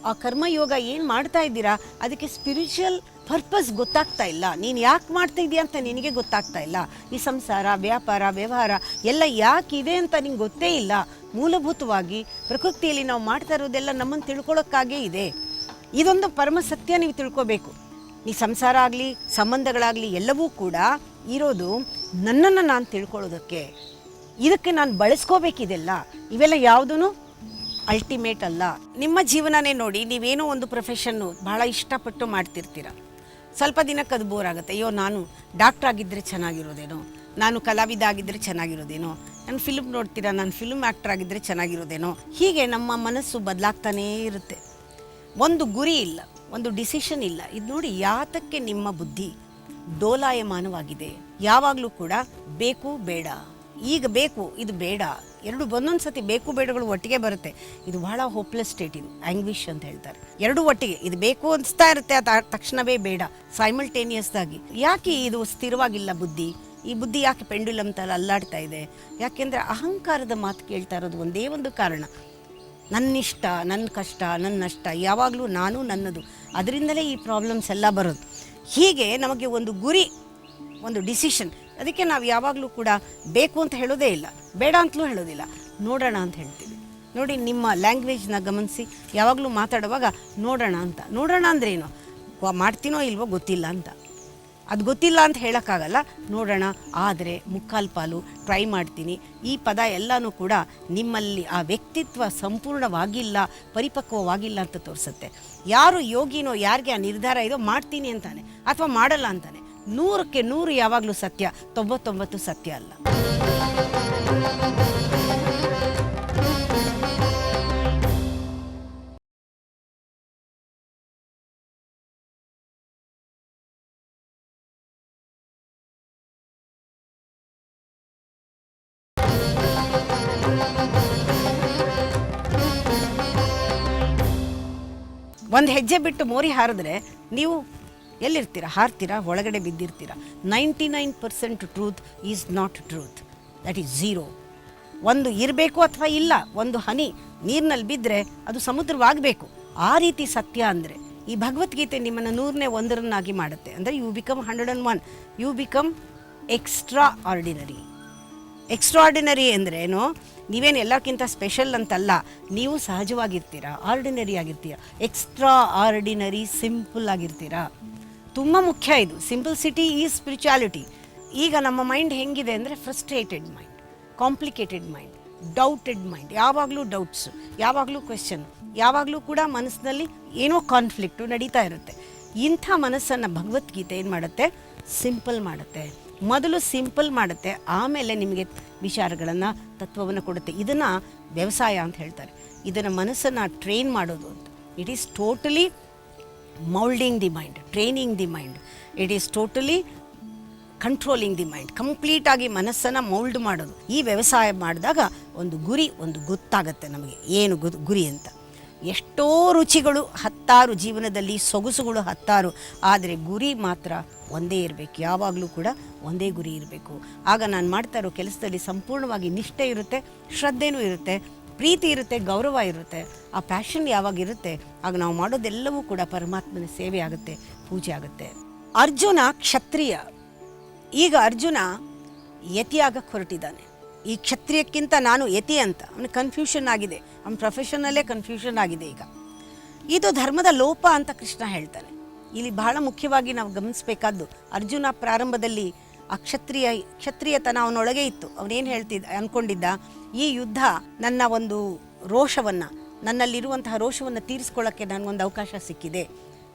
ಆ ಕರ್ಮಯೋಗ ಏನು ಮಾಡ್ತಾ ಇದ್ದೀರಾ ಅದಕ್ಕೆ ಸ್ಪಿರಿಚುವಲ್ ಪರ್ಪಸ್ ಗೊತ್ತಾಗ್ತಾ ಇಲ್ಲ. ನೀನು ಯಾಕೆ ಮಾಡ್ತಾ ಇದೀಯ ಅಂತ ನಿನಗೆ ಗೊತ್ತಾಗ್ತಾ ಇಲ್ಲ. ಈ ಸಂಸಾರ, ವ್ಯಾಪಾರ, ವ್ಯವಹಾರ ಎಲ್ಲ ಯಾಕಿದೆ ಅಂತ ನಿಂಗೆ ಗೊತ್ತೇ ಇಲ್ಲ. ಮೂಲಭೂತವಾಗಿ ಪ್ರಕೃತಿಯಲ್ಲಿ ನಾವು ಮಾಡ್ತಾ ಇರೋದೆಲ್ಲ ನಮ್ಮನ್ನು ತಿಳ್ಕೊಳ್ಳೋಕ್ಕಾಗೇ ಇದೆ. ಇದೊಂದು ಪರಮ ಸತ್ಯ ನೀವು ತಿಳ್ಕೋಬೇಕು. ಈ ಸಂಸಾರ ಆಗಲಿ, ಸಂಬಂಧಗಳಾಗಲಿ ಎಲ್ಲವೂ ಕೂಡ ಇರೋದು ನನ್ನನ್ನು ನಾನು ತಿಳ್ಕೊಳ್ಳೋದಕ್ಕೆ. ಇದಕ್ಕೆ ನಾನು ಬಳಸ್ಕೋಬೇಕಿದೆಲ್ಲ. ಇವೆಲ್ಲ ಯಾವುದೂ ಅಲ್ಟಿಮೇಟ್ ಅಲ್ಲ. ನಿಮ್ಮ ಜೀವನನೇ ನೋಡಿ, ನೀವೇನೋ ಒಂದು ಪ್ರೊಫೆಷನ್ನು ಭಾಳ ಇಷ್ಟಪಟ್ಟು ಮಾಡ್ತಿರ್ತೀರ. ಸ್ವಲ್ಪ ದಿನಕ್ಕೆ ಅದು ಬೋರ್ ಆಗುತ್ತೆ. ಅಯ್ಯೋ, ನಾನು ಡಾಕ್ಟ್ರ್ ಆಗಿದ್ದರೆ ಚೆನ್ನಾಗಿರೋದೇನೋ, ನಾನು ಕಲಾವಿದ ಆಗಿದ್ದರೆ ಚೆನ್ನಾಗಿರೋದೇನೋ, ನಾನು ಫಿಲ್ಮ್ ನೋಡ್ತೀರಾ, ನಾನು ಫಿಲ್ಮ್ ಆ್ಯಕ್ಟರ್ ಆಗಿದ್ದರೆ ಚೆನ್ನಾಗಿರೋದೇನೋ. ಹೀಗೆ ನಮ್ಮ ಮನಸ್ಸು ಬದಲಾಗ್ತಾನೇ ಇರುತ್ತೆ. ಒಂದು ಗುರಿ ಇಲ್ಲ, ಒಂದು ಡಿಸಿಷನ್ ಇಲ್ಲ. ಇದು ನೋಡಿ ಯಾತಕ್ಕೆ ನಿಮ್ಮ ಬುದ್ಧಿ ಡೋಲಾಯಮಾನವಾಗಿದೆ. ಯಾವಾಗಲೂ ಕೂಡ ಬೇಕು ಬೇಡ, ಈಗ ಬೇಕು ಇದು ಬೇಡ, ಎರಡು ಒಂದೊಂದು ಸತಿ ಬೇಕು ಬೇಡಗಳು ಒಟ್ಟಿಗೆ ಬರುತ್ತೆ. ಇದು ಬಹಳ ಹೋಪ್ಲೆಸ್ ಸ್ಟೇಟ್, ಇದು ಆಂಗ್ವಿಷ್ ಅಂತ ಹೇಳ್ತಾರೆ. ಎರಡು ಒಟ್ಟಿಗೆ ಇದು ಬೇಕು ಅನಿಸ್ತಾ ಇರುತ್ತೆ, ಅದು ತಕ್ಷಣವೇ ಬೇಡ, ಸೈಮಲ್ಟೇನಿಯಸ್ ಆಗಿ. ಯಾಕೆ ಇದು ಸ್ಥಿರವಾಗಿಲ್ಲ ಬುದ್ಧಿ? ಈ ಬುದ್ಧಿ ಯಾಕೆ ಪೆಂಡುಲಮ್ ಥರ ಅಲ್ಲಾಡ್ತಾ ಇದೆ? ಯಾಕೆಂದರೆ ಅಹಂಕಾರದ ಮಾತು ಕೇಳ್ತಾ ಇರೋದು ಒಂದೇ ಒಂದು ಕಾರಣ. ನನ್ನಿಷ್ಟ, ನನ್ನ ಕಷ್ಟ, ನನ್ನ ನಷ್ಟ, ಯಾವಾಗಲೂ ನಾನು ನನ್ನದು. ಅದರಿಂದಲೇ ಈ ಪ್ರಾಬ್ಲಮ್ಸ್ ಎಲ್ಲ ಬರೋದು. ಹೀಗೆ ನಮಗೆ ಒಂದು ಗುರಿ, ಒಂದು ಡಿಸಿಷನ್, ಅದಕ್ಕೆ ನಾವು ಯಾವಾಗಲೂ ಕೂಡ ಬೇಕು ಅಂತ ಹೇಳೋದೇ ಇಲ್ಲ, ಬೇಡ ಅಂತಲೂ ಹೇಳೋದಿಲ್ಲ, ನೋಡೋಣ ಅಂತ ಹೇಳ್ತೀವಿ. ನೋಡಿ, ನಿಮ್ಮ ಲ್ಯಾಂಗ್ವೇಜ್ನ ಗಮನಿಸಿ. ಯಾವಾಗಲೂ ಮಾತಾಡುವಾಗ ನೋಡೋಣ ಅಂತ. ನೋಡೋಣ ಅಂದ್ರೇನು? ಮಾಡ್ತೀನೋ ಇಲ್ವೋ ಗೊತ್ತಿಲ್ಲ ಅಂತ. ಅದು ಗೊತ್ತಿಲ್ಲ ಅಂತ ಹೇಳೋಕ್ಕಾಗಲ್ಲ, ನೋಡೋಣ. ಆದರೆ ಮುಕ್ಕಾಲು ಪಾಲು ಟ್ರೈ ಮಾಡ್ತೀನಿ. ಈ ಪದ ಎಲ್ಲನೂ ಕೂಡ ನಿಮ್ಮಲ್ಲಿ ಆ ವ್ಯಕ್ತಿತ್ವ ಸಂಪೂರ್ಣವಾಗಿಲ್ಲ, ಪರಿಪಕ್ವವಾಗಿಲ್ಲ ಅಂತ ತೋರಿಸುತ್ತೆ. ಯಾರು ಯೋಗಿನೋ, ಯಾರಿಗೆ ಆ ನಿರ್ಧಾರ ಇದೋ ಮಾಡ್ತೀನಿ ಅಂತಾನೆ ಅಥವಾ ಮಾಡಲ್ಲ ಅಂತಾನೆ. 100ಕ್ಕೆ 100 ಯಾವಾಗಲೂ ಸತ್ಯ, 99 ಸತ್ಯ ಅಲ್ಲ. ಒಂದು ಹೆಜ್ಜೆ ಬಿಟ್ಟು ಮೋರಿ ಹಾರಿದ್ರೆ ನೀವು ಎಲ್ಲಿರ್ತೀರ? ಹಾರ್ತೀರಾ? ಒಳಗಡೆ ಬಿದ್ದಿರ್ತೀರ. 99% truth is not truth, that is 0. ಒಂದು ಇರಬೇಕು ಅಥವಾ ಇಲ್ಲ. ಒಂದು ಹನಿ ನೀರಿನಲ್ಲಿ ಬಿದ್ದರೆ ಅದು ಸಮುದ್ರವಾಗಬೇಕು. ಆ ರೀತಿ ಸತ್ಯ ಅಂದರೆ ಈ ಭಗವದ್ಗೀತೆ ನಿಮ್ಮನ್ನು 100ನೇ 1ರನ್ನಾಗಿ ಮಾಡುತ್ತೆ. ಅಂದರೆ you become 101, you become extra ordinary. Extraordinary ಅಂದ್ರೇನು? ನೀವೇನು ಎಲ್ಲಕ್ಕಿಂತ ಸ್ಪೆಷಲ್ ಅಂತಲ್ಲ, ನೀವು ಸಹಜವಾಗಿರ್ತೀರ, ಆರ್ಡಿನರಿ ಆಗಿರ್ತೀರ. ಎಕ್ಸ್ಟ್ರಾ ಆರ್ಡಿನರಿ, ಸಿಂಪಲ್ ಆಗಿರ್ತೀರಾ. ತುಂಬ ಮುಖ್ಯ ಇದು. Simplicity is spirituality. ಈಗ ನಮ್ಮ ಮೈಂಡ್ ಹೆಂಗಿದೆ ಅಂದರೆ frustrated mind, complicated mind, doubted mind. ಯಾವಾಗಲೂ ಡೌಟ್ಸು, ಯಾವಾಗಲೂ ಕ್ವೆಶ್ಚನ್, ಯಾವಾಗಲೂ ಕೂಡ ಮನಸ್ಸಿನಲ್ಲಿ ಏನೋ ಕಾನ್ಫ್ಲಿಕ್ಟು ನಡೀತಾ ಇರುತ್ತೆ. ಇಂಥ ಮನಸ್ಸನ್ನು ಭಗವದ್ಗೀತೆ ಏನು ಮಾಡುತ್ತೆ? ಸಿಂಪಲ್ ಮಾಡುತ್ತೆ. ಮೊದಲು ಸಿಂಪಲ್ ಮಾಡುತ್ತೆ, ಆಮೇಲೆ ನಿಮಗೆ ವಿಚಾರಗಳನ್ನು, ತತ್ವವನ್ನು ಕೊಡುತ್ತೆ. ಇದನ್ನು ವ್ಯವಸಾಯ ಅಂತ ಹೇಳ್ತಾರೆ. ಇದನ್ನು ಮನಸ್ಸನ್ನು ಟ್ರೈನ್ ಮಾಡೋದು ಅಂತ. It is totally moulding the mind, training the mind. It is totally controlling the mind. ಕಂಪ್ಲೀಟಾಗಿ ಮನಸ್ಸನ್ನು ಮೌಲ್ಡ್ ಮಾಡೋದು. ಈ ವ್ಯವಸಾಯ ಮಾಡಿದಾಗ ಒಂದು ಗುರಿ, ಒಂದು ಗೊತ್ತಾಗುತ್ತೆ ನಮಗೆ ಏನು ಗುರಿ ಅಂತ. ಎಷ್ಟೋ ರುಚಿಗಳು 10 ಜೀವನದಲ್ಲಿ, ಸೊಗಸುಗಳು 10, ಆದರೆ ಗುರಿ ಮಾತ್ರ ಒಂದೇ ಇರಬೇಕು. ಯಾವಾಗಲೂ ಕೂಡ ಒಂದೇ ಗುರಿ ಇರಬೇಕು. ಆಗ ನಾನು ಮಾಡ್ತಾ ಇರೋ ಕೆಲಸದಲ್ಲಿ ಸಂಪೂರ್ಣವಾಗಿ ನಿಷ್ಠೆ ಇರುತ್ತೆ, ಶ್ರದ್ಧೆನೂ ಇರುತ್ತೆ, ಪ್ರೀತಿ ಇರುತ್ತೆ, ಗೌರವ ಇರುತ್ತೆ. ಆ ಪ್ಯಾಷನ್ ಯಾವಾಗಿರುತ್ತೆ ಆಗ ನಾವು ಮಾಡೋದೆಲ್ಲವೂ ಕೂಡ ಪರಮಾತ್ಮನ ಸೇವೆ ಆಗುತ್ತೆ, ಪೂಜೆ ಆಗುತ್ತೆ. ಅರ್ಜುನ ಕ್ಷತ್ರಿಯ. ಈಗ ಅರ್ಜುನ ಯತಿಯಾಗಕ್ಕೆ ಹೊರಟಿದ್ದಾನೆ. ಈ ಕ್ಷತ್ರಿಯಕ್ಕಿಂತ ನಾನು ಯತಿ ಅಂತ ಅವನಿಗೆ ಕನ್ಫ್ಯೂಷನ್ ಆಗಿದೆ. ಅವನ ಪ್ರೊಫೆಷನಲ್ಲೇ ಕನ್ಫ್ಯೂಷನ್ ಆಗಿದೆ. ಈಗ ಇದು ಧರ್ಮದ ಲೋಪ ಅಂತ ಕೃಷ್ಣ ಹೇಳ್ತಾನೆ. ಇಲ್ಲಿ ಬಹಳ ಮುಖ್ಯವಾಗಿ ನಾವು ಗಮನಿಸಬೇಕಾದ್ದು, ಅರ್ಜುನ ಪ್ರಾರಂಭದಲ್ಲಿ ಆ ಕ್ಷತ್ರಿಯತನ ಅವನೊಳಗೆ ಇತ್ತು. ಅವನೇನು ಅಂದ್ಕೊಂಡಿದ್ದ, ಈ ಯುದ್ಧ ನನ್ನ ಒಂದು ರೋಷವನ್ನು, ನನ್ನಲ್ಲಿರುವಂತಹ ರೋಷವನ್ನು ತೀರಿಸ್ಕೊಳ್ಳೋಕ್ಕೆ ನನಗೊಂದು ಅವಕಾಶ ಸಿಕ್ಕಿದೆ.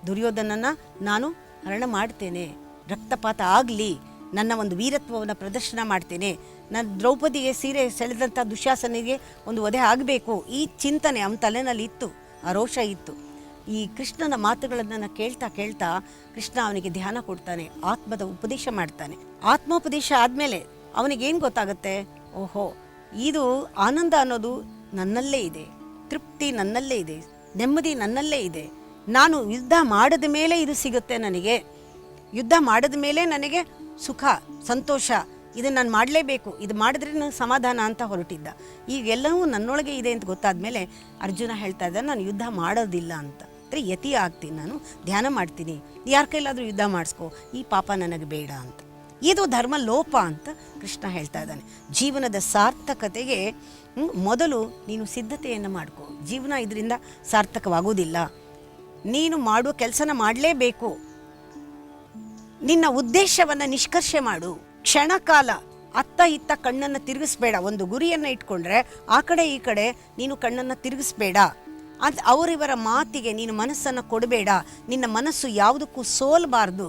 ದುರ್ಯೋಧನನ ನಾನು ಹರಣ ಮಾಡ್ತೇನೆ, ರಕ್ತಪಾತ ಆಗಲಿ, ನನ್ನ ಒಂದು ವೀರತ್ವವನ್ನು ಪ್ರದರ್ಶನ ಮಾಡ್ತೇನೆ, ನನ್ನ ದ್ರೌಪದಿಗೆ ಸೀರೆ ಸೆಳೆದಂಥ ದುಶ್ಯಾಸನಿಗೆ ಒಂದು ವಧೆ ಆಗಬೇಕು. ಈ ಚಿಂತನೆ ಅವನ ತಲೆನಲ್ಲಿ ಇತ್ತು, ಆ ರೋಷ ಇತ್ತು. ಈ ಕೃಷ್ಣನ ಮಾತುಗಳನ್ನು ಕೇಳ್ತಾ ಕೇಳ್ತಾ ಕೃಷ್ಣ ಅವನಿಗೆ ಧ್ಯಾನ ಕೊಡ್ತಾನೆ, ಆತ್ಮದ ಉಪದೇಶ ಮಾಡ್ತಾನೆ. ಆತ್ಮೋಪದೇಶ ಆದಮೇಲೆ ಅವನಿಗೇನು ಗೊತ್ತಾಗುತ್ತೆ? ಓಹೋ, ಇದು ಆನಂದ ಅನ್ನೋದು ನನ್ನಲ್ಲೇ ಇದೆ, ತೃಪ್ತಿ ನನ್ನಲ್ಲೇ ಇದೆ, ನೆಮ್ಮದಿ ನನ್ನಲ್ಲೇ ಇದೆ. ನಾನು ಯುದ್ಧ ಮಾಡಿದ ಮೇಲೆ ಇದು ಸಿಗುತ್ತೆ ನನಗೆ. ಯುದ್ಧ ಮಾಡಿದ ಮೇಲೆ ನನಗೆ ಸುಖ, ಸಂತೋಷ, ಇದನ್ನು ನಾನು ಮಾಡಲೇಬೇಕು, ಇದು ಮಾಡಿದ್ರೆ ನನಗೆ ಸಮಾಧಾನ ಅಂತ ಹೊರಟಿದ್ದ. ಈಗೆಲ್ಲವೂ ನನ್ನೊಳಗೆ ಇದೆ ಅಂತ ಗೊತ್ತಾದ ಮೇಲೆ ಅರ್ಜುನ ಹೇಳ್ತಾ ಇದ್ದ, ನಾನು ಯುದ್ಧ ಮಾಡೋದಿಲ್ಲ ಅಂತ. ಅಂದರೆ ಯತಿ ಆಗ್ತೀನಿ, ನಾನು ಧ್ಯಾನ ಮಾಡ್ತೀನಿ, ಯಾರ ಕೈಲಾದರೂ ಯುದ್ಧ ಮಾಡಿಸ್ಕೋ, ಈ ಪಾಪ ನನಗೆ ಬೇಡ ಅಂತ. ಇದು ಧರ್ಮ ಲೋಪ ಅಂತ ಕೃಷ್ಣ ಹೇಳ್ತಾ ಇದ್ದಾನೆ. ಜೀವನದ ಸಾರ್ಥಕತೆಗೆ ಮೊದಲು ನೀನು ಸಿದ್ಧತೆಯನ್ನು ಮಾಡ್ಕೋ. ಜೀವನ ಇದರಿಂದ ಸಾರ್ಥಕವಾಗೋದಿಲ್ಲ. ನೀನು ಮಾಡುವ ಕೆಲಸನ ಮಾಡಲೇಬೇಕು. ನಿನ್ನ ಉದ್ದೇಶವನ್ನು ನಿಷ್ಕರ್ಷೆ ಮಾಡು. ಕ್ಷಣಕಾಲ ಅತ್ತ ಇತ್ತ ಕಣ್ಣನ್ನು ತಿರುಗಿಸ್ಬೇಡ. ಒಂದು ಗುರಿಯನ್ನು ಇಟ್ಕೊಂಡ್ರೆ ಆ ಕಡೆ ಈ ಕಡೆ ನೀನು ಕಣ್ಣನ್ನು ತಿರುಗಿಸ್ಬೇಡ. ಅದು ಅವರಿವರ ಮಾತಿಗೆ ನೀನು ಮನಸ್ಸನ್ನು ಕೊಡಬೇಡ. ನಿನ್ನ ಮನಸ್ಸು ಯಾವುದಕ್ಕೂ ಸೋಲಬಾರ್ದು.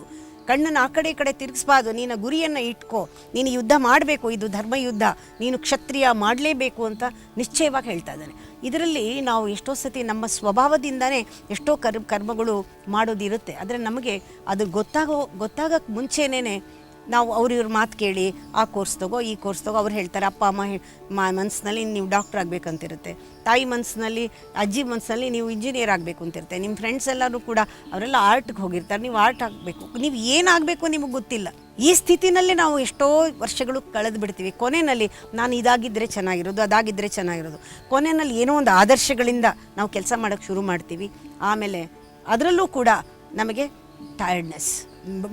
ಕಣ್ಣನ್ನು ಆ ಕಡೆ ಈ ಕಡೆ ತಿರುಗಿಸ್ಬಾರ್ದು. ನೀನು ಗುರಿಯನ್ನು ಇಟ್ಕೋ. ನೀನು ಯುದ್ಧ ಮಾಡಬೇಕು, ಇದು ಧರ್ಮಯುದ್ಧ, ನೀನು ಕ್ಷತ್ರಿಯ ಮಾಡಲೇಬೇಕು ಅಂತ ನಿಶ್ಚಯವಾಗಿ ಹೇಳ್ತಾ ಇದ್ದಾನೆ. ಇದರಲ್ಲಿ ನಾವು ಎಷ್ಟೋ ಸತಿ ನಮ್ಮ ಸ್ವಭಾವದಿಂದನೇ ಎಷ್ಟೋ ಕರ್ಮಗಳು ಮಾಡೋದಿರುತ್ತೆ. ಆದರೆ ನಮಗೆ ಅದು ಗೊತ್ತಾಗಕ್ಕೆ ಮುಂಚೆನೇ ನಾವು ಅವ್ರಿವ್ರ ಮಾತು ಕೇಳಿ ಆ ಕೋರ್ಸ್ ತಗೋ, ಈ ಕೋರ್ಸ್ ತಗೋ, ಅವ್ರು ಹೇಳ್ತಾರೆ. ಅಪ್ಪ ಅಮ್ಮ ಮನಸ್ಸಿನಲ್ಲಿ ನೀವು ಡಾಕ್ಟರ್ ಆಗಬೇಕಂತಿರುತ್ತೆ, ತಾಯಿ ಮನಸ್ಸಿನಲ್ಲಿ, ಅಜ್ಜಿ ಮನಸ್ಸಿನಲ್ಲಿ ನೀವು ಇಂಜಿನಿಯರ್ ಆಗಬೇಕು ಅಂತಿರುತ್ತೆ. ನಿಮ್ಮ ಫ್ರೆಂಡ್ಸ್ ಎಲ್ಲರೂ ಕೂಡ ಅವರೆಲ್ಲ ಆರ್ಟ್ಗೆ ಹೋಗಿರ್ತಾರೆ, ನೀವು ಆರ್ಟ್ ಆಗಬೇಕು, ನೀವು ಏನಾಗಬೇಕು ನಿಮಗೆ ಗೊತ್ತಿಲ್ಲ. ಈ ಸ್ಥಿತಿನಲ್ಲಿ ನಾವು ಎಷ್ಟೋ ವರ್ಷಗಳು ಕಳೆದು ಬಿಡ್ತೀವಿ. ಕೊನೆಯಲ್ಲಿ ನಾನು ಇದಾಗಿದ್ದರೆ ಚೆನ್ನಾಗಿರೋದು, ಅದಾಗಿದ್ದರೆ ಚೆನ್ನಾಗಿರೋದು, ಕೊನೆಯಲ್ಲಿ ಏನೋ ಒಂದು ಆದರ್ಶಗಳಿಂದ ನಾವು ಕೆಲಸ ಮಾಡೋಕ್ಕೆ ಶುರು ಮಾಡ್ತೀವಿ. ಆಮೇಲೆ ಅದರಲ್ಲೂ ಕೂಡ ನಮಗೆ ಟಯರ್ಡ್ನೆಸ್,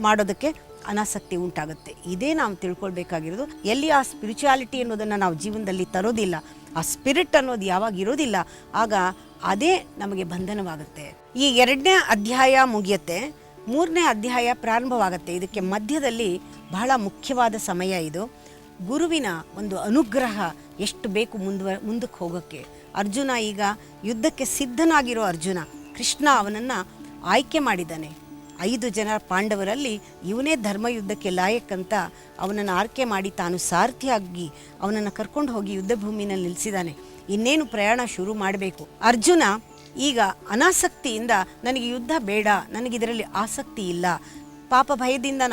ಮಾಡೋದಕ್ಕೆ ಅನಾಸಕ್ತಿ ಉಂಟಾಗುತ್ತೆ. ಇದೇ ನಾವು ತಿಳ್ಕೊಳ್ಬೇಕಾಗಿರೋದು. ಎಲ್ಲಿ ಆ ಸ್ಪಿರಿಚುಯಾಲಿಟಿ ಅನ್ನೋದನ್ನು ನಾವು ಜೀವನದಲ್ಲಿ ತರೋದಿಲ್ಲ, ಆ ಸ್ಪಿರಿಟ್ ಅನ್ನೋದು ಯಾವಾಗ ಇರೋದಿಲ್ಲ, ಆಗ ಅದೇ ನಮಗೆ ಬಂಧನವಾಗುತ್ತೆ. ಈ 2ನೇ ಅಧ್ಯಾಯ ಮುಗಿಯುತ್ತೆ. 3ನೇ ಅಧ್ಯಾಯ ಪ್ರಾರಂಭವಾಗುತ್ತೆ. ಇದಕ್ಕೆ ಮಧ್ಯದಲ್ಲಿ ಬಹಳ ಮುಖ್ಯವಾದ ಸಮಯ ಇದು. ಗುರುವಿನ ಒಂದು ಅನುಗ್ರಹ ಎಷ್ಟು ಬೇಕು ಮುಂದಕ್ಕೆ ಹೋಗೋಕ್ಕೆ. ಅರ್ಜುನ ಈಗ ಯುದ್ಧಕ್ಕೆ ಸಿದ್ಧನಾಗಿರೋ ಅರ್ಜುನ, ಕೃಷ್ಣ ಅವನನ್ನು ಆಯ್ಕೆ ಮಾಡಿದ್ದಾನೆ. 5 ಜನ ಪಾಂಡವರಲ್ಲಿ ಇವನೇ ಧರ್ಮಯುದ್ಧಕ್ಕೆ ಲಾಯಕ್ಕಂತ ಅವನನ್ನು ಆಯ್ಕೆ ಮಾಡಿ ತಾನು ಸಾರಥಿಯಾಗಿ ಅವನನ್ನು ಕರ್ಕೊಂಡು ಹೋಗಿ ಯುದ್ಧ ಭೂಮಿನಲ್ಲಿ ನಿಲ್ಲಿಸಿದ್ದಾನೆ. ಇನ್ನೇನು ಪ್ರಯಾಣ ಶುರು ಮಾಡಬೇಕು. ಅರ್ಜುನ ಈಗ ಅನಾಸಕ್ತಿಯಿಂದ ನನಗೆ ಯುದ್ಧ ಬೇಡ, ನನಗಿದರಲ್ಲಿ ಆಸಕ್ತಿ ಇಲ್ಲ, ಪಾಪ ಭಯದಿಂದ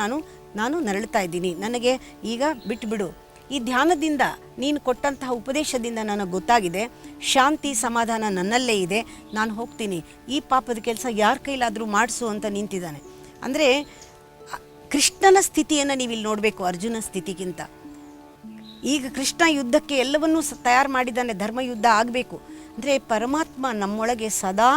ನಾನು ನರಳ್ತಾ ಇದ್ದೀನಿ, ನನಗೆ ಈಗ ಬಿಟ್ಟುಬಿಡು. ಈ ಧ್ಯಾನದಿಂದ ನೀನು ಕೊಟ್ಟಂತಹ ಉಪದೇಶದಿಂದ ನನಗೆ ಗೊತ್ತಾಗಿದೆ, ಶಾಂತಿ ಸಮಾಧಾನ ನನ್ನಲ್ಲೇ ಇದೆ, ನಾನು ಹೋಗ್ತೀನಿ, ಈ ಪಾಪದ ಕೆಲಸ ಯಾರ ಕೈಲಾದರೂ ಮಾಡಿಸು ಅಂತ ನಿಂತಿದ್ದಾನೆ. ಅಂದರೆ ಕೃಷ್ಣನ ಸ್ಥಿತಿಯನ್ನು ನೀವಿಲ್ಲಿ ನೋಡಬೇಕು, ಅರ್ಜುನ ಸ್ಥಿತಿಗಿಂತ. ಈಗ ಕೃಷ್ಣ ಯುದ್ಧಕ್ಕೆ ಎಲ್ಲವನ್ನೂ ತಯಾರು ಮಾಡಿದ್ದಾನೆ, ಧರ್ಮಯುದ್ಧ ಆಗಬೇಕು. ಅಂದರೆ ಪರಮಾತ್ಮ ನಮ್ಮೊಳಗೆ ಸದಾ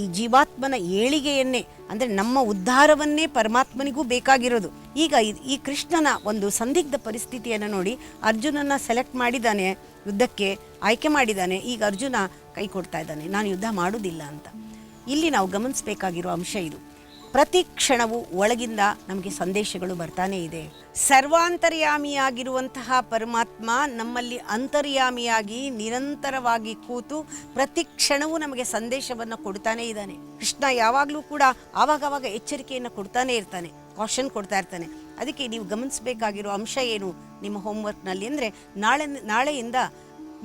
ಈ ಜೀವಾತ್ಮನ ಏಳಿಗೆಯನ್ನೇ, ಅಂದರೆ ನಮ್ಮ ಉದ್ಧಾರವನ್ನೇ ಪರಮಾತ್ಮನಿಗೂ ಬೇಕಾಗಿರೋದು. ಈಗ ಈ ಕೃಷ್ಣನ ಒಂದು ಸಂದಿಗ್ಧ ಪರಿಸ್ಥಿತಿಯನ್ನು ನೋಡಿ ಅರ್ಜುನನ ಸೆಲೆಕ್ಟ್ ಮಾಡಿದ್ದಾನೆ, ಯುದ್ಧಕ್ಕೆ ಆಯ್ಕೆ ಮಾಡಿದ್ದಾನೆ. ಈಗ ಅರ್ಜುನ ಕೈ ಕೊಡ್ತಾ ಇದ್ದಾನೆ, ನಾನು ಯುದ್ಧ ಮಾಡೋದಿಲ್ಲ ಅಂತ. ಇಲ್ಲಿ ನಾವು ಗಮನಿಸಬೇಕಾಗಿರೋ ಅಂಶ ಇದು. ಪ್ರತಿ ಕ್ಷಣವೂ ಒಳಗಿಂದ ನಮಗೆ ಸಂದೇಶಗಳು ಬರ್ತಾನೇ ಇದೆ. ಸರ್ವಾಂತರ್ಯಾಮಿಯಾಗಿರುವಂತಹ ಪರಮಾತ್ಮ ನಮ್ಮಲ್ಲಿ ಅಂತರ್ಯಾಮಿಯಾಗಿ ನಿರಂತರವಾಗಿ ಕೂತು ಪ್ರತಿ ಕ್ಷಣವೂ ನಮಗೆ ಸಂದೇಶವನ್ನು ಕೊಡ್ತಾನೇ ಇದ್ದಾನೆ. ಕೃಷ್ಣ ಯಾವಾಗಲೂ ಕೂಡ ಆವಾಗವಾಗ ಎಚ್ಚರಿಕೆಯನ್ನು ಕೊಡ್ತಾನೆ ಇರ್ತಾನೆ, ಕಾಷನ್ ಕೊಡ್ತಾ ಇರ್ತಾನೆ. ಅದಕ್ಕೆ ನೀವು ಗಮನಿಸಬೇಕಾಗಿರೋ ಅಂಶ ಏನು ನಿಮ್ಮ ಹೋಮ್ವರ್ಕ್ನಲ್ಲಿ ಅಂದರೆ, ನಾಳೆಯಿಂದ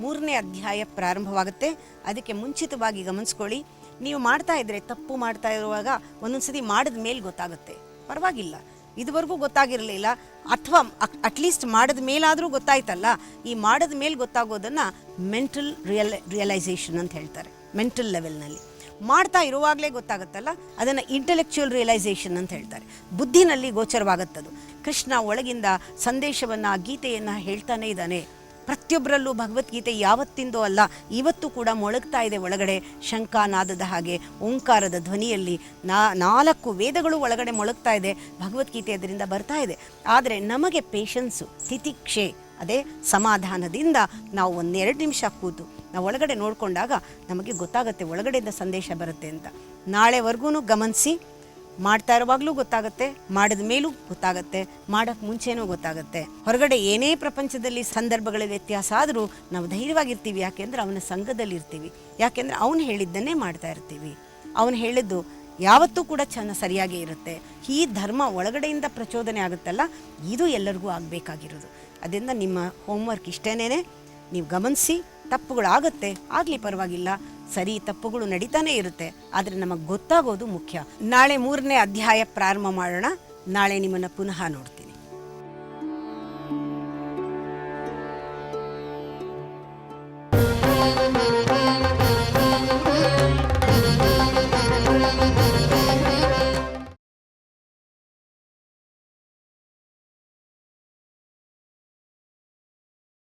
3ನೇ ಅಧ್ಯಾಯ ಪ್ರಾರಂಭವಾಗುತ್ತೆ. ಅದಕ್ಕೆ ಮುಂಚಿತವಾಗಿ ಗಮನಿಸ್ಕೊಳ್ಳಿ. ನೀವು ಮಾಡ್ತಾ ಇದ್ದರೆ, ತಪ್ಪು ಮಾಡ್ತಾ ಇರುವಾಗ ಒಂದೊಂದ್ಸತಿ ಮಾಡಿದ ಮೇಲೆ ಗೊತ್ತಾಗುತ್ತೆ, ಪರವಾಗಿಲ್ಲ, ಇದುವರೆಗೂ ಗೊತ್ತಾಗಿರಲಿಲ್ಲ, ಅಥವಾ ಅಟ್ಲೀಸ್ಟ್ ಮಾಡಿದ ಮೇಲಾದರೂ ಗೊತ್ತಾಯ್ತಲ್ಲ. ಈ ಮಾಡಿದ ಮೇಲೆ ಗೊತ್ತಾಗೋದನ್ನು ಮೆಂಟಲ್ ರಿಯಲೈಸೇಷನ್ ಅಂತ ಹೇಳ್ತಾರೆ. ಮೆಂಟಲ್ ಲೆವೆಲ್ನಲ್ಲಿ ಮಾಡ್ತಾ ಇರುವಾಗಲೇ ಗೊತ್ತಾಗುತ್ತಲ್ಲ, ಅದನ್ನು ಇಂಟೆಲೆಕ್ಚುಯಲ್ ರಿಯಲೈಸೇಷನ್ ಅಂತ ಹೇಳ್ತಾರೆ. ಬುದ್ಧಿನಲ್ಲಿ ಗೋಚರವಾಗುತ್ತದು. ಕೃಷ್ಣ ಒಳಗಿಂದ ಸಂದೇಶವನ್ನು, ಗೀತೆಯನ್ನು ಹೇಳ್ತಾನೇ ಇದ್ದಾನೆ. ಪ್ರತಿಯೊಬ್ಬರಲ್ಲೂ ಭಗವದ್ಗೀತೆ ಯಾವತ್ತಿಂದೋ ಅಲ್ಲ, ಇವತ್ತು ಕೂಡ ಮೊಳಗ್ತಾ ಇದೆ ಒಳಗಡೆ. ಶಂಖನಾದದ ಹಾಗೆ ಓಂಕಾರದ ಧ್ವನಿಯಲ್ಲಿ 4 ವೇದಗಳು ಒಳಗಡೆ ಮೊಳಗ್ತಾ ಇದೆ. ಭಗವದ್ಗೀತೆ ಅದರಿಂದ ಬರ್ತಾ ಇದೆ. ಆದರೆ ನಮಗೆ ಪೇಷನ್ಸು, ತಿತಿಕ್ಷೆ, ಅದೇ ಸಮಾಧಾನದಿಂದ ನಾವು 1-2 ನಿಮಿಷ ಕೂತು ನಾವು ಒಳಗಡೆ ನೋಡಿಕೊಂಡಾಗ ನಮಗೆ ಗೊತ್ತಾಗುತ್ತೆ, ಒಳಗಡೆಯಿಂದ ಸಂದೇಶ ಬರುತ್ತೆ ಅಂತ. ನಾಳೆವರೆಗೂ ಗಮನಿಸಿ. ಮಾಡ್ತಾ ಇರುವಾಗಲೂ ಗೊತ್ತಾಗುತ್ತೆ, ಮಾಡಿದ ಮೇಲೂ ಗೊತ್ತಾಗುತ್ತೆ, ಮಾಡೋಕ್ಕೆ ಮುಂಚೆನೂ ಗೊತ್ತಾಗುತ್ತೆ. ಹೊರಗಡೆ ಏನೇ ಪ್ರಪಂಚದಲ್ಲಿ ಸಂದರ್ಭಗಳ ವ್ಯತ್ಯಾಸ ಆದರೂ ನಾವು ಧೈರ್ಯವಾಗಿರ್ತೀವಿ. ಯಾಕೆಂದರೆ ಅವನ ಸಂಘದಲ್ಲಿರ್ತೀವಿ, ಯಾಕೆಂದರೆ ಅವನು ಹೇಳಿದ್ದನ್ನೇ ಮಾಡ್ತಾ ಇರ್ತೀವಿ. ಅವನು ಹೇಳಿದ್ದು ಯಾವತ್ತೂ ಕೂಡ ಸರಿಯಾಗೇ ಇರುತ್ತೆ. ಈ ಧರ್ಮ ಒಳಗಡೆಯಿಂದ ಪ್ರಚೋದನೆ ಆಗುತ್ತಲ್ಲ, ಇದು ಎಲ್ಲರಿಗೂ ಆಗಬೇಕಾಗಿರೋದು. ಅದರಿಂದ ನಿಮ್ಮ ಹೋಮ್ವರ್ಕ್ ಇಷ್ಟೇನೇ. ನೀವು ಗಮನಿಸಿ, ತಪ್ಪುಗಳಾಗುತ್ತೆ, ಆಗಲಿ ಪರವಾಗಿಲ್ಲ, ಸರಿ ತಪ್ಪುಗಳು ನಡೀತಾನೆ ಇರುತ್ತೆ, ಆದರೆ ನಮಗೆ ಗೊತ್ತಾಗೋದು ಮುಖ್ಯ. ನಾಳೆ 3ನೇ ಅಧ್ಯಾಯ ಪ್ರಾರಂಭ ಮಾಡೋಣ. ನಾಳೆ ನಿಮ್ಮನ್ನು ಪುನಃ ನೋಡ್ತೀನಿ.